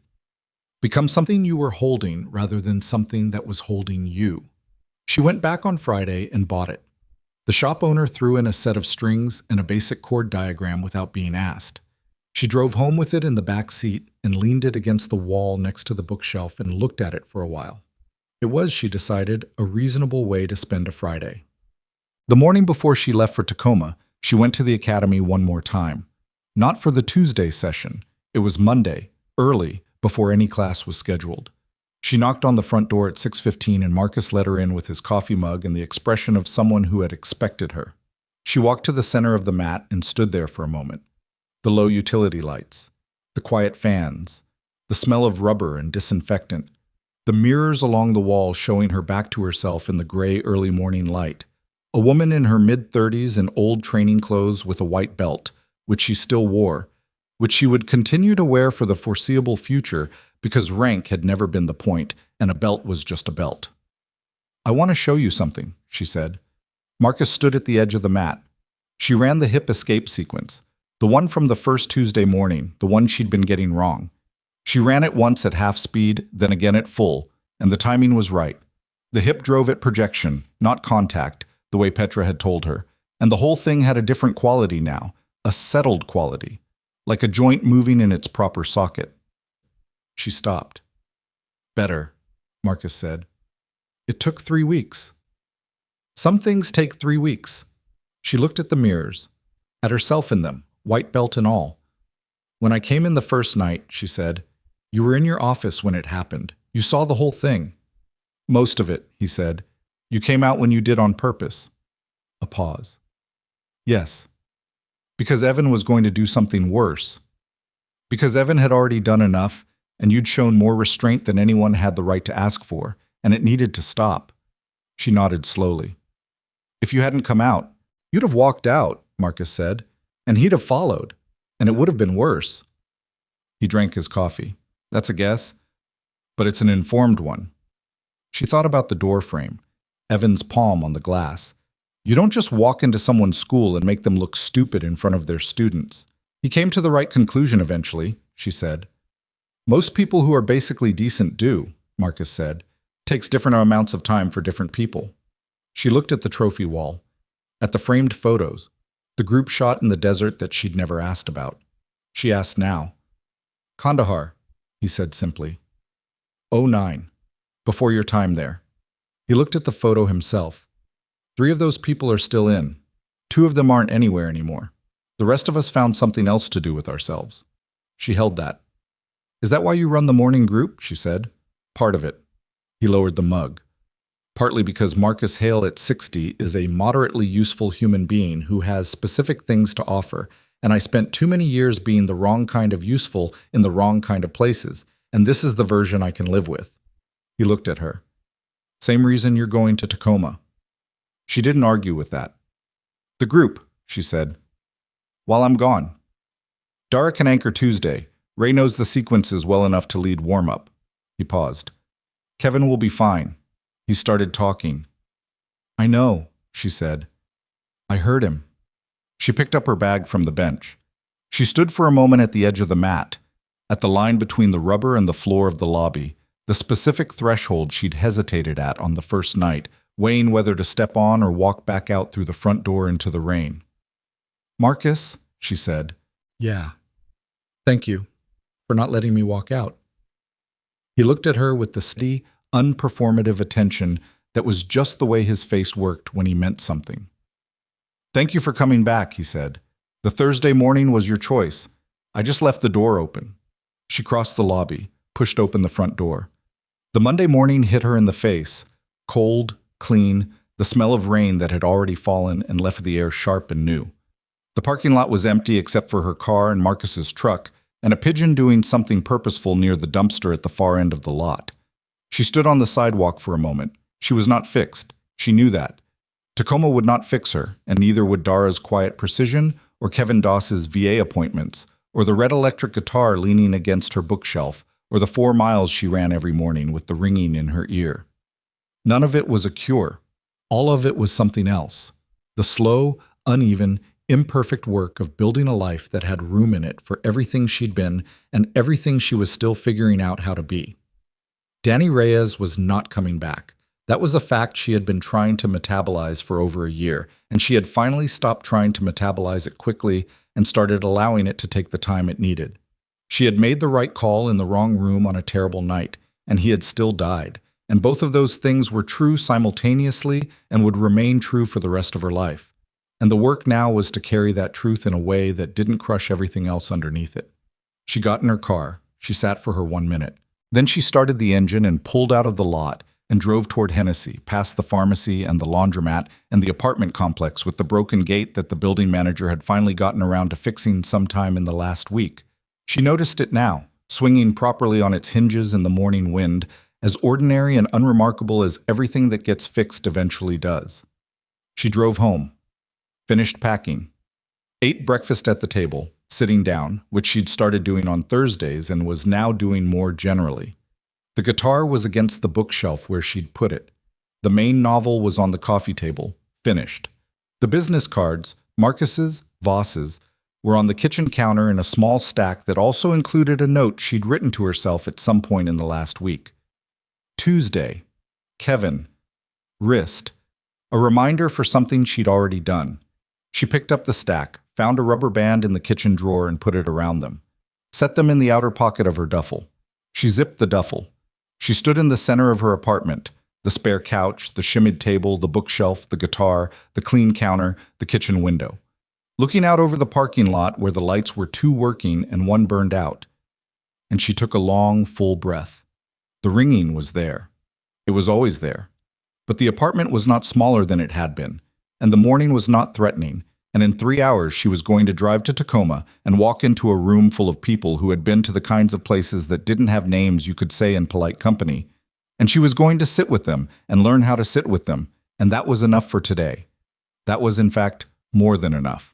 Become something you were holding rather than something that was holding you. She went back on Friday and bought it. The shop owner threw in a set of strings and a basic chord diagram without being asked. She drove home with it in the back seat and leaned it against the wall next to the bookshelf and looked at it for a while. It was, she decided, a reasonable way to spend a Friday. The morning before she left for Tacoma, she went to the academy one more time. Not for the Tuesday session. It was Monday, early, before any class was scheduled. She knocked on the front door at 6:15 and Marcus let her in with his coffee mug and the expression of someone who had expected her. She walked to the center of the mat and stood there for a moment. The low utility lights, the quiet fans, the smell of rubber and disinfectant, the mirrors along the wall showing her back to herself in the gray early morning light. A woman in her mid-30s in old training clothes with a white belt, which she still wore, which she would continue to wear for the foreseeable future because rank had never been the point and a belt was just a belt. "I want to show you something," she said. Marcus stood at the edge of the mat. She ran the hip escape sequence, the one from the first Tuesday morning, the one she'd been getting wrong. She ran it once at half speed, then again at full, and the timing was right. The hip drove at projection, not contact, the way Petra had told her, and the whole thing had a different quality now, a settled quality, like a joint moving in its proper socket. She stopped. "Better," Marcus said. "It took 3 weeks." "Some things take 3 weeks." She looked at the mirrors, at herself in them, white belt and all. "When I came in the first night," she said, "you were in your office when it happened. You saw the whole thing." "Most of it," he said. "You came out when you did on purpose." A pause. "Yes. Because Evan was going to do something worse. Because Evan had already done enough, and you'd shown more restraint than anyone had the right to ask for, and it needed to stop." She nodded slowly. "If you hadn't come out, you'd have walked out," Marcus said, "and he'd have followed, and it would have been worse." He drank his coffee. "That's a guess, but it's an informed one." She thought about the door frame, Evan's palm on the glass. You don't just walk into someone's school and make them look stupid in front of their students. He came to the right conclusion eventually, she said. "Most people who are basically decent do," Marcus said. "Takes different amounts of time for different people." She looked at the trophy wall, at the framed photos, the group shot in the desert that she'd never asked about. She asked now. "Kandahar," he said simply. '09, before your time there." He looked at the photo himself. 3 of those people are still in. 2 of them aren't anywhere anymore. The rest of us found something else to do with ourselves. She held that. "Is that why you run the morning group?" she said. "Part of it." He lowered the mug. "Partly because Marcus Hale at 60 is a moderately useful human being who has specific things to offer, and I spent too many years being the wrong kind of useful in the wrong kind of places, and this is the version I can live with." He looked at her. "Same reason you're going to Tacoma." She didn't argue with that. "The group," she said. "While I'm gone." Dara can anchor Tuesday. Ray knows the sequences well enough to lead warm-up. He paused. Kevin will be fine. He started talking. I know, she said. I heard him. She picked up her bag from the bench. She stood for a moment at the edge of the mat, at the line between the rubber and the floor of the lobby, the specific threshold she'd hesitated at on the first night, weighing whether to step on or walk back out through the front door into the rain. Marcus, she said. Yeah. Thank you for not letting me walk out. He looked at her with the steady, unperformative attention that was just the way his face worked when he meant something. Thank you for coming back, he said. The Thursday morning was your choice. I just left the door open. She crossed the lobby, pushed open the front door. The Monday morning hit her in the face, cold, clean, the smell of rain that had already fallen and left the air sharp and new. The parking lot was empty except for her car and Marcus's truck, and a pigeon doing something purposeful near the dumpster at the far end of the lot. She stood on the sidewalk for a moment. She was not fixed. She knew that. Tacoma would not fix her, and neither would Dara's quiet precision or Kevin Doss's VA appointments, or the red electric guitar leaning against her bookshelf, or the 4 miles she ran every morning with the ringing in her ear. None of it was a cure. All of it was something else. The slow, uneven, imperfect work of building a life that had room in it for everything she'd been and everything she was still figuring out how to be. Danny Reyes was not coming back. That was a fact she had been trying to metabolize for over a year, and she had finally stopped trying to metabolize it quickly and started allowing it to take the time it needed. She had made the right call in the wrong room on a terrible night, and he had still died, and both of those things were true simultaneously and would remain true for the rest of her life. And the work now was to carry that truth in a way that didn't crush everything else underneath it. She got in her car. She sat for her 1 minute. Then she started the engine and pulled out of the lot and drove toward Hennessy, past the pharmacy and the laundromat and the apartment complex with the broken gate that the building manager had finally gotten around to fixing sometime in the last week. She noticed it now, swinging properly on its hinges in the morning wind, as ordinary and unremarkable as everything that gets fixed eventually does. She drove home, finished packing, ate breakfast at the table, sitting down, which she'd started doing on Thursdays and was now doing more generally. The guitar was against the bookshelf where she'd put it. The main novel was on the coffee table, finished. The business cards, Marcus's, Voss's, were on the kitchen counter in a small stack that also included a note she'd written to herself at some point in the last week. Tuesday. Kevin. Wrist. A reminder for something she'd already done. She picked up the stack, found a rubber band in the kitchen drawer and put it around them. Set them in the outer pocket of her duffel. She zipped the duffel. She stood in the center of her apartment, the spare couch, the shimmied table, the bookshelf, the guitar, the clean counter, the kitchen window. Looking out over the parking lot where the lights were 2 working and 1 burned out. And she took a long, full breath. The ringing was there. It was always there. But the apartment was not smaller than it had been, and the morning was not threatening, and in 3 hours she was going to drive to Tacoma and walk into a room full of people who had been to the kinds of places that didn't have names you could say in polite company. And she was going to sit with them and learn how to sit with them, and that was enough for today. That was, in fact, more than enough.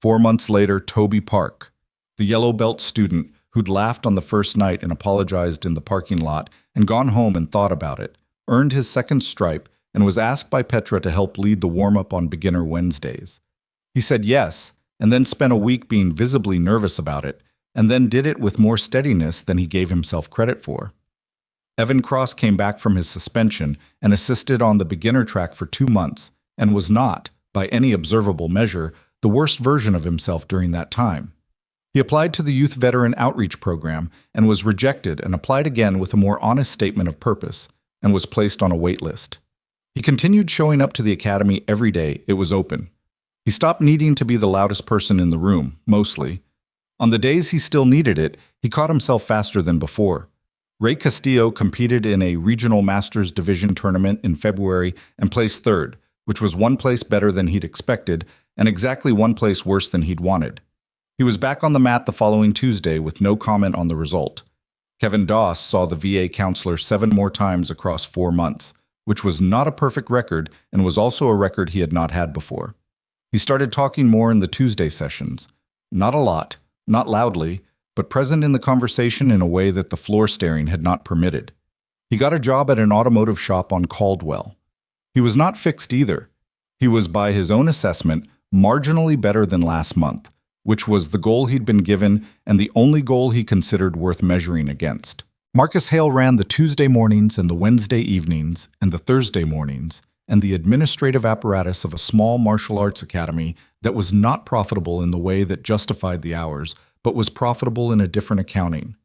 4 months later, Toby Park, the yellow belt student who'd laughed on the first night and apologized in the parking lot and gone home and thought about it, earned his 2nd stripe and was asked by Petra to help lead the warm-up on Beginner Wednesdays. He said yes, and then spent a week being visibly nervous about it, and then did it with more steadiness than he gave himself credit for. Evan Cross came back from his suspension and assisted on the beginner track for 2 months, and was not, by any observable measure, the worst version of himself during that time. He applied to the Youth Veteran Outreach Program and was rejected and applied again with a more honest statement of purpose, and was placed on a wait list. He continued showing up to the academy every day it was open. He stopped needing to be the loudest person in the room, mostly. On the days he still needed it, he caught himself faster than before. Ray Castillo competed in a regional Masters Division tournament in February and placed 3rd, which was 1 place better than he'd expected and exactly 1 place worse than he'd wanted. He was back on the mat the following Tuesday with no comment on the result. Kevin Doss saw the VA counselor 7 more times across 4 months, which was not a perfect record and was also a record he had not had before. He started talking more in the Tuesday sessions. Not a lot, not loudly, but present in the conversation in a way that the floor staring had not permitted. He got a job at an automotive shop on Caldwell. He was not fixed either. He was, by his own assessment, marginally better than last month, which was the goal he'd been given and the only goal he considered worth measuring against. Marcus Hale ran the Tuesday mornings and the Wednesday evenings and the Thursday mornings and the administrative apparatus of a small martial arts academy that was not profitable in the way that justified the hours, but was profitable in a different accounting.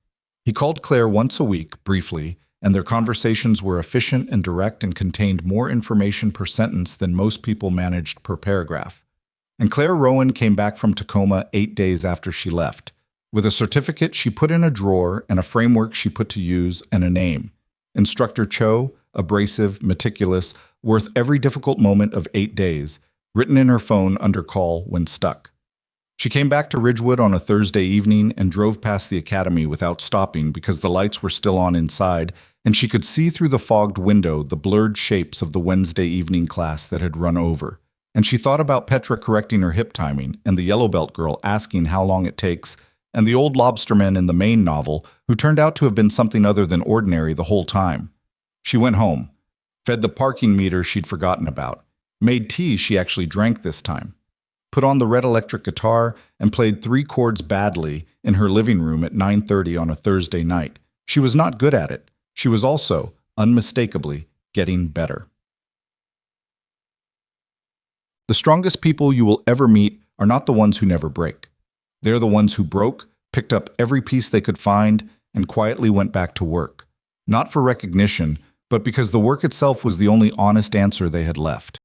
He called Claire once a week, briefly, and their conversations were efficient and direct and contained more information per sentence than most people managed per paragraph. And Claire Rowan came back from Tacoma 8 days after she left, with a certificate she put in a drawer and a framework she put to use and a name. Instructor Cho, abrasive, meticulous, worth every difficult moment of 8 days, written in her phone under call when stuck. She came back to Ridgewood on a Thursday evening and drove past the academy without stopping because the lights were still on inside, and she could see through the fogged window the blurred shapes of the Wednesday evening class that had run over. And she thought about Petra correcting her hip timing, and the yellow belt girl asking how long it takes, and the old lobsterman in the Maine novel, who turned out to have been something other than ordinary the whole time. She went home, fed the parking meter she'd forgotten about, made tea she actually drank this time, put on the red electric guitar, and played 3 chords badly in her living room at 9:30 on a Thursday night. She was not good at it. She was also, unmistakably, getting better. The strongest people you will ever meet are not the ones who never break. They're the ones who broke, picked up every piece they could find, and quietly went back to work. Not for recognition, but because the work itself was the only honest answer they had left.